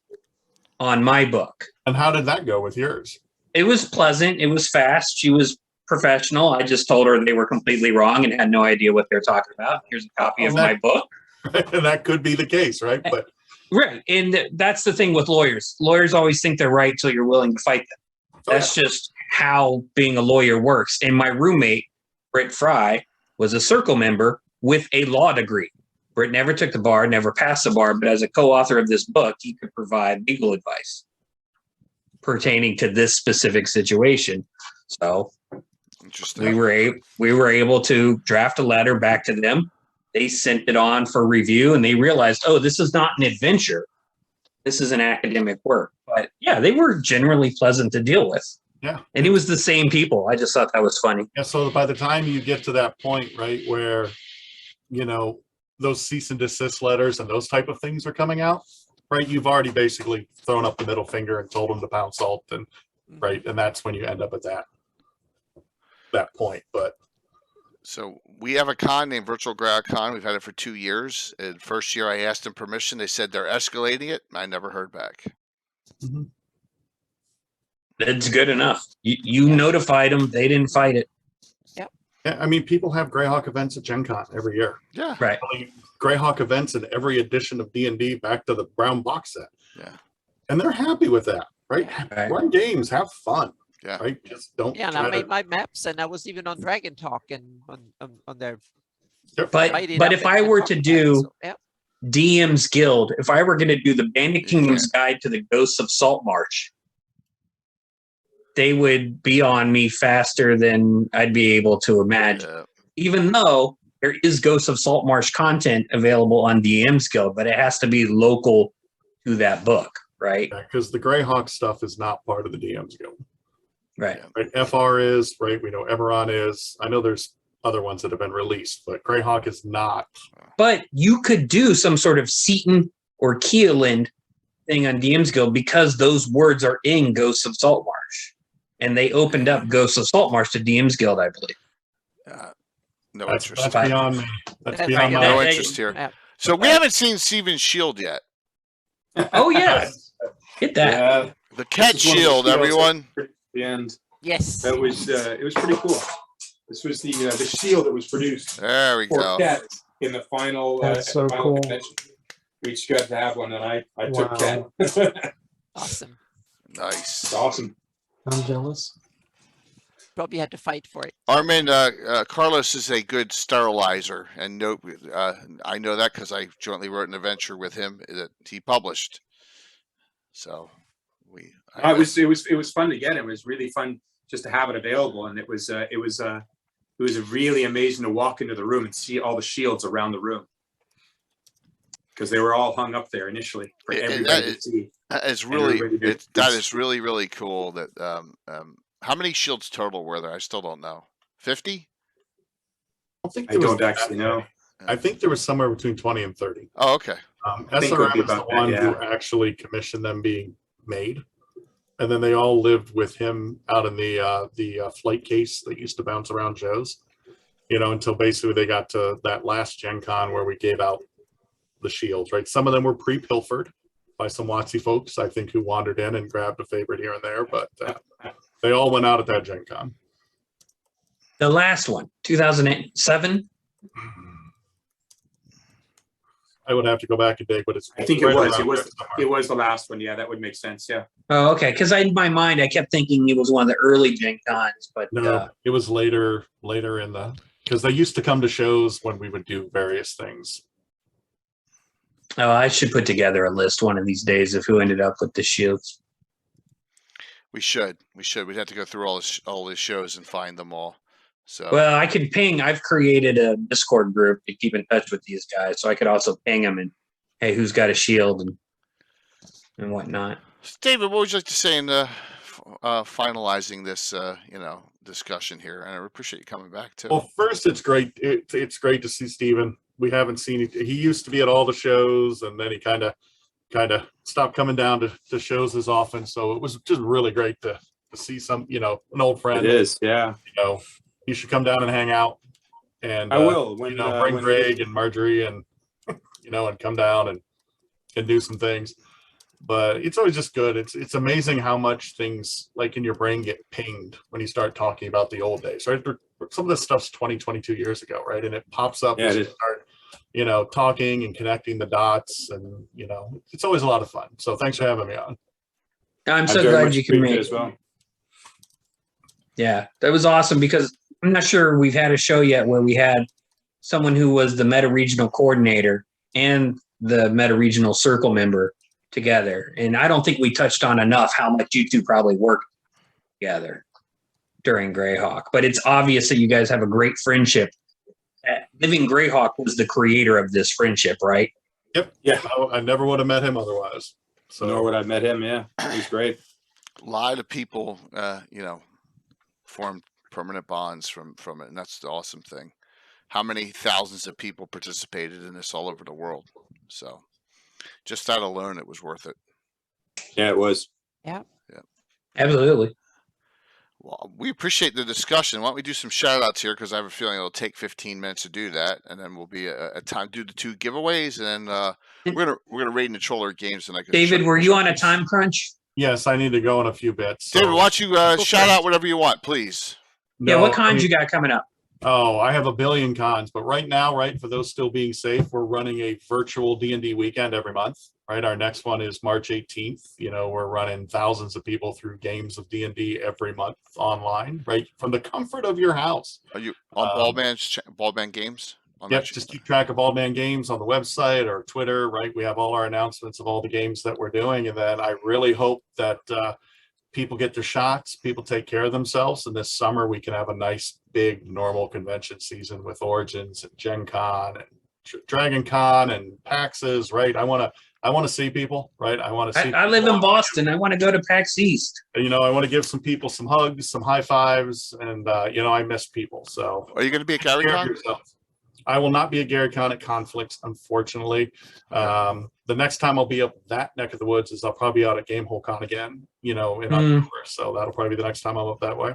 on my book. And how did that go with yours? It was pleasant. It was fast. She was professional. I just told her they were completely wrong and had no idea what they're talking about. Here's a copy of my book. And that could be the case, right? But right. And that's the thing with lawyers. Lawyers always think they're right until you're willing to fight them. That's just how being a lawyer works. And my roommate, Britt Fry, was a circle member with a law degree. Britt never took the bar, never passed the bar, but as a co-author of this book, he could provide legal advice pertaining to this specific situation. So Interesting. we were able to draft a letter back to them. They sent it on for review, and they realized, oh, this is not an adventure. This is an academic work. But yeah, they were generally pleasant to deal with. Yeah. And it was the same people. I just thought that was funny. Yeah. So by the time you get to that point, right, where, you know, those cease and desist letters and those type of things are coming out, right, you've already basically thrown up the middle finger and told them to pound salt, and right, and that's when you end up at that point. But so we have a con named Virtual Greyhawk Con. We've had it for 2 years. And first year I asked them permission. They said they're escalating it. I never heard back. mm-hmm. That's good enough. You notified them. They didn't fight it. Yeah, I mean, people have Greyhawk events at Gen Con every year. Yeah. Right. I mean, Greyhawk events in every edition of D&D back to the brown box set. Yeah. And they're happy with that, right? Right. Run games, have fun. Yeah. Right? Just don't. Yeah, and I made my maps, and I was even on Dragon Talk and on their. But if I were to do DM's Guild, if I were going to do the Bandit Kingdom's Guide to the Ghosts of Saltmarsh, they would be on me faster than I'd be able to imagine. Yeah. Even though there is Ghosts of Saltmarsh content available on DM's Guild, but it has to be local to that book, right? Because the Greyhawk stuff is not part of the DM's Guild. Right. Right. FR is, right? We know Eberron is. I know there's other ones that have been released, but Greyhawk is not. But you could do some sort of Seaton or Keeland thing on DM's Guild because those words are in Ghosts of Saltmarsh. And they opened up Ghosts of Saltmarsh to DM's Guild, I believe. No That's interest. beyond me. That's That's beyond right. my. No That- interest here. Yeah. So we haven't seen Steven's shield yet. Oh, yes. Hit that. Yeah, The cat this is one of the shield, shields everyone. at the end. Yes. That was it was pretty cool. This was the shield that was produced There we for go. Cat in the final. That's at so the final cool. convention. We each got to have one, and I took Wow. Cat. Awesome. Nice. It's awesome. I'm jealous. Probably had to fight for it. Armin, Carlos is a good sterilizer, and no, I know that because I jointly wrote an adventure with him that he published. So It was fun to get. It was really fun just to have it available, and it was really amazing to walk into the room and see all the shields around the room because they were all hung up there initially for everybody to see. It's really that is really cool. That how many shields total were there? I still don't know. 50? I don't actually know. I think there was somewhere between 20 and 30. Oh, okay. I think it would SRM be is the about that, one who yeah. actually commissioned them being made. And then they all lived with him out in the flight case that used to bounce around Joe's, until basically they got to that last Gen Con where we gave out the shields, right? Some of them were pre-pilfered by some WotC folks, I think, who wandered in and grabbed a favorite here and there, but they all went out at that Gen Con. The last one, 2007. I would have to go back and dig, but it's. I think it right was. around It was. there somewhere. It was the last one. Yeah, that would make sense. Yeah. Oh, okay. Because in my mind, I kept thinking it was one of the early Gen Cons, but No, it was later in the, because they used to come to shows when we would do various things. I should put together a list one of these days of who ended up with the shields. We should. We'd have to go through all the shows and find them all. So Well, I could ping. I've created a Discord group to keep in touch with these guys, so I could also ping them and, hey, who's got a shield and whatnot. David, what would you like to say in finalizing this discussion here? And I appreciate you coming back too. Well, first, it's great. It's great to see Steven. We haven't seen it. He used to be at all the shows, and then he kind of stopped coming down to shows as often. So it was just really great to see some, an old friend. It is. Yeah. You should come down and hang out. And I will bring when Greg and Marjorie and and come down and do some things. But it's always just good. It's amazing how much things like in your brain get pinged when you start talking about the old days, right? Some of this stuff's 22 years ago, right? And it pops up as you start, talking and connecting the dots, and it's always a lot of fun. So thanks for having me on. I'm I so very glad much you can appreciate it make as well. Yeah, that was awesome because I'm not sure we've had a show yet where we had someone who was the meta regional coordinator and the meta regional circle member together. And I don't think we touched on enough how much you two probably worked together during Greyhawk. But it's obvious that you guys have a great friendship. Living Greyhawk was the creator of this friendship, right? Yep. Yeah. I never would have met him otherwise. So Nor would I have met him. Yeah, he was great. A lot of people, formed permanent bonds from it, and that's the awesome thing. How many thousands of people participated in this all over the world? So just that alone, it was worth it. Yeah, it was. Yeah. Absolutely. Well, we appreciate the discussion. Why don't we do some shout outs here? Because I have a feeling it'll take 15 minutes to do that. And then we'll be a time to do the 2 giveaways. And then we're gonna raid and troll our games tonight. David, were you on a time crunch? yes, I need to go in a few bits. So. David, why don't you shout out whatever you want, please? Yeah, what cons you got coming up? Oh, I have a billion cons, but right now, for those still being safe, we're running a virtual D&D weekend every month, right? Our next one is March 18th. We're running thousands of people through games of D&D every month online, right? From the comfort of your house. Are you on Baldman Games? Yep, just keep track of Baldman Games on the website or Twitter, right? We have all our announcements of all the games that we're doing. And then I really hope that people get their shots, people take care of themselves, and this summer we can have a nice big normal convention season with Origins and Gen Con and Dragon Con and PAXes, right? I want to see people, right? I want to see. I live in Boston. I want to go to PAX East. I want to give some people some hugs, some high fives, and I miss people. So are you going to be at Gary Con? I will not be at Gary Con at Conflicts, unfortunately. The next time I'll be up that neck of the woods is I'll probably be out at Gamehole Con again, in October. So that'll probably be the next time I'm up that way.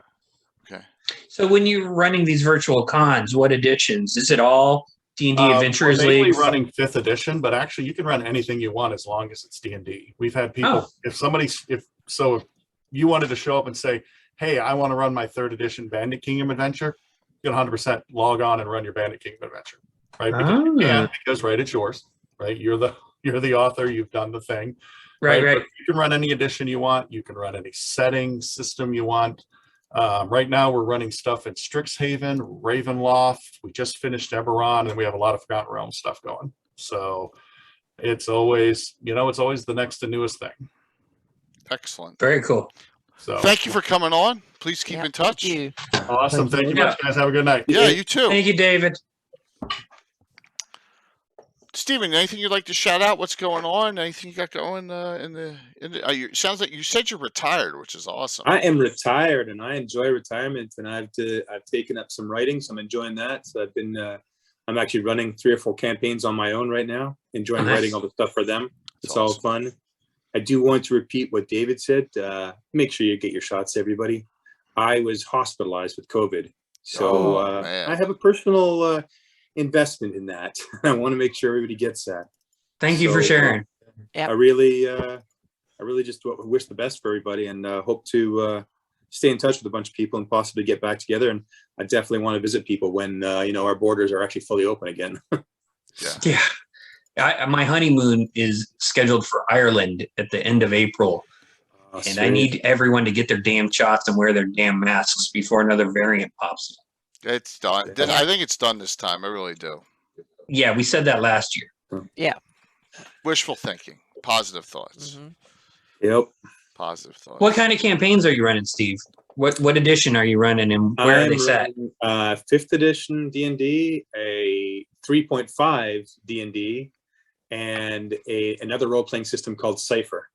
Okay. So when you're running these virtual cons, what editions? Is it all D&D Adventurers League? League? Running 5th edition, but actually you can run anything you want as long as it's D&D. We've had people, if you wanted to show up and say, hey, I want to run my 3rd edition Bandit Kingdom adventure, you can 100% log on and run your Bandit Kingdom adventure, right? Because it's yours, right? You're the author, you've done the thing. Right. But you can run any edition you want. You can run any setting system you want. Right now we're running stuff in Strixhaven, Ravenloft. We just finished Eberron, and we have a lot of Forgotten Realms stuff going. So it's always, the next and newest thing. Excellent. Very cool. So thank you for coming on. Please keep in touch. Thank you. Awesome. Thank you much, guys. Have a good night. Yeah, you too. Thank you, David. Steven, anything you'd like to shout out? What's going on? Anything you got going sounds like you said you're retired, which is awesome. I am retired and I enjoy retirement, and I've taken up some writing, so I'm enjoying that. So I've been I'm actually running 3 or 4 campaigns on my own right now, enjoying writing all the stuff for them. It's awesome. All fun. I do want to repeat what David said. Make sure you get your shots, everybody. I was hospitalized with COVID, so I have a personal investment in that. I want to make sure everybody gets that. Thank you for sharing. I really just wish the best for everybody, and hope to stay in touch with a bunch of people and possibly get back together. And I definitely want to visit people when our borders are actually fully open again. Yeah. My honeymoon is scheduled for Ireland at the end of April. And sweet. I need everyone to get their damn shots and wear their damn masks before another variant pops up. It's done. I think it's done this time. I really do. Yeah, we said that last year. Yeah. Wishful thinking. Positive thoughts. Mm-hmm. Yep. Positive thoughts. What kind of campaigns are you running, Steve? What edition are you running, and where are they set? 5th edition D&D, a 3.5 D&D, and another role-playing system called Cypher.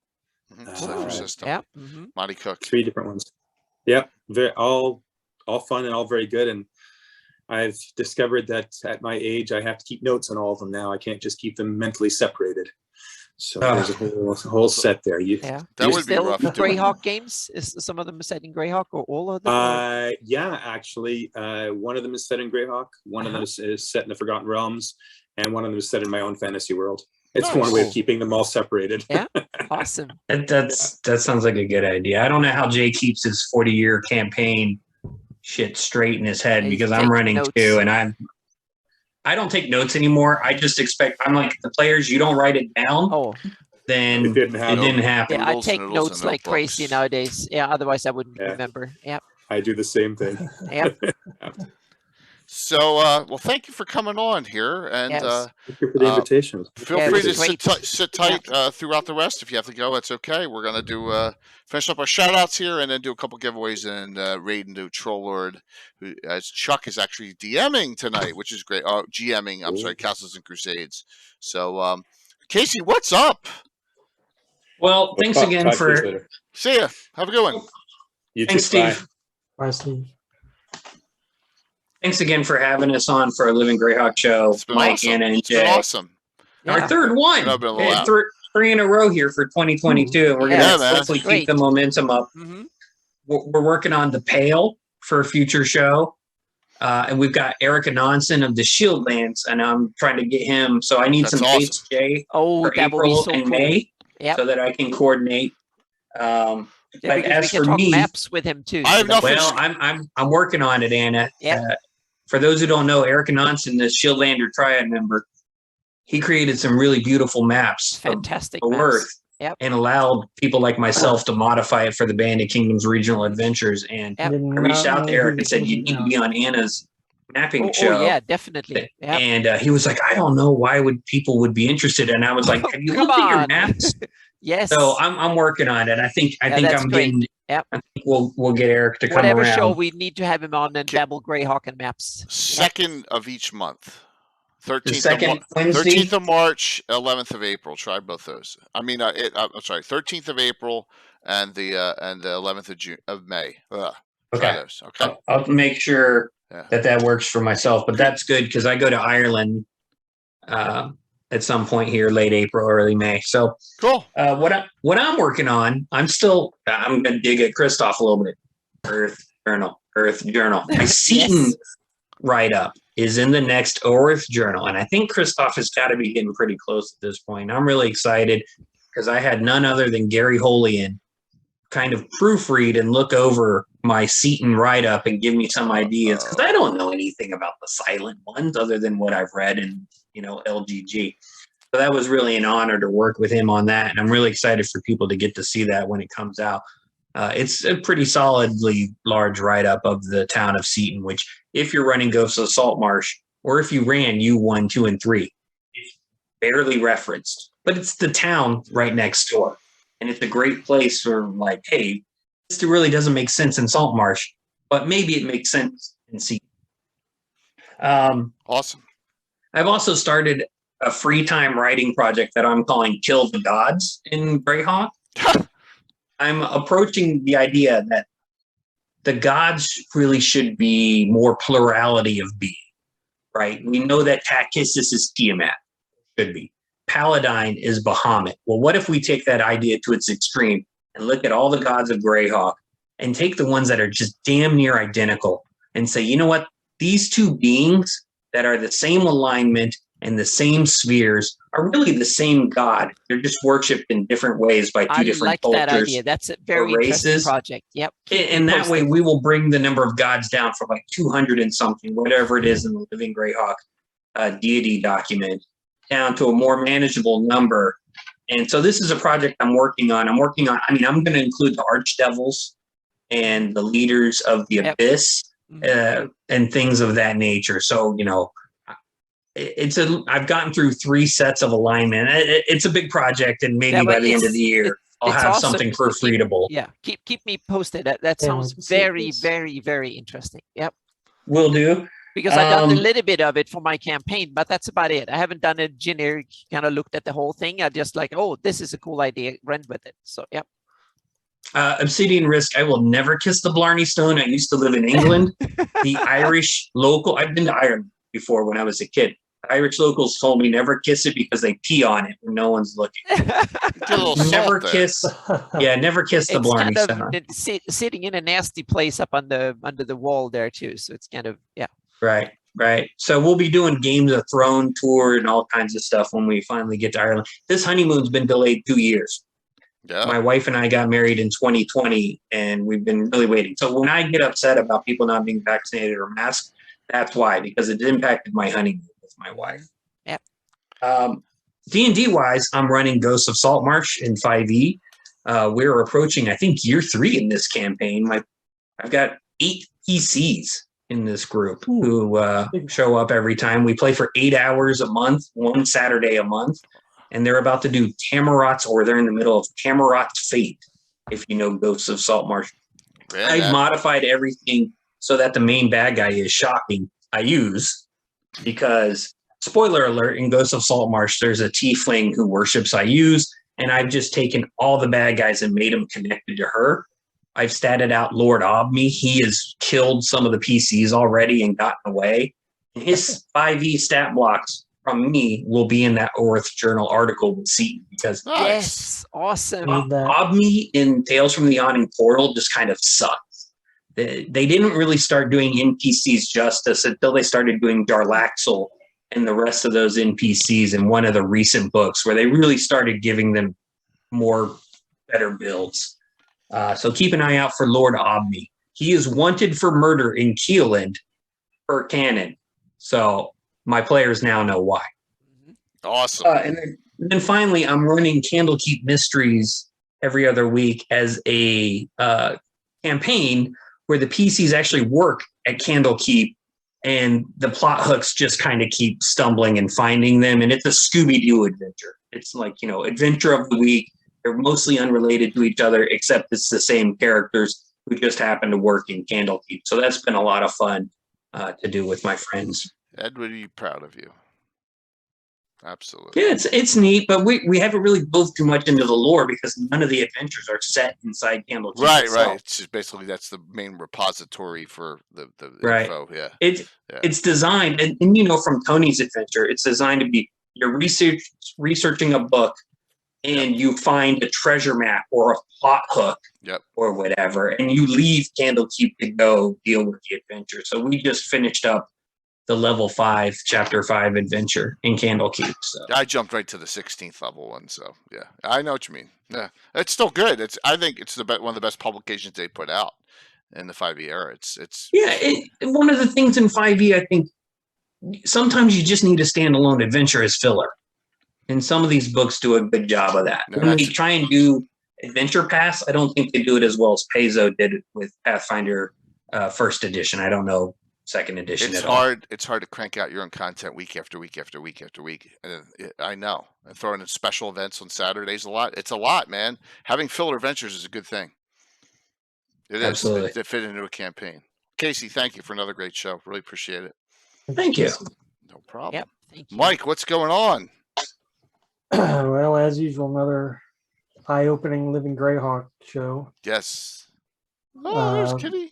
Cypher system. Yeah. Monty Cook. 3 different ones. Yep. All fun and all very good. And I've discovered that at my age, I have to keep notes on all of them now. I can't just keep them mentally separated. So there's a whole set there. That would be rough. Greyhawk games? Is some of them set in Greyhawk, or all of them? Yeah, actually, one of them is set in Greyhawk. One of them is set in the Forgotten Realms, and one of them is set in my own fantasy world. It's one way of keeping them all separated. Yeah, awesome. That sounds like a good idea. I don't know how Jay keeps his 40-year campaign shit straight in his head, because I'm running notes too, and I don't take notes anymore. I just expect, I'm like the players, you don't write it down, then it didn't happen. Yeah, I take notes like crazy nowadays. Yeah, otherwise I wouldn't remember. Yeah. I do the same thing. Yep. So, well, thank you for coming on here, and Yes. Thank you for the invitation. feel Yeah, it free was to great. sit tight throughout the rest. If you have to go, it's okay. We're gonna do finish up our shout outs here, and then do a couple giveaways and raid into Troll Lord, who as Chuck is actually DMing tonight, which is great. Oh, GMing. I'm sorry, Castles and Crusades. So, Casey, what's up? Well, thanks again Talk to you for. later. See ya. Have a good one. You Thanks, too. Bye. Steve. Bye, Steve. Thanks again for having us on for a Living Greyhawk show, It's been Mike, awesome. Anna, and It's been Jay. awesome. Our Yeah. third one. I've been a We little had out. three in a row here for 2022, and we're Yeah, going to man. hopefully Great. keep the momentum up. Mhm. We're working on the Pale for a future show, and we've got Eric Anonson of the Shieldlands, and I'm trying to get him. So I need That's some awesome. dates, Jay, Oh, for that will be April so and cool. May, Yep. so that I can coordinate. Yeah, But because we as can for talk me, maps with him too. I have so that's- nothing. well, I'm working on it, Anna. Yeah. For those who don't know, Eric Anonson, the Shieldlander Triad member, he created some really beautiful maps of Fantastic the maps. Worth Yep. and allowed people like myself to modify it for the Bandit Kingdoms regional adventures. And Yep. I reached out to Eric and said, "You need to Yeah. be on Anna's mapping Oh, show." yeah, definitely. Yep. And he was like, "I don't know why people would be interested." And I was like, "Have you Come looked at your on. maps?" Yes. So I'm working on it. I think that's I'm great. getting. Yep. I think we'll get Eric to come Whatever around. show we need to have him on and dabble Greyhawk and maps. Second of each month. The 13th second Wednesday. 13th of March, 11th of April. Try both those. I mean, I'm sorry, 13th of April and the 11th of May. Try Okay. those. Okay. I'll make sure Yeah. that works for myself, but that's good because I go to Ireland at some point here, late April, early May. So Cool. what I'm working on, I'm gonna dig at Christoph a little bit. Earth Journal. My Seton Yes. write up is in the next Earth Journal, and I think Christoph has got to be getting pretty close at this point. I'm really excited because I had none other than Gary Holian kind of proofread and look over my Seton write up and give me some ideas because I don't know anything about the silent ones other than what I've read in LGG. So that was really an honor to work with him on that, and I'm really excited for people to get to see that when it comes out. It's a pretty solidly large write up of the town of Seton, which if you're running Ghosts of Saltmarsh or if you ran U1, 2, and 3, it's barely referenced, but it's the town right next door. And it's a great place for like, hey, this really doesn't make sense in Saltmarsh, but maybe it makes sense in Seton. Awesome. I've also started a free time writing project that I'm calling Kill the Gods in Greyhawk. I'm approaching the idea that the gods really should be more plurality of being, right? We know that Takissus is Tiamat, should be. Paladine is Bahamut. Well, what if we take that idea to its extreme and look at all the gods of Greyhawk and take the ones that are just damn near identical and say, you know what? These two beings that are the same alignment and the same spheres are really the same god. They're just worshipped in different ways by two different like cultures. that idea. That's a very interesting races. project. Yep. And that way we will bring the number of gods down from like 200 and something, whatever it is in the Living Greyhawk deity document, down to a more manageable number. And so this is a project I'm working on. I'm going to include the archdevils and the leaders of the abyss and things of that nature. So, I've gotten through 3 sets of alignment. It's a big project, and maybe by the end of the year, I'll have awesome. something proofreadable. Keep me posted. That sounds very, very, very interesting. Yep. Will do. Because I've done a little bit of it for my campaign, but that's about it. I haven't done a generic kind of looked at the whole thing. I just like, oh, this is a cool idea. Run with it. So, yep. Obsidian Risk. I will never kiss the Blarney Stone. I used to live in England. The Irish local. I've been to Ireland before when I was a kid. Irish locals told me never kiss it because they pee on it when no one's looking. Never kiss the Blarney Stone. Sitting in a nasty place up under the wall there too. So it's kind of Right. So we'll be doing Games of Thrones tour and all kinds of stuff when we finally get to Ireland. This honeymoon's been delayed 2 years. Yeah. My wife and I got married in 2020, and we've been really waiting. So when I get upset about people not being vaccinated or masked, that's why, because it impacted my honeymoon with my wife. Yep. D&D wise, I'm running Ghosts of Saltmarsh in 5e. We're approaching, I think, year 3 in this campaign. I've got 8 PCs in this group who show up every time. We play for 8 hours a month, one Saturday a month, and they're about to do Tamarot's, or they're in the middle of Tamarot's Fate, if you know Ghosts of Saltmarsh. I've modified everything so that the main bad guy is Shocking. I use, because, spoiler alert, in Ghosts of Saltmarsh, there's a tiefling who worships Ayuz, and I've just taken all the bad guys and made them connected to her. I've statted out Lord Obme. He has killed some of the PCs already and gotten away. His 5e stat blocks from me will be in that Orth Journal article with Seaton, because yes, awesome. Obme in Tales from the Yawning Portal just kind of sucks. They didn't really start doing NPCs justice until they started doing Darlaxle and the rest of those NPCs in one of the recent books, where they really started giving them more better builds. So keep an eye out for Lord Obme. He is wanted for murder in Keeland per canon. So my players now know why. Awesome. And then finally, I'm running Candlekeep Mysteries every other week as a campaign where the PCs actually work at Candlekeep, and the plot hooks just kind of keep stumbling and finding them. And it's a Scooby-Doo adventure. It's like, adventure of the week. They're mostly unrelated to each other, except it's the same characters who just happen to work in Candlekeep. So that's been a lot of fun to do with my friends. Ed would be proud of you. Absolutely. Yeah, it's neat, but we haven't really dove too much into the lore because none of the adventures are set inside Candlekeep. Right. It's just basically that's the main repository for the info. Yeah. It's designed, and from Tony's adventure, it's designed to be you're researching a book, and you find a treasure map or a plot hook, or whatever, and you leave Candlekeep to go deal with the adventure. So we just finished up the level 5, chapter 5 adventure in Candlekeep. So I jumped right to the 16th level one. So yeah, I know what you mean. Yeah, it's still good. I think it's one of the best publications they put out in the 5e era. One of the things in 5e, I think sometimes you just need a standalone adventure as filler. And some of these books do a good job of that. When they try and do Adventure Pass, I don't think they do it as well as Paizo did it with Pathfinder first edition. I don't know second edition at all. It's hard to crank out your own content week after week after week after week. And I know. And throwing in special events on Saturdays a lot. It's a lot, man. Having filler adventures is a good thing. It Absolutely. is. They fit into a campaign. Casey, thank you for another great show. Really appreciate it. Thank you. No problem. Yep, thank you. Mike, what's going on? Well, as usual, another eye-opening Living Greyhawk show. Yes. Oh, there's Kitty.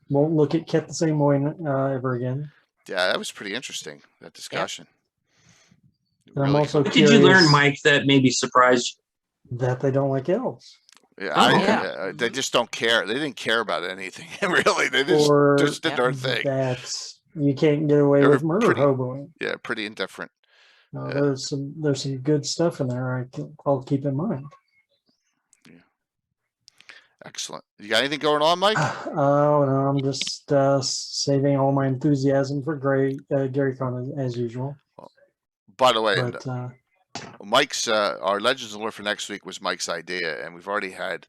Won't look at Ket the same way ever again. Yeah, that was pretty interesting, that discussion. And I'm also what did you learn, Mike, that maybe surprised you? That they don't like elves. Yeah, they just don't care. They didn't care about anything, really. They just did their thing. That's, you can't get away with murder hoboing. Yeah, pretty indifferent. There's some good stuff in there I'll keep in mind. Yeah. Excellent. You got anything going on, Mike? Oh no, I'm just saving all my enthusiasm for GaryCon as usual. Well, by the way, Mike's our Legends of Lore for next week was Mike's idea, and we've already had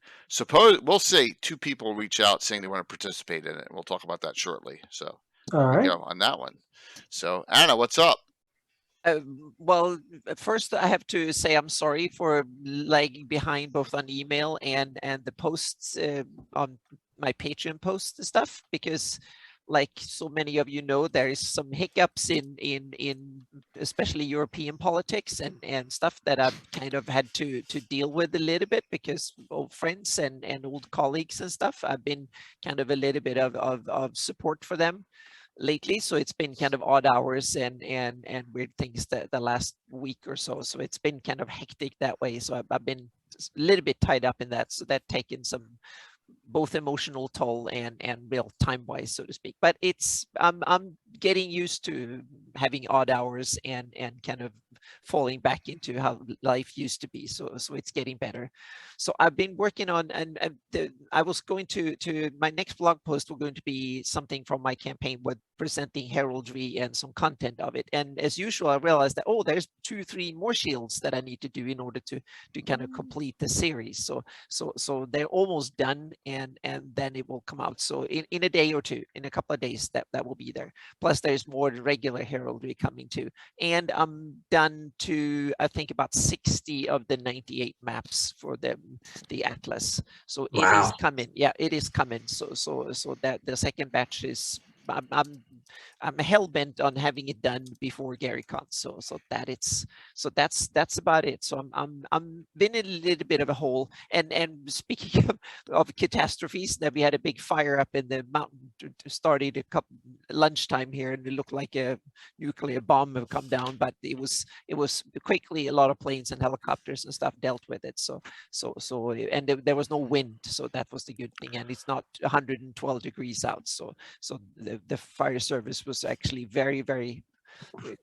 we'll say 2 people reach out saying they want to participate in it. We'll talk about that shortly. So all right, on that one. So Anna, what's up? Well, first I have to say I'm sorry for lagging behind both on email and the posts on my Patreon posts and stuff, because like so many of you know, there is some hiccups in especially European politics and stuff that I've kind of had to deal with a little bit, because old friends and old colleagues and stuff. I've been kind of a little bit of support for them lately, so it's been kind of odd hours and weird things the last week or so. So it's been kind of hectic that way. So I've been a little bit tied up in that. So that taken some both emotional toll and real time wise, so to speak. But it's I'm getting used to having odd hours and kind of falling back into how life used to be. So it's getting better. So I've been working on, and I was going to my next blog post were going to be something from my campaign with presenting heraldry and some content of it. And as usual, I realized that, oh, there's 2-3 more shields that I need to do in order to kind of complete the series. So they're almost done, and then it will come out. So in a day or two, in a couple of days, that will be there. Plus there's more regular heraldry coming too. And I'm done to, I think, about 60 of the 98 maps for the Atlas. So it is Wow. coming. Yeah, it is coming. So that the second batch is, I'm hell bent on having it done before GaryCon. So that's about it. So I'm been in a little bit of a hole. And speaking of catastrophes, that we had a big fire up in the mountain started a couple lunchtime here, and it looked like a nuclear bomb had come down. But it was quickly, a lot of planes and helicopters and stuff dealt with it. So and there was no wind, so that was the good thing. And it's not 112 degrees out. So the fire service was actually very, very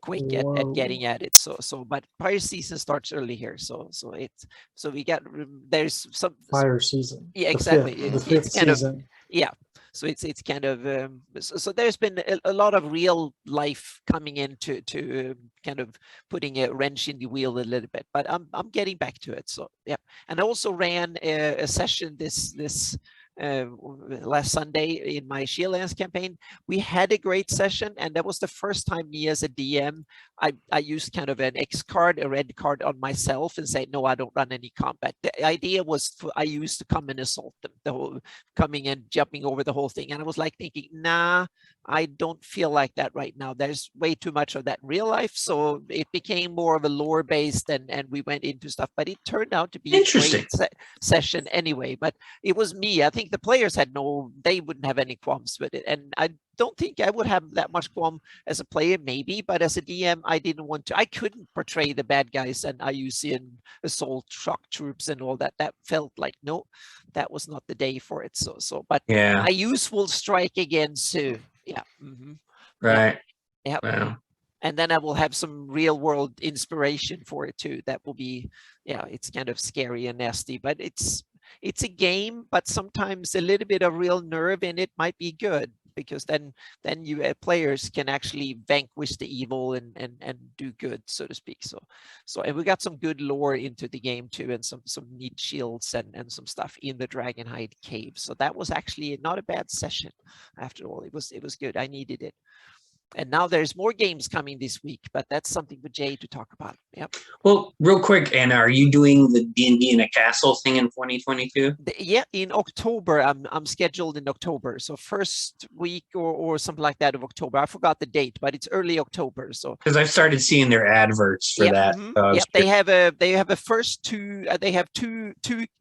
quick at getting at it. So but fire season starts early here. So we got, there's some Fire season. Yeah, exactly. The fifth It's kind of, season. yeah. So it's kind of so there's been a lot of real life coming into kind of putting a wrench in the wheel a little bit, but I'm getting back to it. So yeah, and I also ran a session this last Sunday in my Shieldlands campaign. We had a great session, and that was the first time me as a DM, I used kind of an X card, a red card on myself, and say, no, I don't run any combat. The idea was I used to come and assault them, the whole coming and jumping over the whole thing. And I was like thinking, nah, I don't feel like that right now. There's way too much of that in real life. So it became more of a lore based, and we went into stuff, but it turned out to be a Interesting great session anyway. But it was me. I think the players had they wouldn't have any qualms with it. And I don't think I would have that much qualm as a player, maybe, but as a DM, I didn't want to. I couldn't portray the bad guys and IUCN assault shock troops and all that. That felt like, no, that was not the day for it. But yeah, IUs will strike again soon. Yeah. right. Yeah. Wow. And then I will have some real world inspiration for it too. That will be, yeah, it's kind of scary and nasty, but it's a game, but sometimes a little bit of real nerve in it might be good, because then you players can actually vanquish the evil and do good, so to speak. So and we got some good lore into the game too, and some neat shields and some stuff in the Dragonhide cave. So that was actually not a bad session after all. It was good. I needed it. And now there's more games coming this week, but that's something for Jay to talk about. Yep. Well, real quick, Anna, are you doing the D&D in a castle thing in 2022? Yeah, in October. I'm scheduled in October, so first week or something like that of October. I forgot the date, but it's early October. So because I've started seeing their adverts for that. Yeah, they have a first two. They have two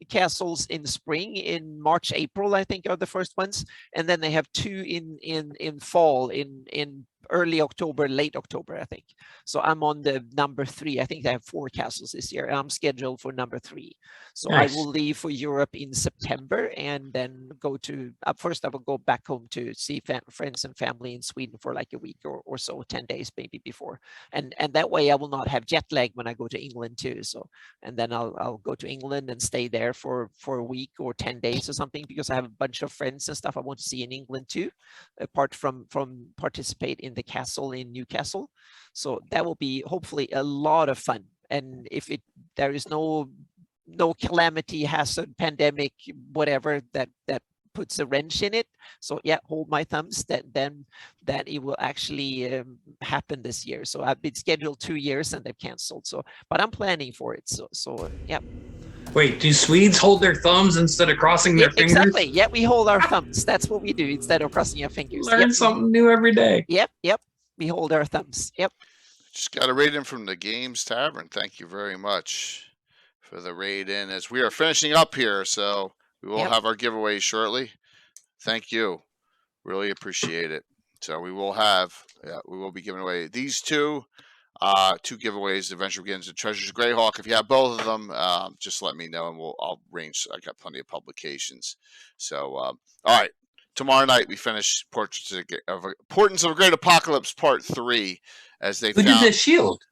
castles in spring, in March, April, I think, are the first ones, and then they have two in fall, in early October, late October, I think. So I'm on the number 3. I think they have 4 castles this year. I'm scheduled for number 3. So nice. I will leave for Europe in September, and then go to, first I will go back home to see friends and family in Sweden for like a week or so, 10 days maybe before. And that way I will not have jet lag when I go to England too. So, and then I'll go to England and stay there for a week or 10 days or something, because I have a bunch of friends and stuff I want to see in England too, apart from participate in the castle in Newcastle. So that will be hopefully a lot of fun. And if there is no calamity, hazard, pandemic, whatever that puts a wrench in it. So yeah, hold my thumbs that it will actually happen this year. So I've been scheduled 2 years and they've canceled. So, but I'm planning for it. So yeah. Wait, do Swedes hold their thumbs instead of crossing their fingers? Exactly. Yeah, we hold our thumbs. That's what we do instead of crossing our fingers. Learn something new every day. Yep. We hold our thumbs. Yep. Just got a raid in from the Games Tavern. Thank you very much for the raid in as we are finishing up here. So we will have our giveaway shortly. Thank you. Really appreciate it. So we will be giving away these two giveaways. Adventure Begins and Treasures of Greyhawk. If you have both of them, just let me know and I'll arrange. I got plenty of publications. So, all right. Tomorrow night we finish Importance of a Great Apocalypse Part 3 as they Who did the shield?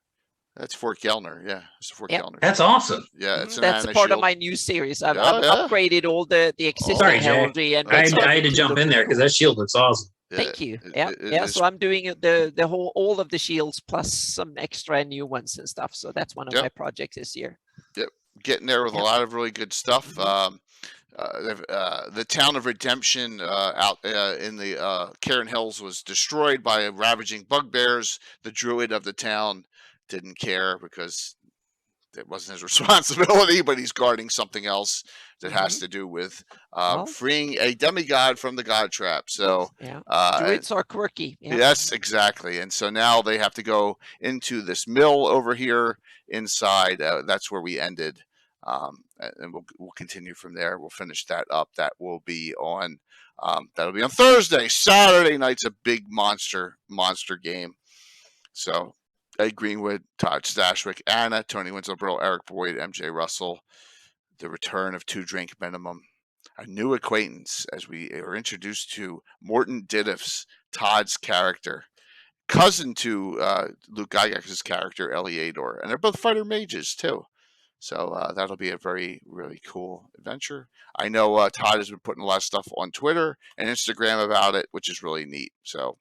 That's Fort Gelner. Yeah, it's Fort Yep. Gelner. That's awesome. Yeah, it's an That's a Anna part of shield. my new series. I've Yeah, yeah. upgraded all the existing Sorry, Jay. heraldry and I it's had starting to jump look in there because that shield looks awesome. Thank you. it- Yeah, it yeah. is- So I'm doing the whole all of the shields plus some extra new ones and stuff. So that's one of Yep. my projects this year. Getting there with a Yep. lot of really good stuff. The town of Redemption out in the Cairn Hills was destroyed by ravaging bugbears. The druid of the town didn't care because it wasn't his responsibility, but he's guarding something else that has to do with Well. freeing a demigod from the god trap. So Yeah. and- Druids are quirky. Yeah. yes, exactly. And so now they have to go into this mill over here inside. That's where we ended. And we'll continue from there. We'll finish that up. That will be on that'll be on Thursday. Saturday night's a big monster game. So Ed Greenwood, Todd Stashwick, Anna, Tony Winslowboro, Eric Boyd, MJ Russell. The return of 2 Drink Minimum. A new acquaintance as we are introduced to Morton Diddiff's Todd's character, cousin to Luke Gygax's character Eliador, and they're both fighter mages too. So that'll be a very, really cool adventure. I know Todd has been putting a lot of stuff on Twitter and Instagram about it, which is really neat. So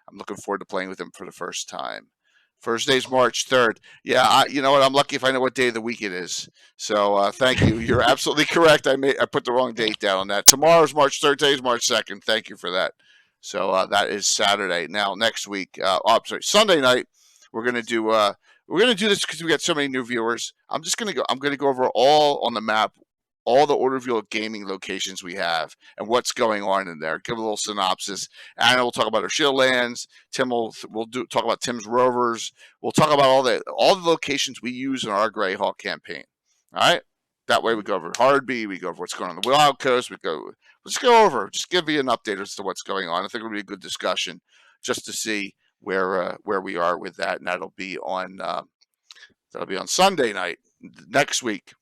I'm looking forward to playing with him for the first time. First day's March 3rd. Yeah, you know what? I'm lucky if I know what day of the week it is. So thank you. You're absolutely correct. I put the wrong date down on that. Tomorrow's March 3rd. Today's March 2nd. Thank you for that. So that is Saturday. Now next week, Sunday night, we're gonna do this because we got so many new viewers. I'm gonna go over all on the map, all the Orderville gaming locations we have and what's going on in there. Give a little synopsis. Anna will talk about her Shieldlands. Tim will talk about Tim's Rovers. We'll talk about all the locations we use in our Greyhawk campaign. All right. That way we go over Hardby, we go over what's going on the Wild Coast. Let's go over, just give you an update as to what's going on. I think it'll be a good discussion just to see where we are with that, and that'll be on Sunday night next week.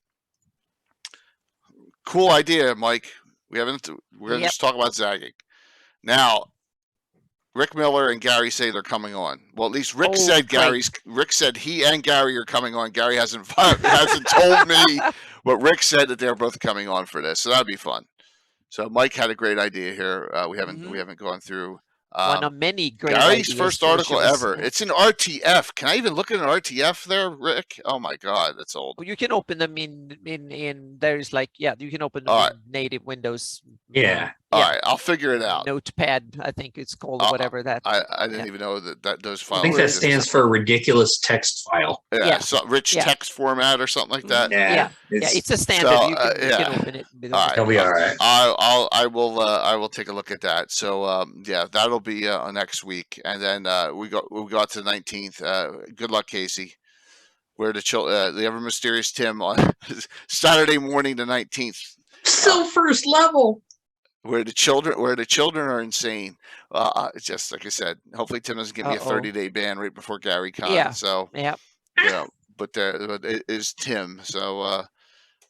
Cool idea, Mike. We're gonna just talk about zagging. Now, Rick Miller and Gary say they're coming on. Well, at least Rick said he and Gary are coming on. Gary hasn't told me, but Rick said that they're both coming on for this, so that'd be fun. So Mike had a great idea here. We haven't gone through. One of many great Gary's ideas first for article shows. ever. Yeah. It's an RTF. Can I even look at an RTF there, Rick? Oh my God, that's old. Well, you can open them in there's like you can open them in native Windows. Yeah. All right, I'll figure it out. Notepad, I think it's called, or whatever that. I didn't even know that those files. I think that stands for ridiculous text file. Yeah. So rich text format or something like that. Yeah, it's a standard. So, you can open it. All right. It'll be all right. I will take a look at that. So that'll be next week, and then we got to the 19th. Good luck, Casey. Where the ever mysterious Tim on Saturday morning, the 19th. Still first level. Where the children are insane. Just like I said, hopefully Tim doesn't give me a 30-day ban right before Gary Con. Yeah. So Yeah. But it is Tim. So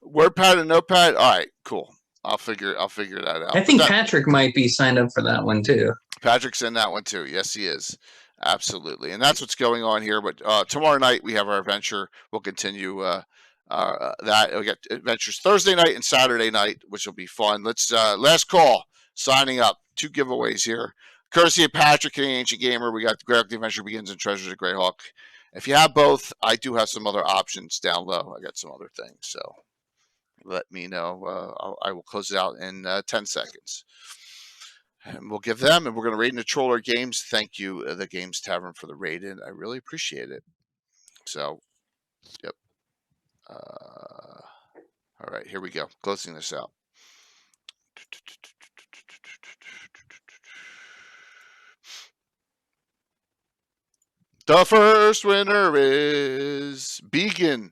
WordPad and Notepad. All right, cool. I'll figure that out. I think Patrick might be signed up for that one too. Patrick's in that one too. Yes, he is. Absolutely. And that's what's going on here. But tomorrow night we have our adventure. We'll continue that. We got adventures Thursday night and Saturday night, which will be fun. Let's last call. Signing up. 2 giveaways here. Courtesy of Patrick and the Ancient Gamer. We got Greyhawk: The Adventure Begins and Treasures of Greyhawk. If you have both, I do have some other options down low. I got some other things. So let me know. I will close it out in 10 seconds. And we'll give them, and we're going to raid in the Troller Games. Thank you, the Games Tavern, for the raid in. I really appreciate it. So, yep. All right, here we go. Closing this out. The first winner is Began.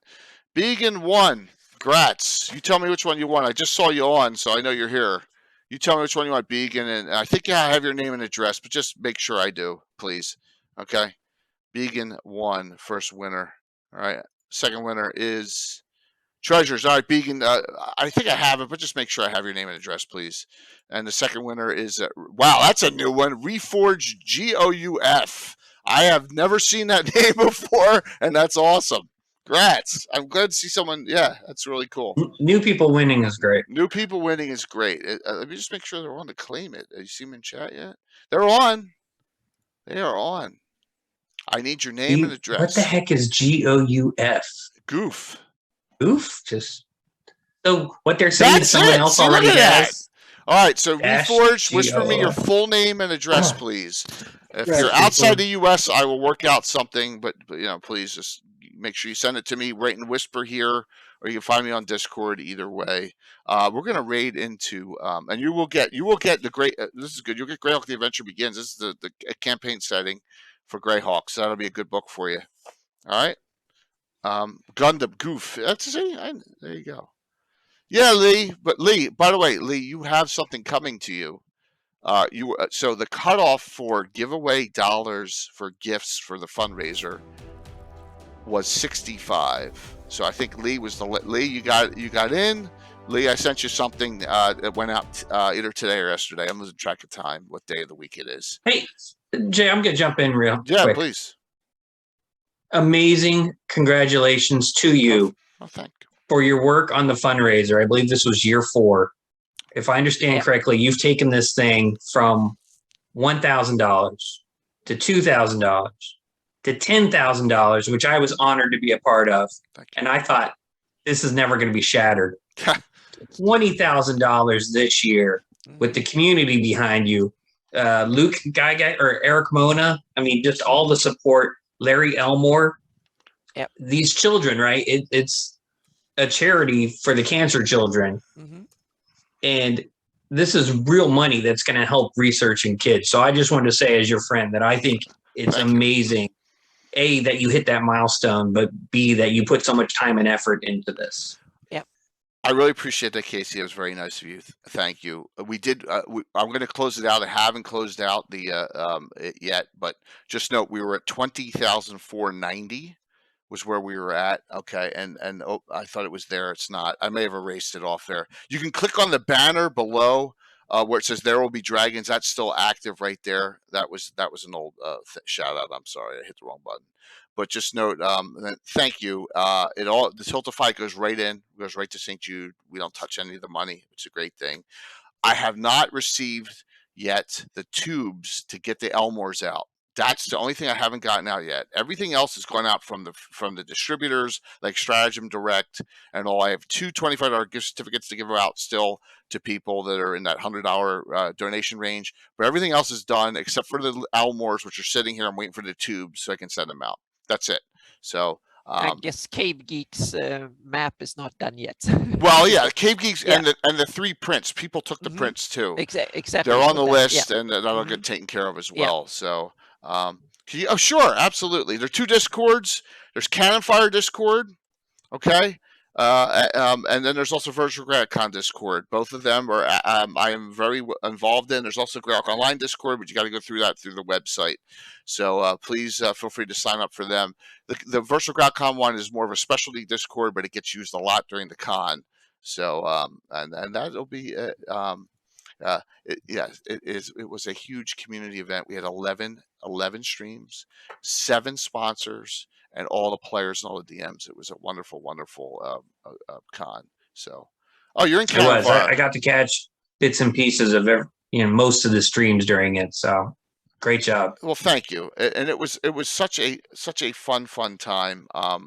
Began won. Congrats. You tell me which one you want. I just saw you on, so I know you're here. You tell me which one you want, Began, and I think I have your name and address, but just make sure I do, please. Okay? Began won. First winner. All right. Second winner is Treasures. All right, Began. I think I have it, but just make sure I have your name and address, please. And the second winner is wow, that's a new one. Reforged GOUF. I have never seen that name before, and that's awesome. Congrats. I'm glad to see someone. Yeah, that's really cool. New people winning is great. New people winning is great. Let me just make sure they're on to claim it. Have you seen them in chat yet? They're on. They are on. I need your name and address. What the heck is GOUF? Goof. Goof? Just so what they're saying is someone else already has. All right, so Dash Reforged, whisper me your GOF. full name and address, please. If Yes, you're outside people. the U.S., I will work out something, but please just make sure you send it to me right in whisper here, or you can find me on Discord. Either way, we're gonna raid into, and you will get the great. This is good. You'll get Greyhawk: The Adventure Begins. This is the campaign setting for Greyhawk, so that'll be a good book for you. All right. Gundam Goof. That's there you go. Yeah, Lee. But Lee, by the way, Lee, you have something coming to you. So the cutoff for giveaway dollars for gifts for the fundraiser was 65. So I think Lee was Lee. You got in. Lee, I sent you something that went out either today or yesterday. I'm losing track of time. What day of the week it is? Hey, Jay, I'm gonna jump in real quick. Please. Amazing! Congratulations to you Thank you. for your work on the fundraiser. I believe this was year 4. If I understand correctly, you've taken this thing from $1,000 to $2,000 to $10,000, which I was honored to be a part of. And I thought this is never going to be shattered. $20,000 this year with the community behind you. Luke Guy or Eric Mona. I mean, just all the support. Larry Elmore. Yep. These children, right? It's a charity for the cancer children. Mm-hmm. And this is real money that's going to help researching kids. So I just wanted to say, as your friend, that I think it's amazing, A, that you hit that milestone, but B, that you put so much time and effort into this. I really appreciate that, Casey. It was very nice of you. Thank you. We did. I'm going to close it out. I haven't closed out it yet, but just note we were at 20,490 was where we were at. Okay, and I thought it was there. It's not. I may have erased it off there. You can click on the banner below where it says "There Will Be Dragons." That's still active right there. That was an old shout out. I'm sorry, I hit the wrong button. But just note, thank you. The Tiltify goes right to St. Jude. We don't touch any of the money. It's a great thing. I have not received yet the tubes to get the Elmores out. That's the only thing I haven't gotten out yet. Everything else has gone out from the distributors like Stratagem Direct and all. I have 2 $25 gift certificates to give out still to people that are in that $100 donation range. But everything else is done except for the Elmores, which are sitting here. I'm waiting for the tubes so I can send them out. That's it. So I guess Cave Geeks map is not done yet. Well, yeah, Cave Geeks and the 3 prints. People took the prints too. Exactly. They're on the list, and that'll get taken care of as well. So, sure, absolutely. There are 2 Discords. There's Cannon Fire Discord, okay, and then there's also Virtual Greyhawk Discord. Both of them are I am very involved in. There's also Greyhawk Online Discord, but you got to go through that through the website. So please feel free to sign up for them. The Virtual Greyhawk one is more of a specialty Discord, but it gets used a lot during the con. So and that'll be it was a huge community event. We had 11 streams, 7 sponsors, and all the players and all the DMs. It was a wonderful con. So, you're in Canada. It was. I got to catch bits and pieces of most of the streams during it. So, great job. Well, thank you. And it was such a fun time. I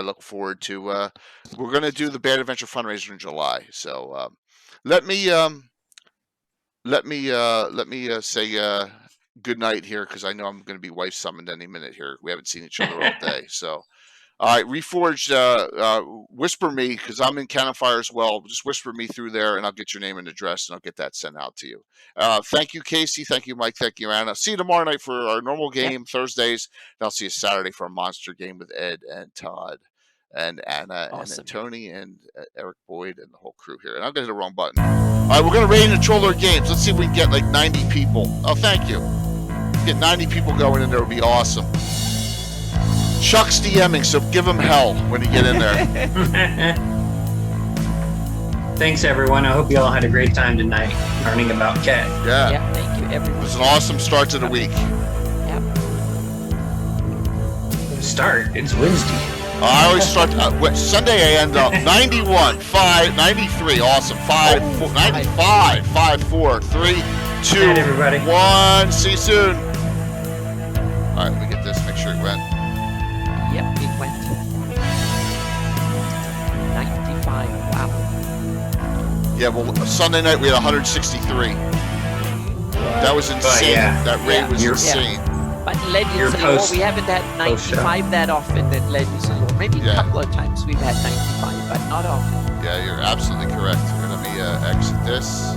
look forward to. We're going to do the Bad Adventure fundraiser in July. So let me say good night here, because I know I'm going to be wife summoned any minute here. We haven't seen each other all day. So, all right, Reforged, whisper me, because I'm in Cannon Fire as well. Just whisper me through there, and I'll get your name and address, and I'll get that sent out to you. Thank you, Casey. Thank you, Mike. Thank you, Anna. See you tomorrow night for our normal game, Thursdays. And I'll see you Saturday for a monster game with Ed and Todd and Anna and Tony and Eric Boyd and the whole crew here. And I'm going to hit the wrong button. All right, we're going to raid and troll our games. Let's see if we can get like 90 people. Oh, thank you. Get 90 people going in there would be awesome. Chuck's DMing, so give him hell when you get in there. Thanks, everyone. I hope you all had a great time tonight learning about Cat. Yeah. Thank you, everyone. It was an awesome start to the week. Yeah. start. It's Wednesday. I always start Sunday. I end up 91, 5, 93. Awesome. 5, 4, 95, 5, 4, 3, 2, Good night, everybody. 1. See you soon. All right, let me get this. Make sure it went. Yep, it went. 95. Wow. Yeah, well, Sunday night we had 163. That was insane. yeah. That rate was You're- insane. But Legends Your and lore, post- we haven't had 95 that often in Legends and lore. Maybe a Yeah. couple of times we've had 95, but not often. Yeah, you're absolutely correct. Here, let me exit this.